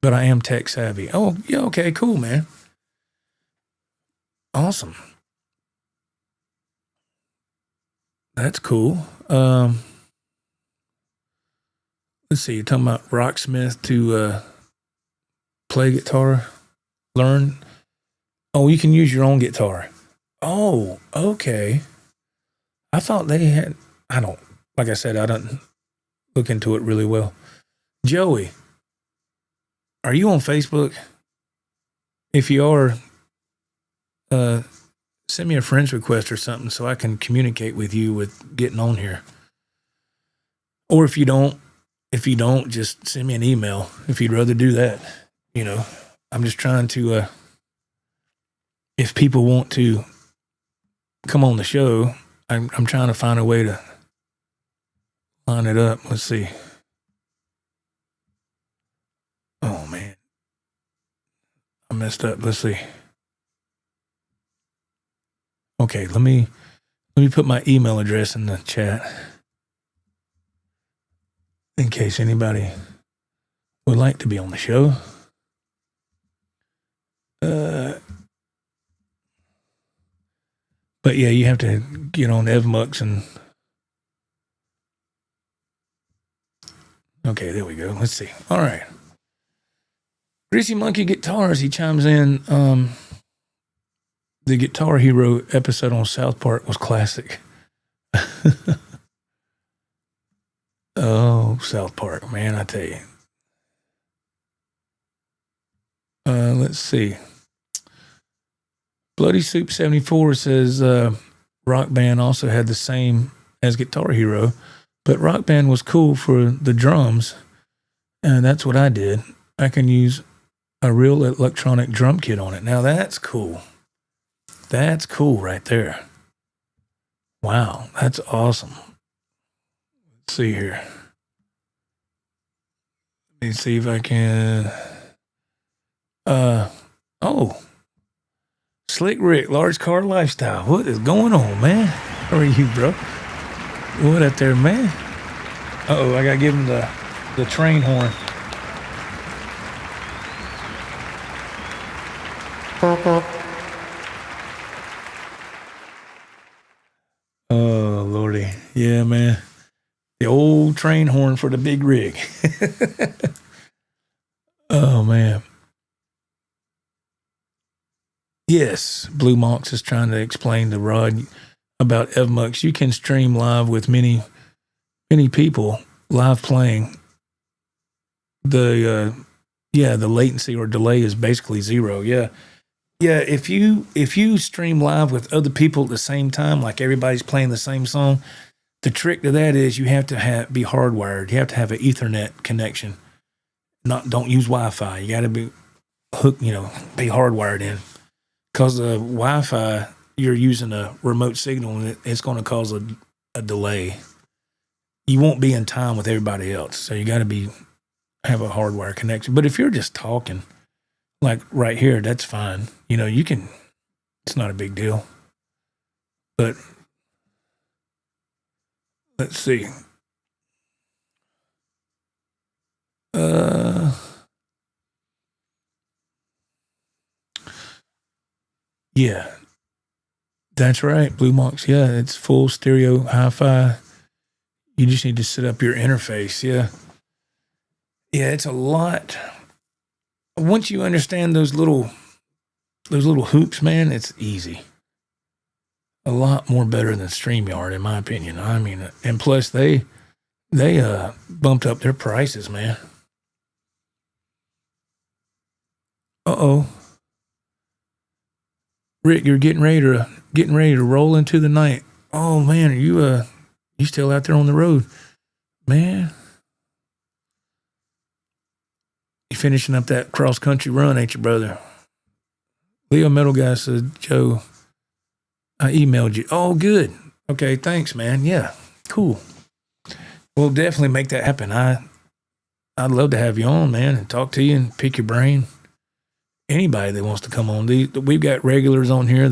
but I am tech savvy. Oh, yeah, okay, cool, man. Awesome. That's cool. Let's see, you're talking about Rocksmith to play guitar, learn. Oh, you can use your own guitar. Oh, okay. I thought they had, like I said, I don't look into it really well. Joey, are you on Facebook? If you are, send me a friend's request or something so I can communicate with you with getting on here. Or if you don't, just send me an email if you'd rather do that. You know, I'm just trying to, if people want to come on the show, I'm trying to find a way to line it up. Let's see. Oh man, I messed up. Let's see. Okay, let me put my email address in the chat in case anybody would like to be on the show. But yeah, you have to get on EVMux and. Okay, there we go. Let's see. All right. Greasy Monkey Guitars, he chimes in. The Guitar Hero episode on South Park was classic. Oh, South Park, man, I tell you. Let's see. Bloody Soup 74 says Rock Band also had the same as Guitar Hero, but Rock Band was cool for the drums, and that's what I did. I can use a real electronic drum kit on it. Now that's cool. That's cool right there. Wow, that's awesome. Let's see here. Let me see if I can. Oh. Slick Rick, Large Car Lifestyle. What is going on, man? How are you, bro? What up there, man? Uh-oh, I gotta give him the train horn. Oh, Lordy. Yeah, man. The old train horn for the big rig. Oh, man. Yes, Blue Mox is trying to explain to Rod about EVMux. You can stream live with many people live playing. The latency or delay is basically zero. Yeah. If you stream live with other people at the same time, like everybody's playing the same song, the trick to that is you have to be hardwired. You have to have an Ethernet connection. Don't use Wi-Fi. You got to be hooked. Be hardwired in. Because the Wi-Fi, you're using a remote signal, and it's going to cause a delay. You won't be in time with everybody else, so you got to have a hardwire connection. But if you're just talking, like right here, that's fine. You can. It's not a big deal. But let's see. Yeah, that's right, Blue Mox. Yeah, it's full stereo hi-fi. You just need to set up your interface. Yeah, it's a lot. Once you understand those little hoops, man, it's easy. A lot more better than StreamYard, in my opinion. I mean, and plus they bumped up their prices, man. Uh-oh. Rick, you're getting ready to roll into the night. Oh man, are you still out there on the road, man? You finishing up that cross country run, ain't you, brother? Leo Metal Guy said, Joe, I emailed you. Oh, good. Okay, thanks, man. Yeah, cool. We'll definitely make that happen. I'd love to have you on, man, and talk to you and pick your brain. anybody that wants to come on. We've got regulars on here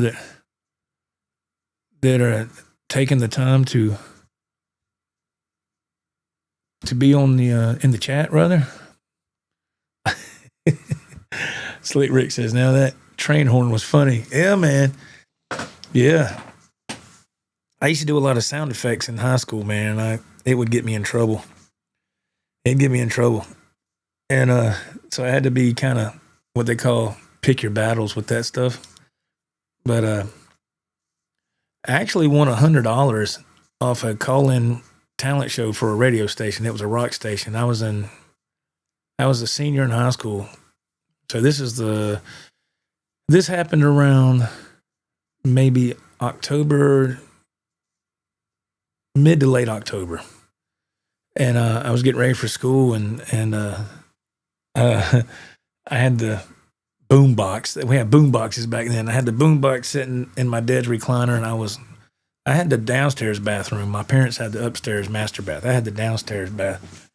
that are taking the time to be on the in the chat, rather. Slick Rick says, now that train horn was funny. Yeah, man. Yeah. I used to do a lot of sound effects in high school, man, and it would get me in trouble. It'd get me in trouble. And so I had to be kind of what they call pick your battles with that stuff. But I actually won $100 off a call-in talent show for a radio station. It was a rock station. I was a senior in high school. So this happened around maybe October, mid to late October. And I was getting ready for school, and I had the boom box. We had boom boxes back then. I had the boom box sitting in my dad's recliner, and I had the downstairs bathroom. My parents had the upstairs master bath. I had the downstairs bath.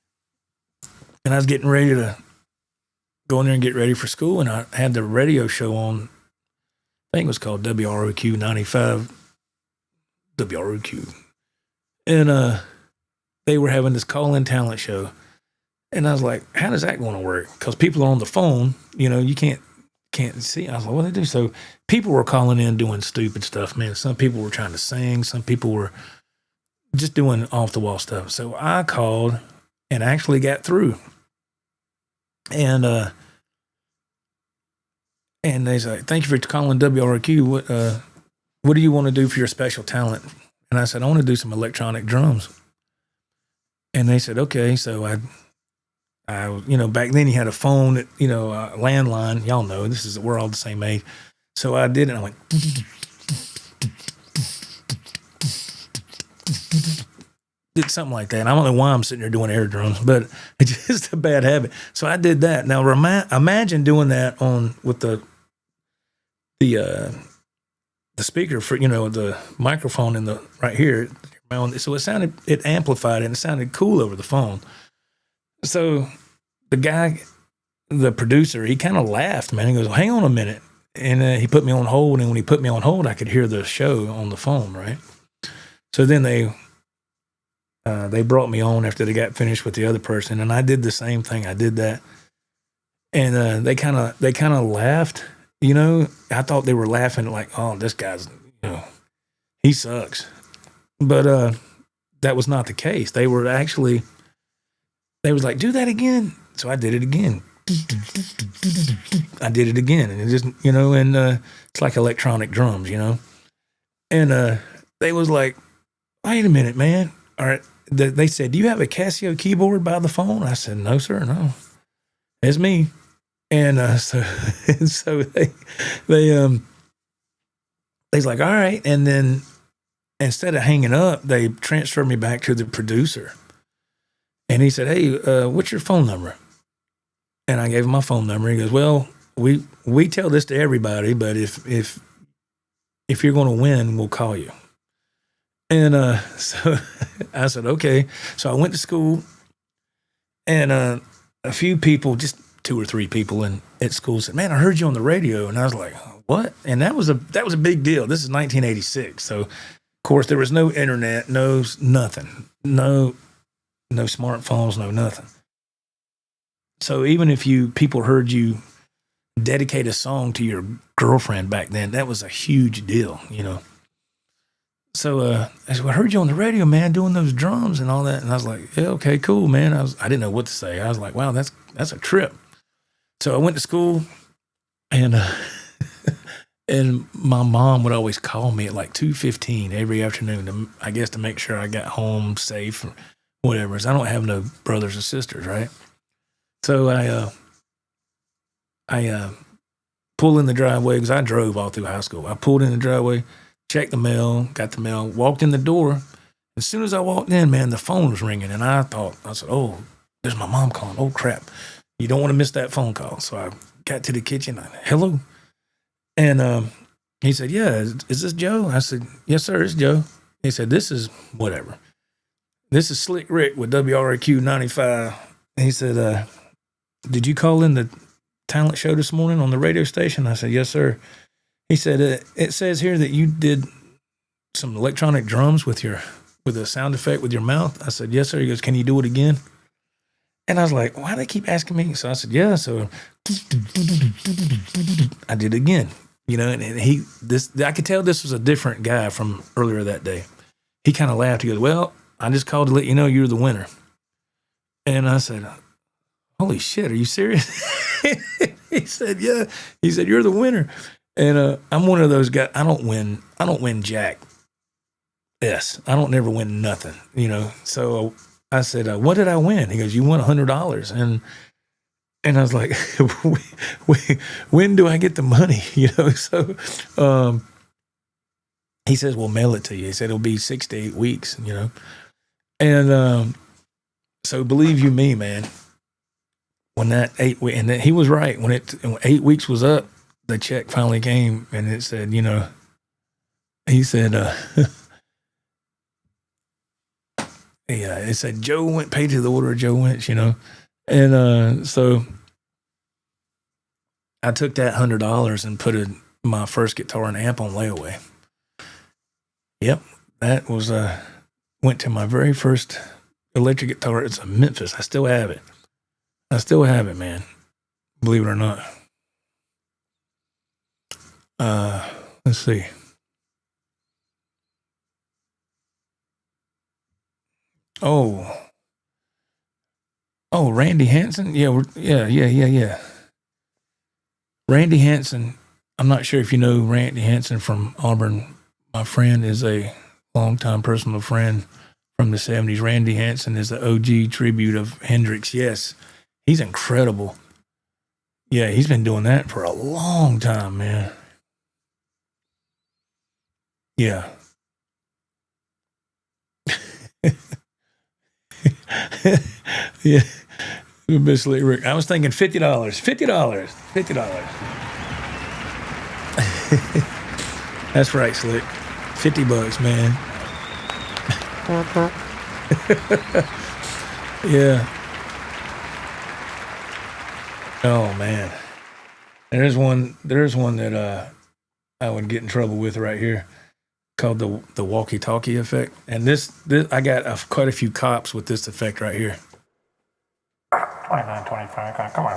And I was getting ready to go in there and get ready for school, and I had the radio show on. I think it was called WROQ 95. WROQ. And they were having this call-in talent show. And I was like, how does that going to work? Because people are on the phone, you can't see. I was like, what do they do? So people were calling in doing stupid stuff, man. Some people were trying to sing. Some people were just doing off-the-wall stuff. So I called and actually got through. And they said, thank you for calling WRQ. What do you want to do for your special talent? And I said, I want to do some electronic drums. And they said, okay. So I back then you had a phone, a landline. Y'all know we're all the same age. So I did it. And I went, did something like that. And I don't know why I'm sitting there doing air drums, but it's just a bad habit. So I did that. Now imagine doing that with the speaker for, the microphone in the right here. So it amplified and it sounded cool over the phone. So the guy, the producer, he kind of laughed, man. He goes, hang on a minute. And he put me on hold. And when he put me on hold, I could hear the show on the phone, right? So then they brought me on after they got finished with the other person. And I did the same thing. I did that. And they kind of laughed, I thought they were laughing like, oh, this guy's, he sucks. But that was not the case. They was like, do that again. So I did it again. I did it again. And it just, it's like electronic drums, And they was like, wait a minute, man. All right. They said, do you have a Casio keyboard by the phone? I said, no, sir, no. It's me. And so they was like, all right. And then instead of hanging up, they transferred me back to the producer. And he said, hey, what's your phone number? And I gave him my phone number. He goes, well, we tell this to everybody, but if you're going to win, we'll call you. And so I said, okay. So I went to school, and a few people, just 2 or 3 people at school said, man, I heard you on the radio. And I was like, what? And that was a big deal. This is 1986. So, of course, there was no internet, no nothing, no smartphones, no nothing. So even if people heard you dedicate a song to your girlfriend back then, that was a huge deal, So I said, well, I heard you on the radio, man, doing those drums and all that. And I was like, yeah, okay, cool, man. I didn't know what to say. I was like, wow, that's a trip. So I went to school, and and my mom would always call me at like 2:15 every afternoon, to make sure I got home safe or whatever. So I don't have no brothers or sisters, right? So I pull in the driveway because I drove all through high school. I pulled in the driveway, checked the mail, got the mail, walked in the door. As soon as I walked in, man, the phone was ringing, and I said, oh, there's my mom calling. Oh, crap. You don't want to miss that phone call. So I got to the kitchen. Hello? And he said, yeah, is this Joe? I said, yes, sir, it's Joe. He said, this is whatever. This is Slick Rick with WRQ 95. And he said, did you call in the talent show this morning on the radio station? I said, yes, sir. He said, it says here that you did some electronic drums with a sound effect with your mouth. I said, yes, sir. He goes, can you do it again? And I was like, why do they keep asking me? So I said, yeah. So I did it again, you know, and I could tell this was a different guy from earlier that day. He kind of laughed. He goes, well, I just called to let you know you're the winner. And I said, holy shit, are you serious? He said, yeah. He said, you're the winner. And I'm one of those guys. I don't win jack. Yes, I don't never win nothing, you know. So I said, what did I win? He goes, you won $100. And I was like, when do I get the money? You know, so he says, we'll mail it to you. He said, it'll be 6 to 8 weeks, you know. And so believe you me, man, when that 8 weeks, and he was right, when 8 weeks was up, the check finally came and it said, you know, he said, yeah, it said Joe Wentz, paid to the order of Joe Wentz, you know. And so I took that $100 and put my first guitar and amp on layaway. Yep, that was went to my very first electric guitar. It's a Memphis. I still have it, man. Believe it or not. Let's see. Oh, Randy Hansen. Yeah. Randy Hansen. I'm not sure if you know Randy Hansen from Auburn. My friend is a longtime personal friend from the 70s. Randy Hansen is the OG tribute of Hendrix. Yes, he's incredible. Yeah, he's been doing that for a long time, man. Yeah. Yeah. Miss Lee Rick. I was thinking $50. $50. That's right, Slick. $50, man. Yeah. Oh man. There's one that I would get in trouble with right here, called the walkie-talkie effect. And this I got quite a few cops with this effect right here. 29.25. Come on.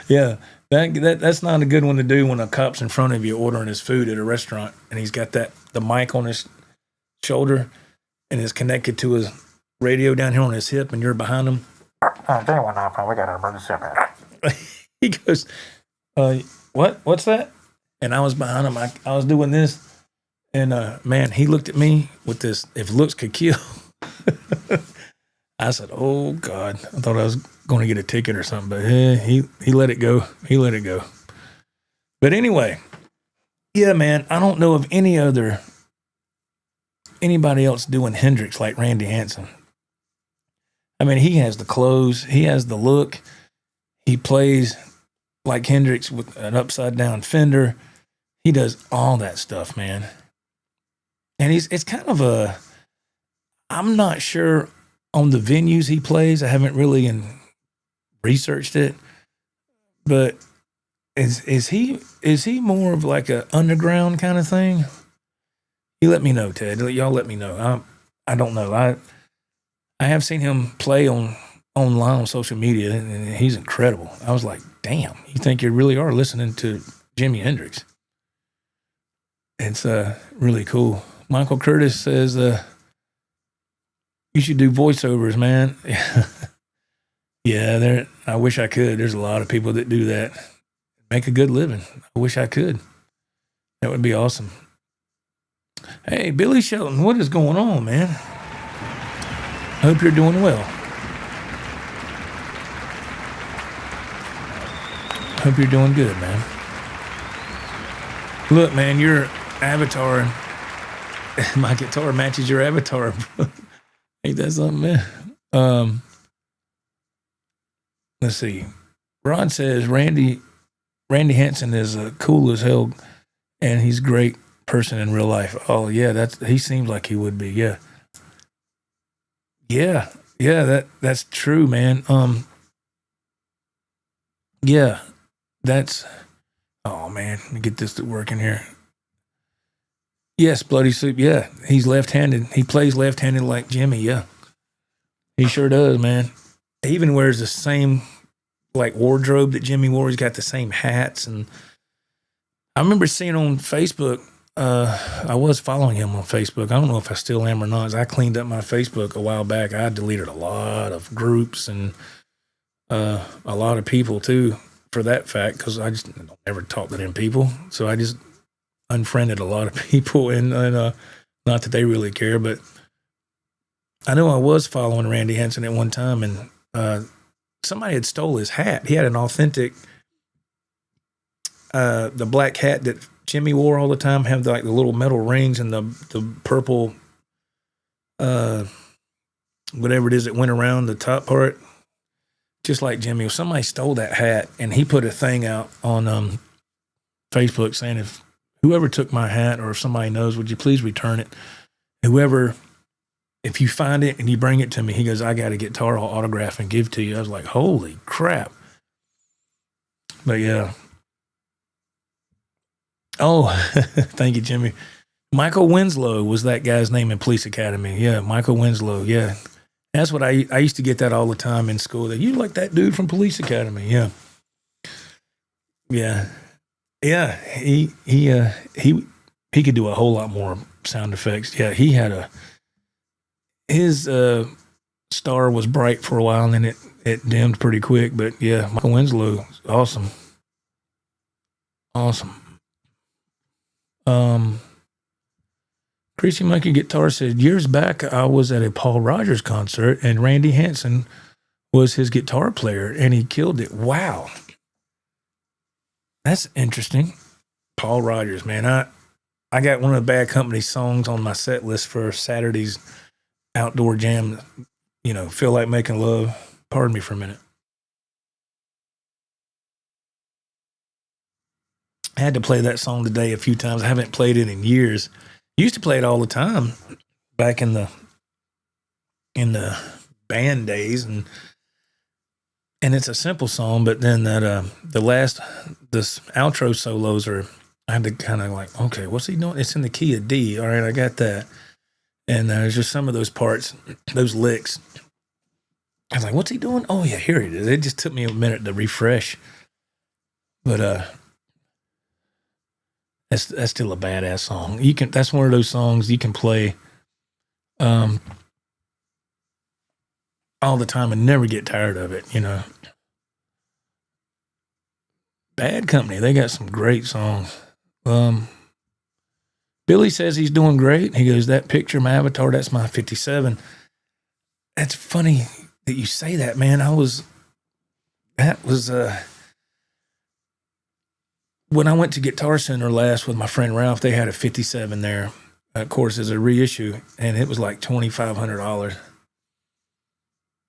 Yeah, that's not a good one to do when a cop's in front of you ordering his food at a restaurant and he's got the mic on his shoulder and it's connected to his radio down here on his hip and you're behind him. We got an emergency. He goes, what's that? And I was behind him. I was doing this, and man, he looked at me with this, if looks could kill. I said, oh God, I thought I was going to get a ticket or something, but he let it go. He let it go. But anyway, yeah, man, I don't know of anybody else doing Hendrix like Randy Hansen. I mean, he has the clothes, he has the look, he plays like Hendrix with an upside down Fender. He does all that stuff, man. And it's kind of I'm not sure on the venues he plays. I haven't really researched it, but is he more of like a underground kind of thing? You let me know, Ted. Y'all let me know. I don't know. I have seen him play online on social media, and he's incredible. I was like, damn, you think you really are listening to Jimi Hendrix? It's really cool. Michael Curtis says, you should do voiceovers, man. Yeah, I wish I could. There's a lot of people that do that. Make a good living. I wish I could. That would be awesome. Hey, Billy Shelton, what is going on, man? I hope you're doing well. Hope you're doing good, man. Look, man, your avatar, my guitar matches your avatar. Ain't that something, man? Let's see. Ron says Randy Hansen is cool as hell, and he's a great person in real life. Oh yeah, he seems like he would be. Yeah, that's true, man. Yeah, that's. Oh man, let me get this to work in here. Yes, Bloody Soup. Yeah, he's left-handed. He plays left-handed like Jimmy. Yeah, he sure does, man. He even wears the same like wardrobe that Jimmy wore. He's got the same hats, and I remember seeing on Facebook. I was following him on Facebook. I don't know if I still am or not. I cleaned up my Facebook a while back. I deleted a lot of groups and a lot of people too, for that fact, because I just don't ever talk to them people. So I just unfriended a lot of people, and not that they really care, but I know I was following Randy Henson at one time, and somebody had stole his hat. He had an authentic, the black hat that Jimmy wore all the time, have like the little metal rings and the purple, whatever it is that went around the top part, just like Jimmy. Somebody stole that hat, and he put a thing out on Facebook saying, if whoever took my hat, or if somebody knows, would you please return it? Whoever, if you find it and you bring it to me, he goes, I got a guitar I'll autograph and give to you. I was like, holy crap. But yeah. Oh, thank you, Jimmy. Michael Winslow was that guy's name in Police Academy. Yeah, Michael Winslow. Yeah. That's what I used to get that all the time in school. That you like that dude from Police Academy. Yeah. Yeah. Yeah. He could do a whole lot more sound effects. Yeah, he had his star was bright for a while, and then it dimmed pretty quick. But yeah, Michael Winslow, awesome. Awesome. Greasy Monkey Guitar said, years back, I was at a Paul Rogers concert, and Randy Henson was his guitar player, and he killed it. Wow. That's interesting. Paul Rogers, man. I got one of the Bad Company songs on my set list for Saturday's outdoor jam, Feel Like Making Love. Pardon me for a minute. I had to play that song today a few times. I haven't played it in years. Used to play it all the time back in the band days, and it's a simple song, but then that this outro solos I had to kind of like, okay, what's he doing? It's in the key of D. All right, I got that. And there's just some of those parts, those licks. I was like, what's he doing? Oh yeah, here it is. It just took me a minute to refresh. But that's still a badass song. That's one of those songs you can play all the time and never get tired of it, Bad Company, they got some great songs. Billy says he's doing great. He goes, that picture, my avatar, that's my 57. That's funny that you say that, man. When I went to Guitar Center last with my friend Ralph, they had a 57 there, of course, as a reissue, and it was like $2,500.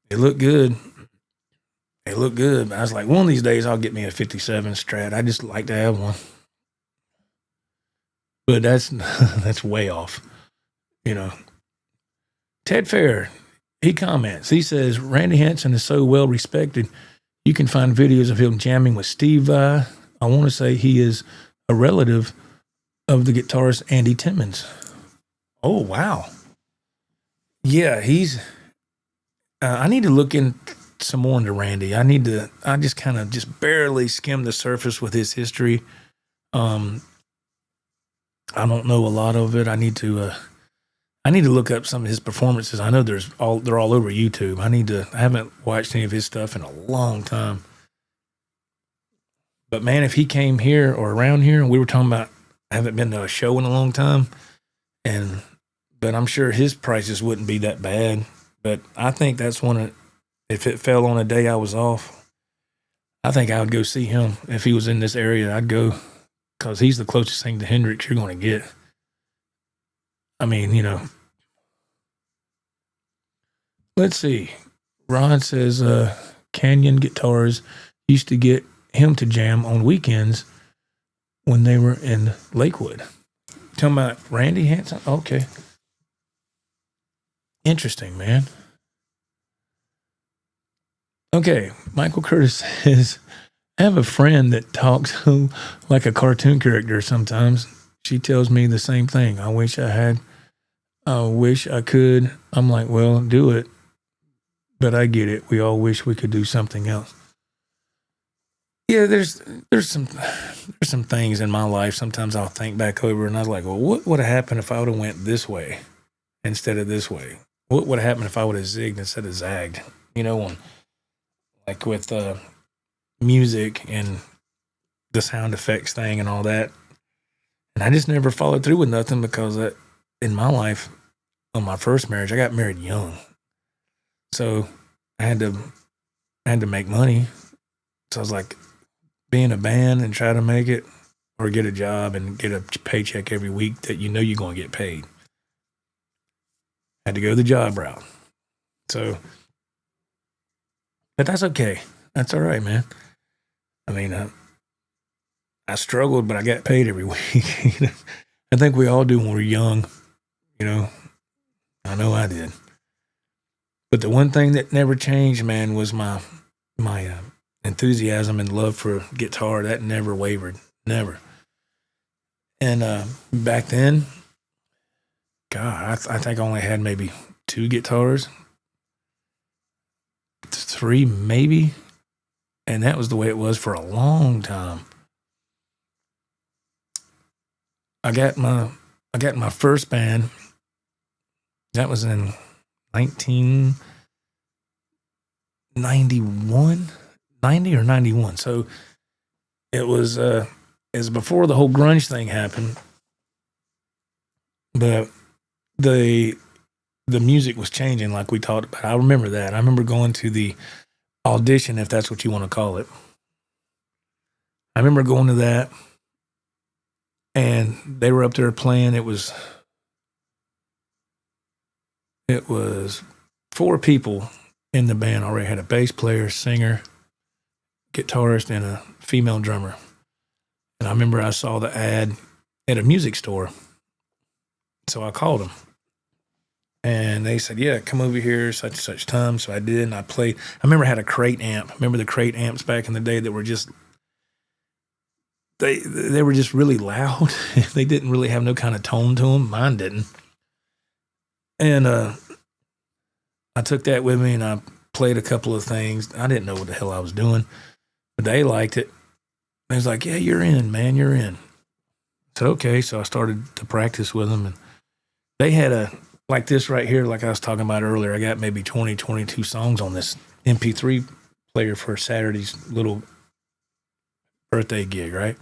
It looked good. I was like, one of these days I'll get me a 57 Strat. I just like to have one. But that's way off, Ted Fair, he comments. He says, Randy Henson is so well respected. You can find videos of him jamming with Steve Vai. I want to say he is a relative of the guitarist Andy Timmons. Oh, wow. Yeah, he's... I need to look in some more into Randy. I just kind of just barely skimmed the surface with his history. I don't know a lot of it. I need to look up some of his performances. I know they're all over YouTube. I haven't watched any of his stuff in a long time. But man, if he came here or around here, and we were talking about, I haven't been to a show in a long time, but I'm sure his prices wouldn't be that bad. But I think that's if it fell on a day I was off, I think I would go see him. If he was in this area, I'd go, because he's the closest thing to Hendrix you're going to get. I mean, let's see. Ron says Canyon Guitars used to get him to jam on weekends when they were in Lakewood. Talking about Randy Henson? Okay. Interesting, man. Okay, Michael Curtis says, I have a friend that talks like a cartoon character sometimes. She tells me the same thing. I wish I could. I'm like, well, do it. But I get it. We all wish we could do something else. Yeah, there's some things in my life. Sometimes I'll think back over and I was like, well, what would have happened if I would have went this way instead of this way? What would have happened if I would have zigged instead of zagged? Like with music and the sound effects thing and all that. And I just never followed through with nothing because in my life, on my first marriage, I got married young. So I had to make money. So I was like, be in a band and try to make it, or get a job and get a paycheck every week that you know you're going to get paid. Had to go the job route. So, but that's okay. That's all right, man. I mean, I struggled, but I got paid every week. I think we all do when we're young. I know I did. But the one thing that never changed, man, was my enthusiasm and love for guitar. That never wavered. Never. And back then, God, I think I only had maybe 2 guitars. 3 maybe. And that was the way it was for a long time. I got my first band. That was in 1991, 90 or 91. So it was before the whole grunge thing happened. But the music was changing, like we talked about. I remember that. I remember going to the audition, if that's what you want to call it. I remember going to that, and they were up there playing. It was 4 people in the band already. Had a bass player, singer, guitarist, and a female drummer. And I remember I saw the ad at a music store. So I called them. And they said, yeah, come over here such and such time. So I did, and I played. I remember I had a crate amp. Remember the crate amps back in the day that were just, they were just really loud. They didn't really have no kind of tone to them. Mine didn't. And I took that with me, and I played a couple of things. I didn't know what the hell I was doing, but they liked it. They was like, yeah, you're in, man, you're in. I said, okay. So I started to practice with them, and they had like this right here, like I was talking about earlier. I got maybe 20, 22 songs on this MP3 player for Saturday's little birthday gig, right?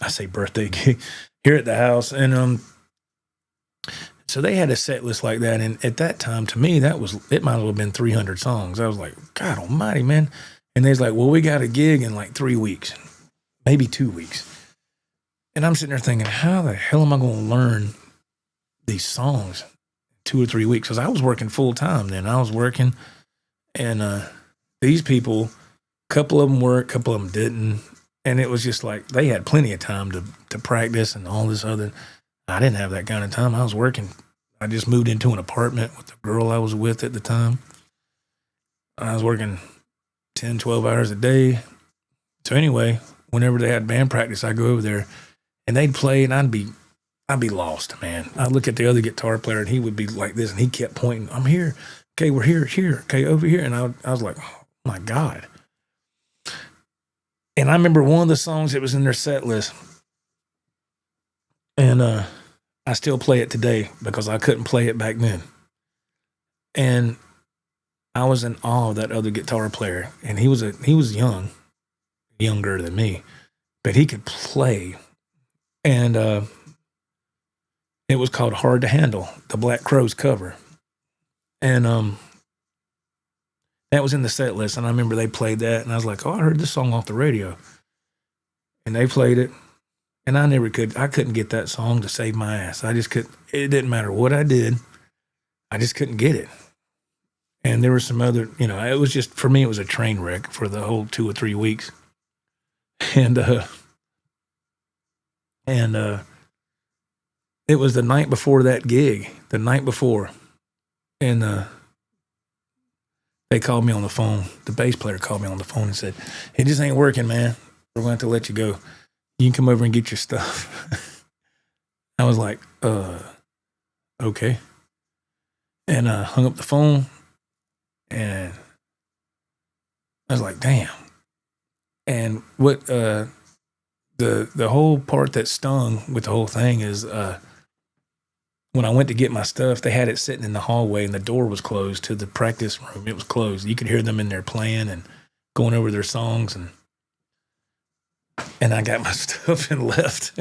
I say birthday gig here at the house. And so they had a set list like that. And at that time, to me, it might as well have been 300 songs. I was like, God almighty, man. And they was like, well, we got a gig in like 3 weeks, maybe 2 weeks. And I'm sitting there thinking, how the hell am I going to learn these songs 2 or 3 weeks? Because I was working full time then. I was working, and these people, a couple of them worked, a couple of them didn't. And it was just like they had plenty of time to practice and all this other. I didn't have that kind of time. I was working. I just moved into an apartment with the girl I was with at the time. I was working 10, 12 hours a day. So anyway, whenever they had band practice, I'd go over there and they'd play, and I'd be lost, man. I'd look at the other guitar player, and he would be like this, and he kept pointing, I'm here. Okay, we're here. Okay, over here. And I was like, oh my God. And I remember one of the songs that was in their set list, and I still play it today because I couldn't play it back then. And I was in awe of that other guitar player, and he was younger than me, but he could play. And it was called Hard to Handle, the Black Crowes cover. And that was in the set list, and I remember they played that, and I was like, oh, I heard this song off the radio. And they played it, and I couldn't get that song to save my ass. I just couldn't. It didn't matter what I did. I just couldn't get it. And there were some other, it was just, for me, it was a train wreck for the whole 2 or 3 weeks. And it was the night before that gig, and they called me on the phone. The bass player called me on the phone and said, "It just ain't working, man. We're going to have to let you go. You can come over and get your stuff." I was like, okay. And hung up the phone, and I was like, damn. And what the whole part that stung with the whole thing is when I went to get my stuff, they had it sitting in the hallway and the door was closed to the practice room. It was closed. You could hear them in there playing and going over their songs, and I got my stuff and left.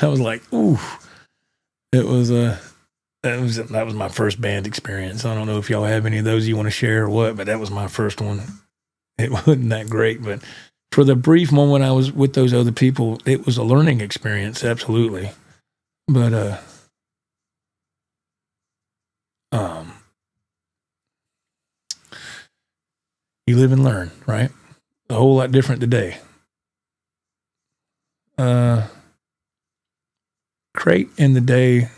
I was like, ooh. It was that was my first band experience. I don't know if y'all have any of those you want to share or what, but that was my first one. It wasn't that great, but for the brief moment I was with those other people, it was a learning experience, absolutely. But you live and learn, right? A whole lot different today. Crate in the day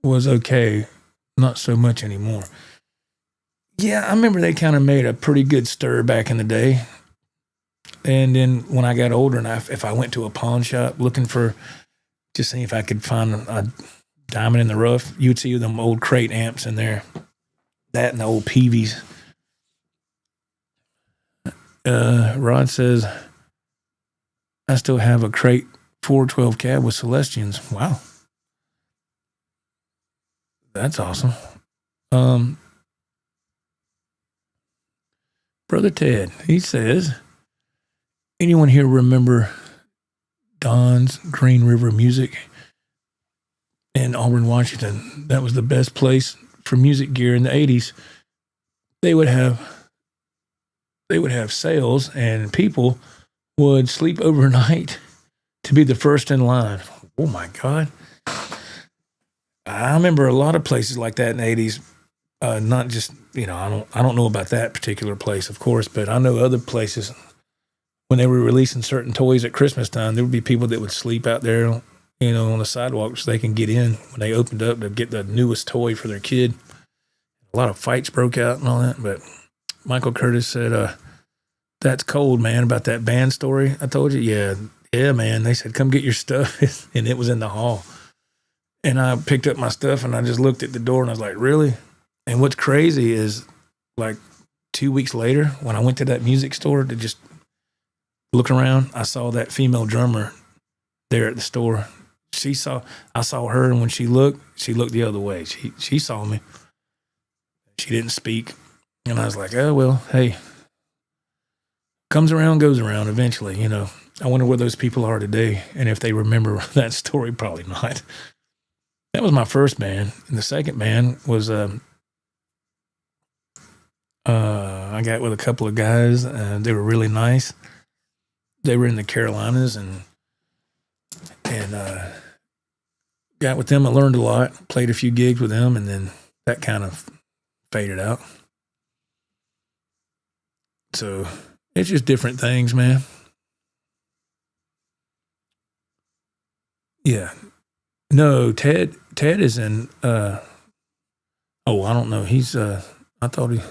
was okay, not so much anymore. Yeah, I remember they kind of made a pretty good stir back in the day. And then when I got older, and if I went to a pawn shop looking for, just seeing if I could find a diamond in the rough, you'd see them old crate amps in there. That and the old Peavies. Rod says, I still have a crate 412 cab with Celestians. Wow. That's awesome. Brother Ted, he says, anyone here remember Don's Green River Music in Auburn, Washington? That was the best place for music gear in the 80s. They would have sales, and people would sleep overnight to be the first in line. Oh my God. I remember a lot of places like that in the 80s. Not just, I don't know about that particular place, of course, but I know other places when they were releasing certain toys at Christmas time, there would be people that would sleep out there, on the sidewalk so they can get in when they opened up to get the newest toy for their kid. A lot of fights broke out and all that, but Michael Curtis said, that's cold, man, about that band story I told you. Yeah, man. They said, come get your stuff. And it was in the hall. And I picked up my stuff and I just looked at the door and I was like, really? And what's crazy is like 2 weeks later, when I went to that music store to just look around, I saw that female drummer there at the store. I saw her, and when she looked the other way. She saw me. She didn't speak. And I was like, oh, well, hey, comes around, goes around eventually, I wonder where those people are today. And if they remember that story, probably not. That was my first band. And the second band was, I got with a couple of guys. They were really nice. They were in the Carolinas and got with them. I learned a lot, played a few gigs with them, and then that kind of faded out. So it's just different things, man. Yeah. No, Ted is in, I don't know. He's, I don't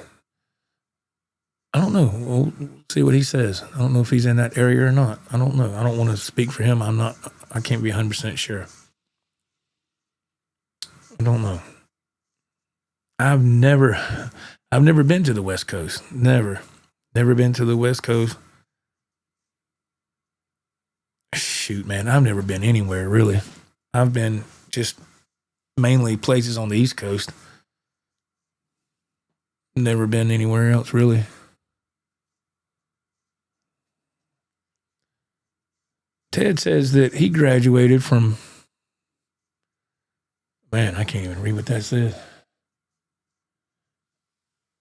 know. We'll see what he says. I don't know if he's in that area or not. I don't know. I don't want to speak for him. I can't be 100% sure. I don't know. I've never been to the West Coast. Never been to the West Coast. Shoot, man, I've never been anywhere, really. I've been just mainly places on the East Coast. Never been anywhere else, really. Ted says that he graduated from, man, I can't even read what that says.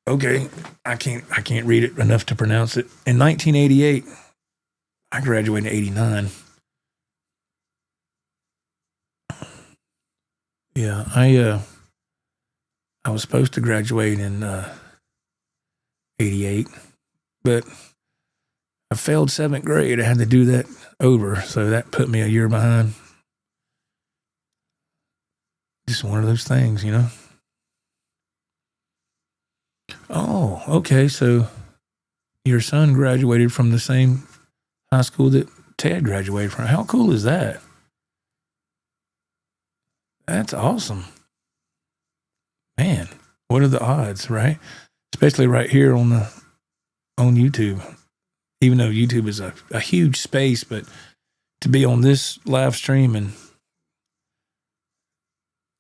Okay, I can't read it enough to pronounce it. In 1988, I graduated in 89. Yeah, I was supposed to graduate in 88, but I failed 7th grade. I had to do that over, so that put me a year behind. Just one of those things, Oh, okay. So your son graduated from the same high school that Ted graduated from. How cool is that? That's awesome. Man, what are the odds, right? Especially right here on YouTube. Even though YouTube is a huge space, but to be on this live stream and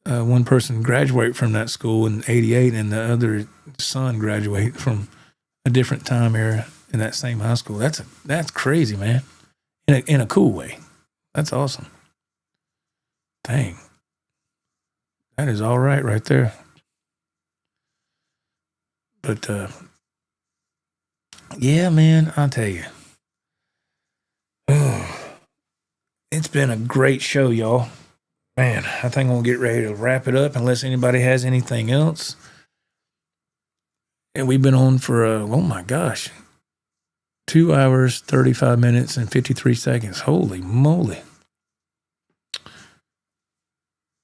one person graduate from that school in '88 and the other son graduate from a different time era in that same high school. That's crazy, man. In a cool way. That's awesome. Dang. That is all right there. But yeah, man, I'll tell you. It's been a great show, y'all. Man, I think I'm going to get ready to wrap it up unless anybody has anything else. And we've been on for, oh my gosh, 2 hours, 35 minutes, and 53 seconds. Holy moly.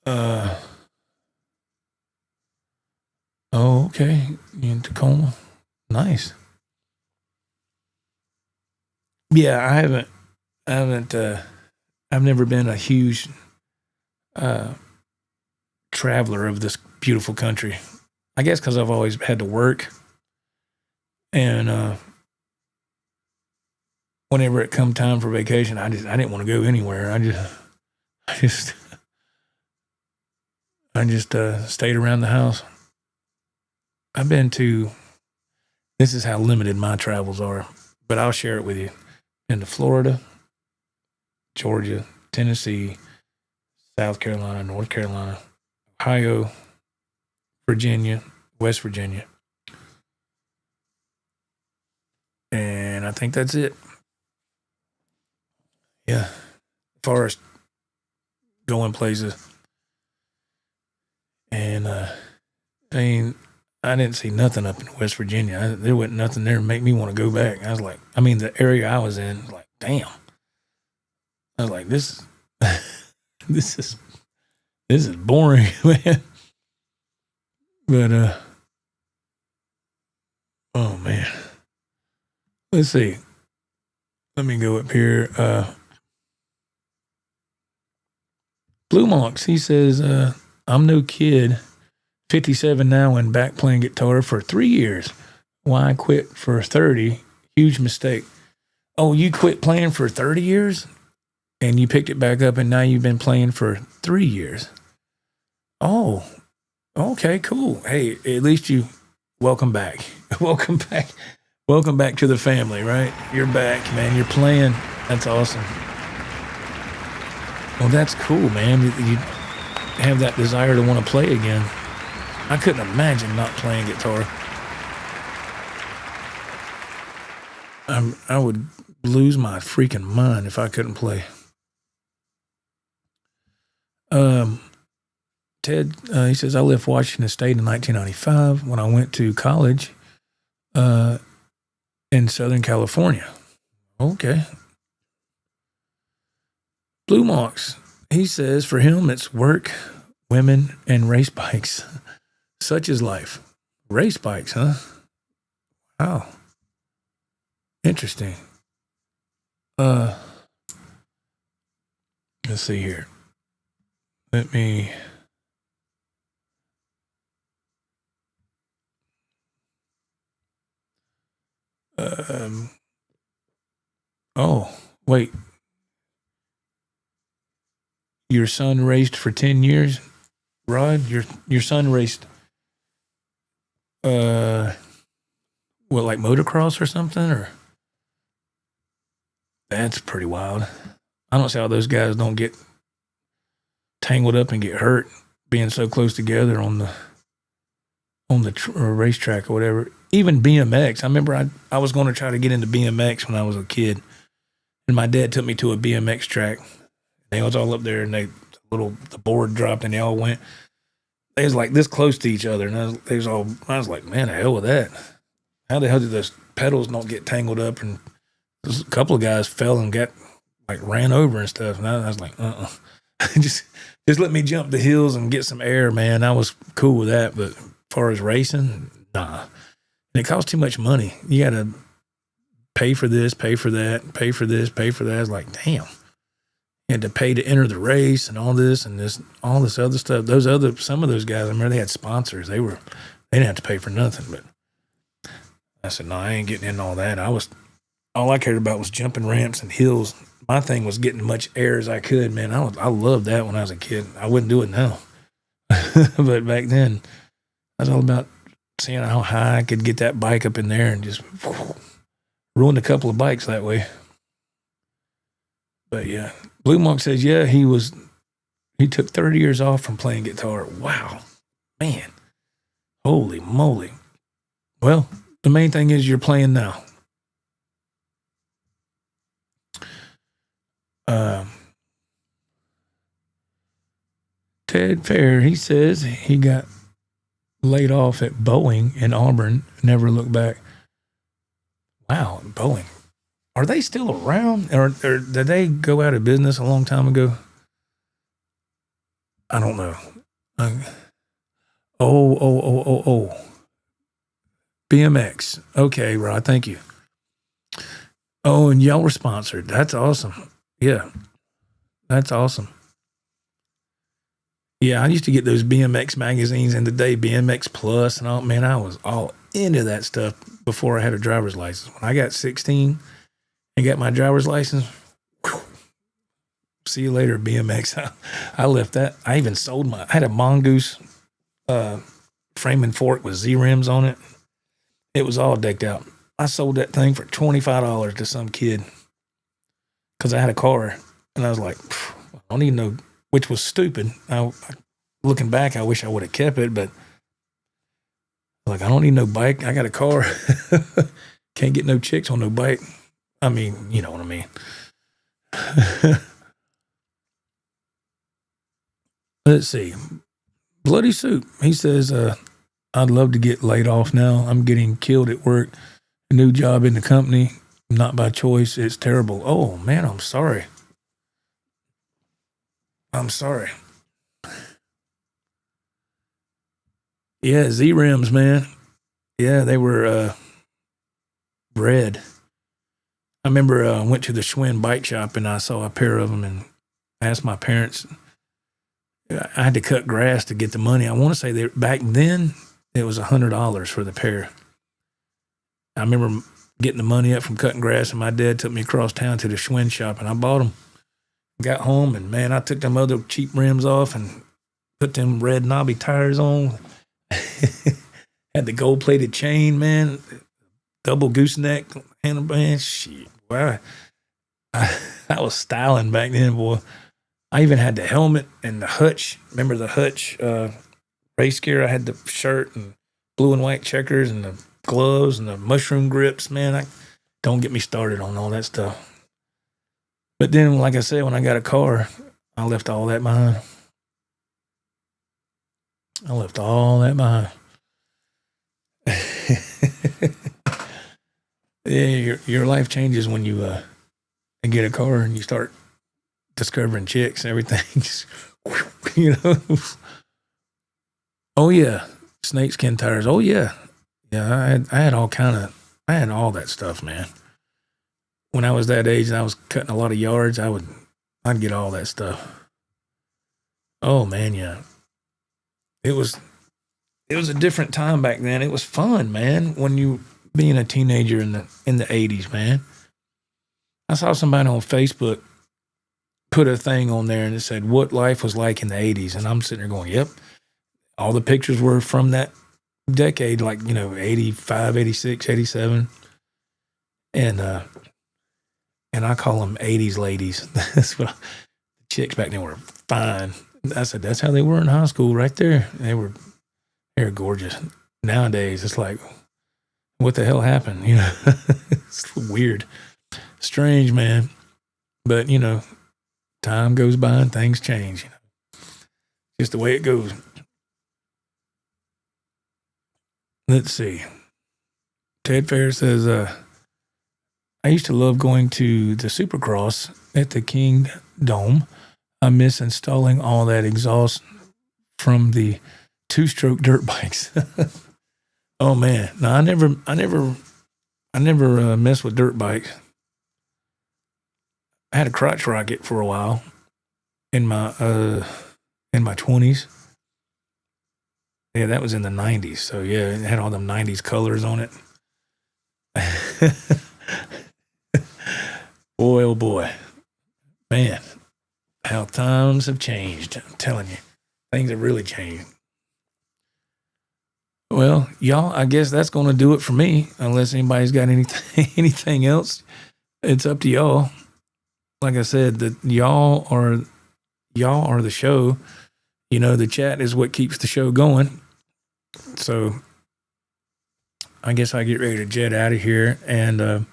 Oh, okay. You in Tacoma? Nice. Yeah, I've never been a huge traveler of this beautiful country. I guess because I've always had to work. And whenever it come time for vacation, I didn't want to go anywhere. I just stayed around the house. I've been to, this is how limited my travels are, but I'll share it with you. Been to Florida, Georgia, Tennessee, South Carolina, North Carolina, Ohio, Virginia, West Virginia. And I think that's it. Yeah. As far as going places. And I mean, I didn't see nothing up in West Virginia. There wasn't nothing there to make me want to go back. I was like, I mean, the area I was in, like, damn. I was like, this is boring, man. But oh man. Let's see. Let me go up here. Blue Monks, he says, I'm no kid. 57 now and back playing guitar for 3 years. Why I quit for 30? Huge mistake. Oh, you quit playing for 30 years? And you picked it back up and now you've been playing for 3 years. Oh, okay, cool. Hey, at least you, welcome back. Welcome back. Welcome back to the family, right? You're back, man. You're playing. That's awesome. Well, that's cool, man. You have that desire to want to play again. I couldn't imagine not playing guitar. I would lose my freaking mind if I couldn't play. Ted, he says, I left Washington State in 1995 when I went to college in Southern California. Okay. Blue Mox, he says, for him, it's work, women, and race bikes. Such is life. Race bikes, huh? Wow. Interesting. Let's see here. Let me... oh, wait. Your son raced for 10 years, Rod? Your son raced, what, like motocross or something? Or that's pretty wild. I don't see how those guys don't get tangled up and get hurt being so close together on the racetrack or whatever. Even BMX. I remember I was going to try to get into BMX when I was a kid, and my dad took me to a BMX track. They was all up there, and the board dropped, and they all went. They was like this close to each other, and I was like, man, the hell with that. How the hell did those pedals not get tangled up? And a couple of guys fell and got like ran over and stuff. And I was like, just let me jump the hills and get some air, man. I was cool with that, but as far as racing, nah. And it costs too much money. You got to pay for this, pay for that, pay for this, pay for that. It's like, damn. You had to pay to enter the race and all this and this, all this other stuff. Some of those guys, I remember they had sponsors. They didn't have to pay for nothing. But I said, no, I ain't getting in all that. All I cared about was jumping ramps and hills. My thing was getting much air as I could, man. I loved that when I was a kid. I wouldn't do it now. But back then, I was all about seeing how high I could get that bike up in there and just ruined a couple of bikes that way. But yeah, Blue Monk says, yeah, he took 30 years off from playing guitar. Wow, man. Holy moly. Well, the main thing is you're playing now. Ted Fair, he says he got laid off at Boeing in Auburn, never looked back. Wow, Boeing. Are they still around? Or did they go out of business a long time ago? I don't know. Oh. BMX. Okay, Rod, thank you. Oh, and y'all were sponsored. That's awesome. Yeah, that's awesome. Yeah, I used to get those BMX magazines in the day, BMX Plus and all. Man, I was all into that stuff before I had a driver's license. When I got 16 and got my driver's license, whew, see you later, BMX. I left that. I even sold I had a Mongoose frame and fork with Z-rims on it. It was all decked out. I sold that thing for $25 to some kid because I had a car. And I was like, I don't even know, which was stupid. Looking back, I wish I would have kept it, but like, I don't need no bike. I got a car. Can't get no chicks on no bike. I mean, you know what I mean. Let's see. Bloody Soup. He says, I'd love to get laid off now. I'm getting killed at work. A new job in the company. Not by choice. It's terrible. Oh, man, I'm sorry. I'm sorry. Yeah, Z-rims, man. Yeah, they were red. I remember I went to the Schwinn bike shop and I saw a pair of them and asked my parents. I had to cut grass to get the money. I want to say that back then it was $100 for the pair. I remember getting the money up from cutting grass, and my dad took me across town to the Schwinn shop, and I bought them. Got home, and man, I took them other cheap rims off and put them red knobby tires on. Had the gold-plated chain, man. Double gooseneck handlebar. Shit, wow. I was styling back then, boy. I even had the helmet and the hutch. Remember the hutch race gear? I had the shirt and blue and white checkers and the gloves and the mushroom grips. Man, don't get me started on all that stuff. But then, like I said, when I got a car, I left all that behind. Yeah, your life changes when you get a car and you start discovering chicks and everything. Just, you know. Oh yeah, snakeskin tires. Oh yeah, yeah. I had all that stuff, man. When I was that age and I was cutting a lot of yards, I'd get all that stuff. Oh man, yeah. It was a different time back then. It was fun, man. When you being a teenager in the 80s, man. I saw somebody on Facebook put a thing on there and it said what life was like in the 80s, and I'm sitting there going, "Yep." All the pictures were from that decade, like 85, 86, 87, and I call them 80s ladies. That's what the chicks back then were fine. I said that's how they were in high school, right there. They were gorgeous. Nowadays, it's like, what the hell happened? It's weird, strange, man. But time goes by and things change. Just the way it goes. Let's see. Ted Fair says, I used to love going to the Supercross at the King Dome. I miss installing all that exhaust from the two-stroke dirt bikes. Oh man, no, I never messed with dirt bikes. I had a crotch rocket for a while in my 20s. Yeah, that was in the 90s. So yeah, it had all them 90s colors on it. Boy, oh boy. Man, how times have changed. I'm telling you, things have really changed. Well, y'all, I guess that's going to do it for me. Unless anybody's got anything else, it's up to y'all. Like I said, that y'all are the show. You know, the chat is what keeps the show going. So I guess I get ready to jet out of here, and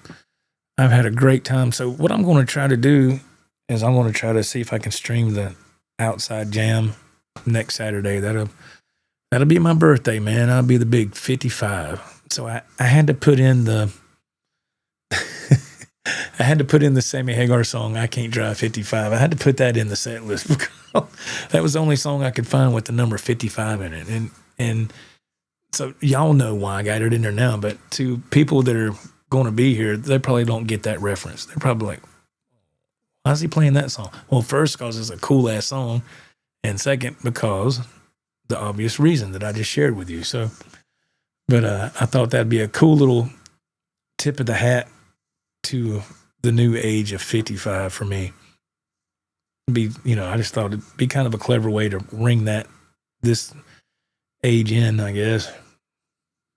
I've had a great time. So what I'm going to try to do is I'm going to try to see if I can stream the Outside Jam next Saturday. That'll be my birthday, man. I'll be the big 55. So I had to put in the Sammy Hagar song, I Can't Drive 55. I had to put that in the set list because that was the only song I could find with the number 55 in it. And so y'all know why I got it in there now, but to people that are going to be here, they probably don't get that reference. They're probably like, why is he playing that song? Well, first, because it's a cool-ass song, and second, because the obvious reason that I just shared with you. So, but I thought that'd be a cool little tip of the hat to the new age of 55 for me. I just thought it'd be kind of a clever way to ring this age in, I guess.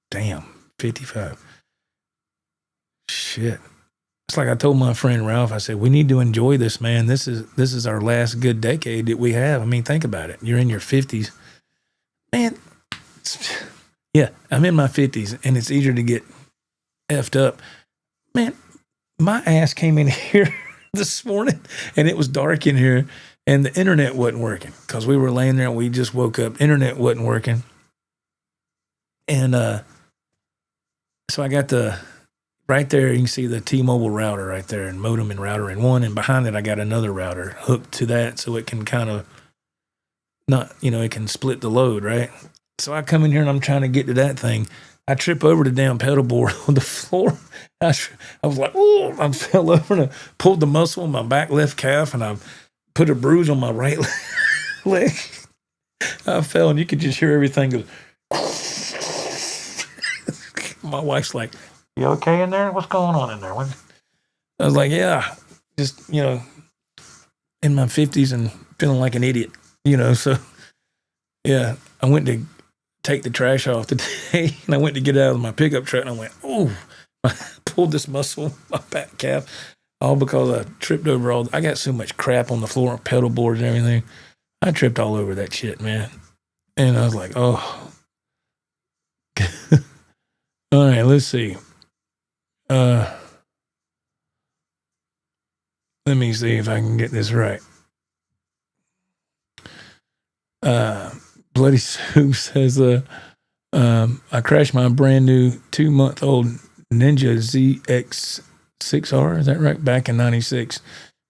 Damn, 55. Shit. It's like I told my friend Ralph, I said, we need to enjoy this, man. This is our last good decade that we have. I mean, think about it. You're in your 50s. Man, yeah, I'm in my 50s, and it's easier to get effed up. Man, my ass came in here this morning, and it was dark in here, and the internet wasn't working because we were laying there, and we just woke up. Internet wasn't working. And so I got right there, you can see the T-Mobile router right there, and modem and router in one, and behind it I got another router hooked to that so it can kind of it can split the load, right? So I come in here and I'm trying to get to that thing. I trip over the damn pedal board on the floor. I was like, oh, I fell over and I pulled the muscle in my back left calf and I put a bruise on my right leg. I fell and you could just hear everything go. My wife's like, you okay in there? What's going on in there? I was like, yeah, just, in my 50s and feeling like an idiot, so yeah, I went to take the trash off today and I went to get out of my pickup truck and I went, oh, I pulled this muscle in my back calf, all because I tripped over I got so much crap on the floor, pedal boards and everything. I tripped all over that shit, man. And I was like, oh. All right, let's see. Let me see if I can get this right. Bloody Soup says, I crashed my brand new 2-month-old Ninja ZX6R. Is that right? Back in 96.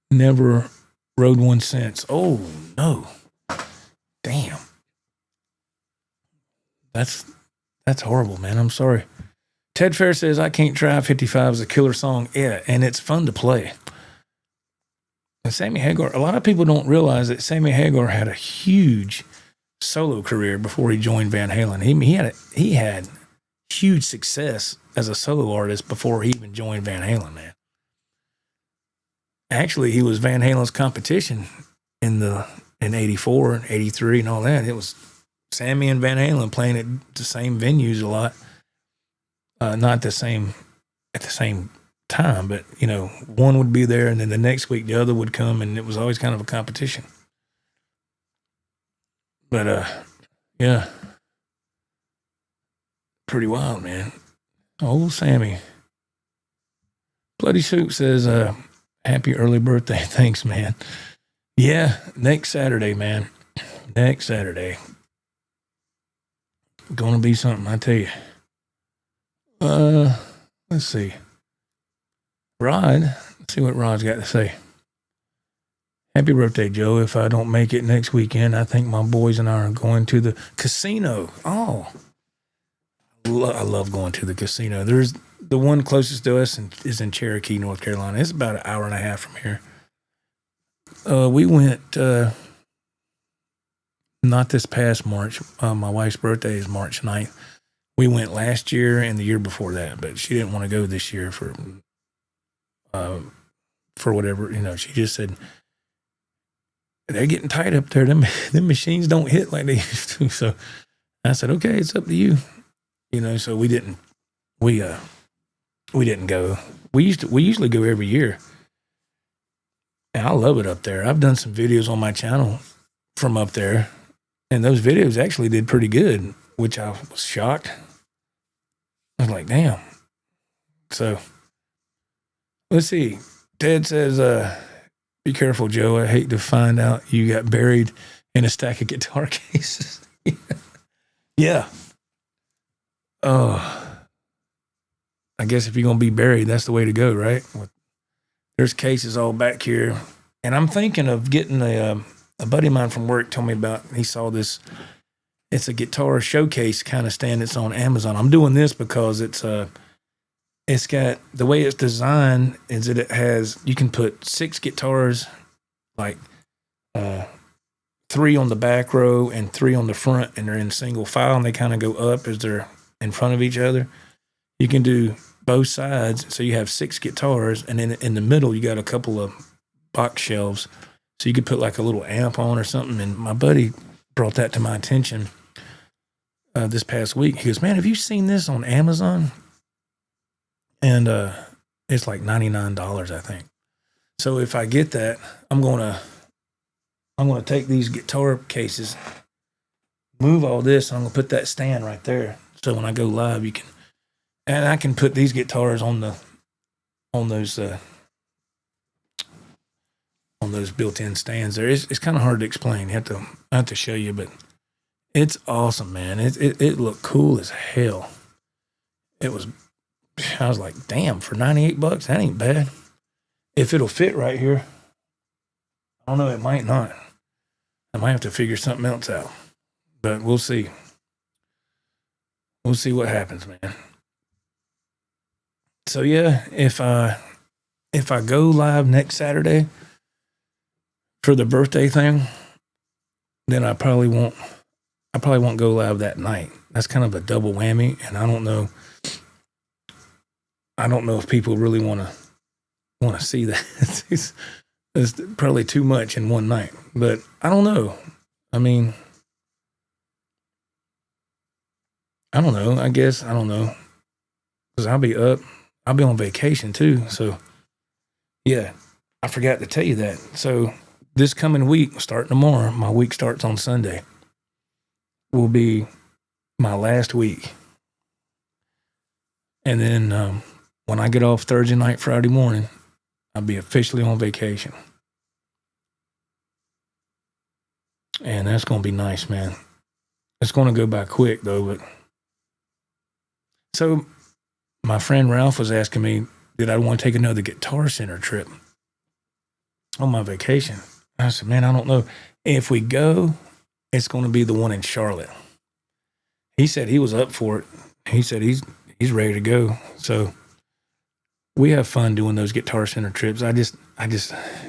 Never rode one since. Oh, no. Damn. That's horrible, man. I'm sorry. Ted Fair says, I Can't Drive 55 is a killer song. Yeah, and it's fun to play. And Sammy Hagar, a lot of people don't realize that Sammy Hagar had a huge solo career before he joined Van Halen. He had huge success as a solo artist before he even joined Van Halen, man. Actually, he was Van Halen's competition in 84 and 83 and all that. It was Sammy and Van Halen playing at the same venues a lot. Not at the same time, but one would be there and then the next week the other would come, and it was always kind of a competition. But yeah, pretty wild, man. Old Sammy. Bloody Soup says, happy early birthday. Thanks, man. Yeah, next Saturday, man. Next Saturday. Gonna be something, I tell you. Let's see. Rod, let's see what Rod's got to say. Happy birthday, Joe. If I don't make it next weekend, I think my boys and I are going to the casino. Oh, I I love going to the casino. There's the one closest to us is in Cherokee, North Carolina. It's about an hour and a half from here. We went not this past March. My wife's birthday is March 9th. We went last year and the year before that, but she didn't want to go this year for whatever. She just said they're getting tight up there. Them machines don't hit like they used to. So I said, okay, it's up to you. So we didn't go. We usually go every year. And I love it up there. I've done some videos on my channel from up there, and those videos actually did pretty good, which I was shocked. I was like, damn. So let's see. Ted says, be careful, Joe. I hate to find out you got buried in a stack of guitar cases. Yeah. Oh, I guess if you're going to be buried, that's the way to go, right? There's cases all back here. And I'm thinking of getting a buddy of mine from work told me about, he saw this. It's a guitar showcase kind of stand. It's on Amazon. I'm doing this because it's got, the way it's designed is that it has, you can put 6 guitars, like 3 on the back row and 3 on the front, and they're in single file, and they kind of go up as they're in front of each other. You can do both sides, so you have 6 guitars, and then in the middle you got a couple of box shelves, so you could put like a little amp on or something. And my buddy brought that to my attention this past week. He goes, man, have you seen this on Amazon? And it's like $99, I think. So if I get that, I'm gonna take these guitar cases, move all this, and I'm gonna put that stand right there. So when I go live, I can put these guitars on those built-in stands there. It's kind of hard to explain. I have to show you, but it's awesome, man. It looked cool as hell. I was like, damn, for $98, that ain't bad. If it'll fit right here, I don't know, it might not. I might have to figure something else out, but we'll see. We'll see what happens, man. So yeah, if I go live next Saturday for the birthday thing, then I probably won't go live that night. That's kind of a double whammy, and I don't know if people really want to see that. It's probably too much in one night, but I don't know. I mean, I don't know. I guess I don't know, because I'll be on vacation too. So yeah, I forgot to tell you that. So this coming week, starting tomorrow, my week starts on Sunday, will be my last week. And then when I get off Thursday night, Friday morning, I'll be officially on vacation. And that's going to be nice, man. It's going to go by quick, though. But so my friend Ralph was asking me, did I want to take another Guitar Center trip on my vacation? I said, man, I don't know. If we go, it's going to be the one in Charlotte. He said he was up for it. He said he's ready to go. So we have fun doing those Guitar Center trips. I just,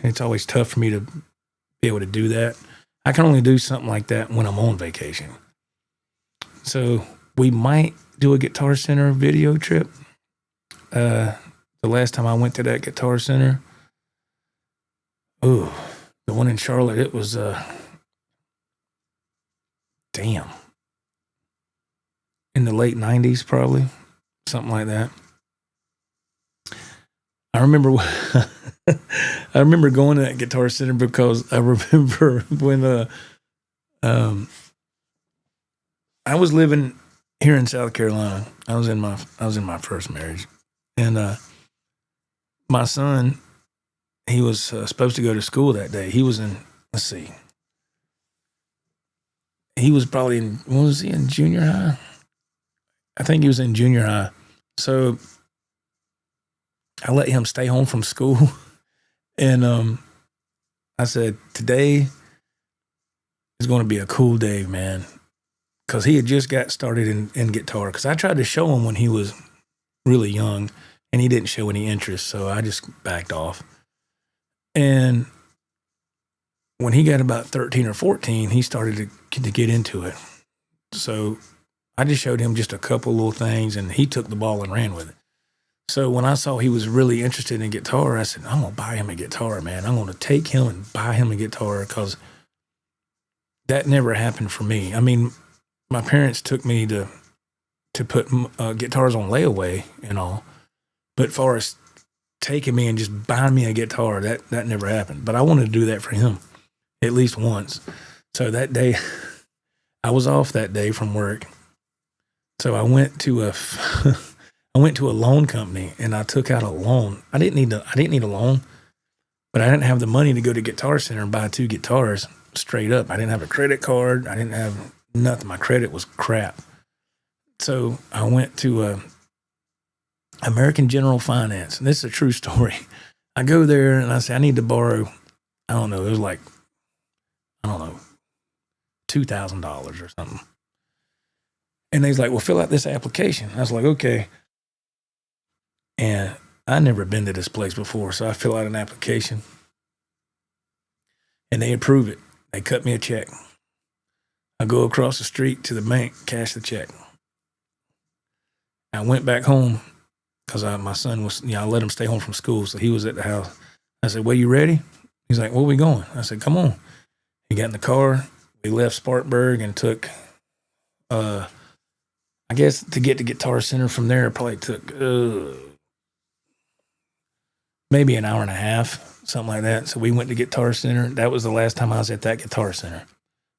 it's always tough for me to be able to do that. I can only do something like that when I'm on vacation. So we might do a Guitar Center video trip. The last time I went to that Guitar Center, the one in Charlotte, it was, damn, in the late 90s, probably, something like that. I remember going to that Guitar Center because I remember when I was living here in South Carolina. I was in my first marriage, and my son, he was supposed to go to school that day. He was in, let's see, he was probably in, what was he, in junior high? I think he was in junior high. So I let him stay home from school, and I said, today is going to be a cool day, man. because he had just got started in guitar. Because I tried to show him when he was really young, and he didn't show any interest, so I just backed off. And when he got about 13 or 14, he started to get into it. So I just showed him just a couple little things, and he took the ball and ran with it. So when I saw he was really interested in guitar, I said, I'm going to buy him a guitar, man. I'm going to take him and buy him a guitar, because that never happened for me. I mean, my parents took me to put guitars on layaway and all, but as far as taking me and just buying me a guitar, that never happened. But I wanted to do that for him at least once. So that day, I was off that day from work. So I went to a loan company, and I took out a loan. I didn't need a loan, but I didn't have the money to go to Guitar Center and buy 2 guitars straight up. I didn't have a credit card. I didn't have nothing. My credit was crap. So I went to American General Finance, and this is a true story. I go there and I say, I need to borrow, I don't know, it was like, $2,000 or something. And he's like, well, fill out this application. I was like, okay. And I never been to this place before, so I fill out an application, and they approve it. They cut me a check. I go across the street to the bank, cash the check. I went back home because my son was, I let him stay home from school, so he was at the house. I said, well, you ready? He's like, where we going? I said, come on. He got in the car. We left Spartanburg and took, I guess to get to Guitar Center from there, it probably took maybe an hour and a half, something like that. So we went to Guitar Center. That was the last time I was at that Guitar Center,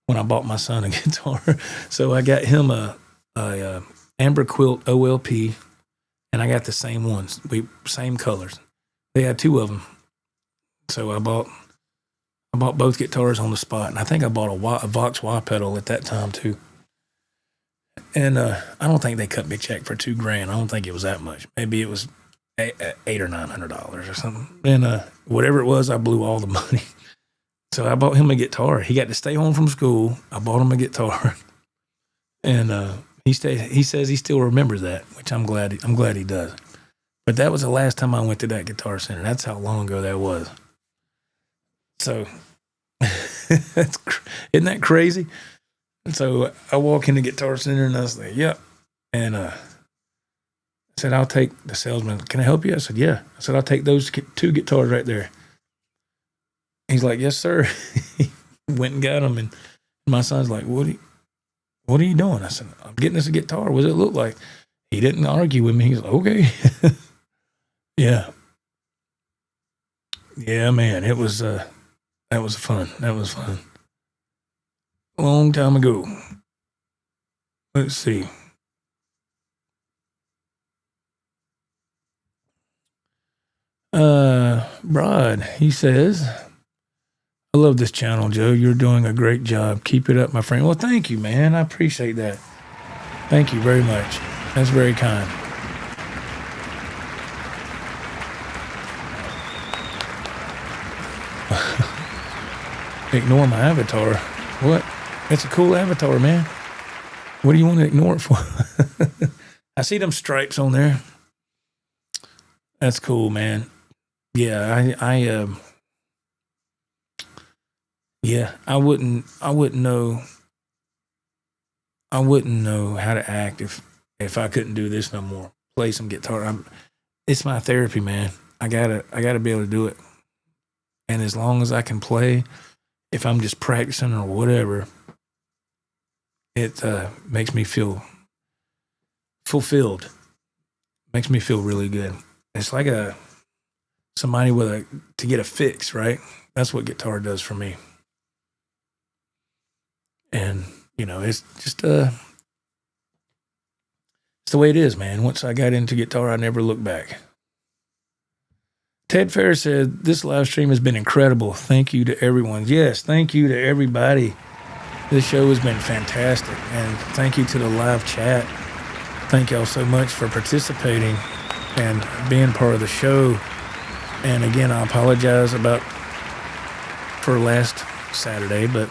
when I bought my son a guitar. So I got him a Amber Quilt OLP, and I got the same ones, same colors. They had 2 of them. So I bought both guitars on the spot, and I think I bought a Vox wah pedal at that time too. And I don't think they cut me a check for $2,000. I don't think it was that much. Maybe it was $800 or $900 or something. And whatever it was, I blew all the money. So I bought him a guitar. He got to stay home from school. I bought him a guitar, and he says he still remembers that, which I'm glad he does. But that was the last time I went to that Guitar Center. That's how long ago that was. So isn't that crazy? So I walk in the Guitar Center, and I was like, yep. And I said, I'll take the salesman. Can I help you? I said, yeah. I said, I'll take those 2 guitars right there. He's like, yes, sir. He went and got them. And my son's like, what are you doing? I said, I'm getting us a guitar. What does it look like? He didn't argue with me. He's like, okay. Yeah. Yeah, man. It was, that was fun. That was fun. A long time ago. Let's see. Brad, he says, I love this channel, Joe. You're doing a great job. Keep it up, my friend. Well, thank you, man. I appreciate that. Thank you very much. That's very kind. Ignore my avatar. What? It's a cool avatar, man. What do you want to ignore it for? I see them stripes on there. That's cool, man. Yeah, I wouldn't know how to act if I couldn't do this no more. Play some guitar. It's my therapy, man. I gotta be able to do it. And as long as I can play, if I'm just practicing or whatever, it makes me feel fulfilled. Makes me feel really good. It's like somebody to get a fix, right? That's what guitar does for me. And, it's just it's the way it is, man. Once I got into guitar, I never looked back. Ted Fair said, this live stream has been incredible. Thank you to everyone. Yes, thank you to everybody. This show has been fantastic. And thank you to the live chat. Thank y'all so much for participating and being part of the show. And again, I apologize for last Saturday, but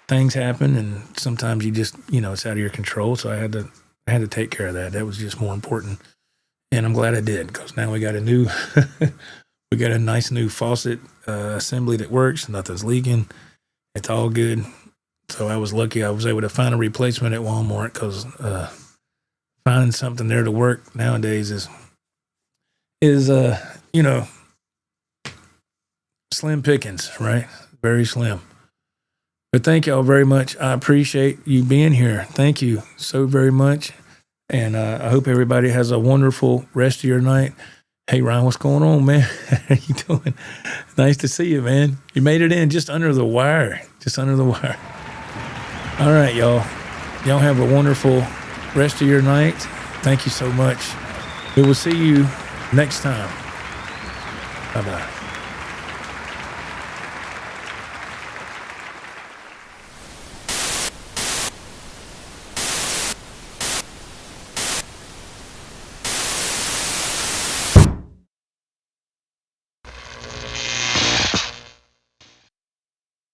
things happen, and sometimes you just, it's out of your control. So I had to take care of that. That was just more important. And I'm glad I did, because now we got a new, we got a nice new faucet assembly that works. Nothing's leaking. It's all good. So I was lucky I was able to find a replacement at Walmart, because finding something there to work nowadays is slim pickings, right? Very slim. But thank y'all very much. I appreciate you being here. Thank you so very much. And I hope everybody has a wonderful rest of your night. Hey, Ryan, what's going on, man? How you doing? Nice to see you, man. You made it in just under the wire. All right, y'all. Y'all have a wonderful rest of your night. Thank you so much. We will see you next time. Bye-bye.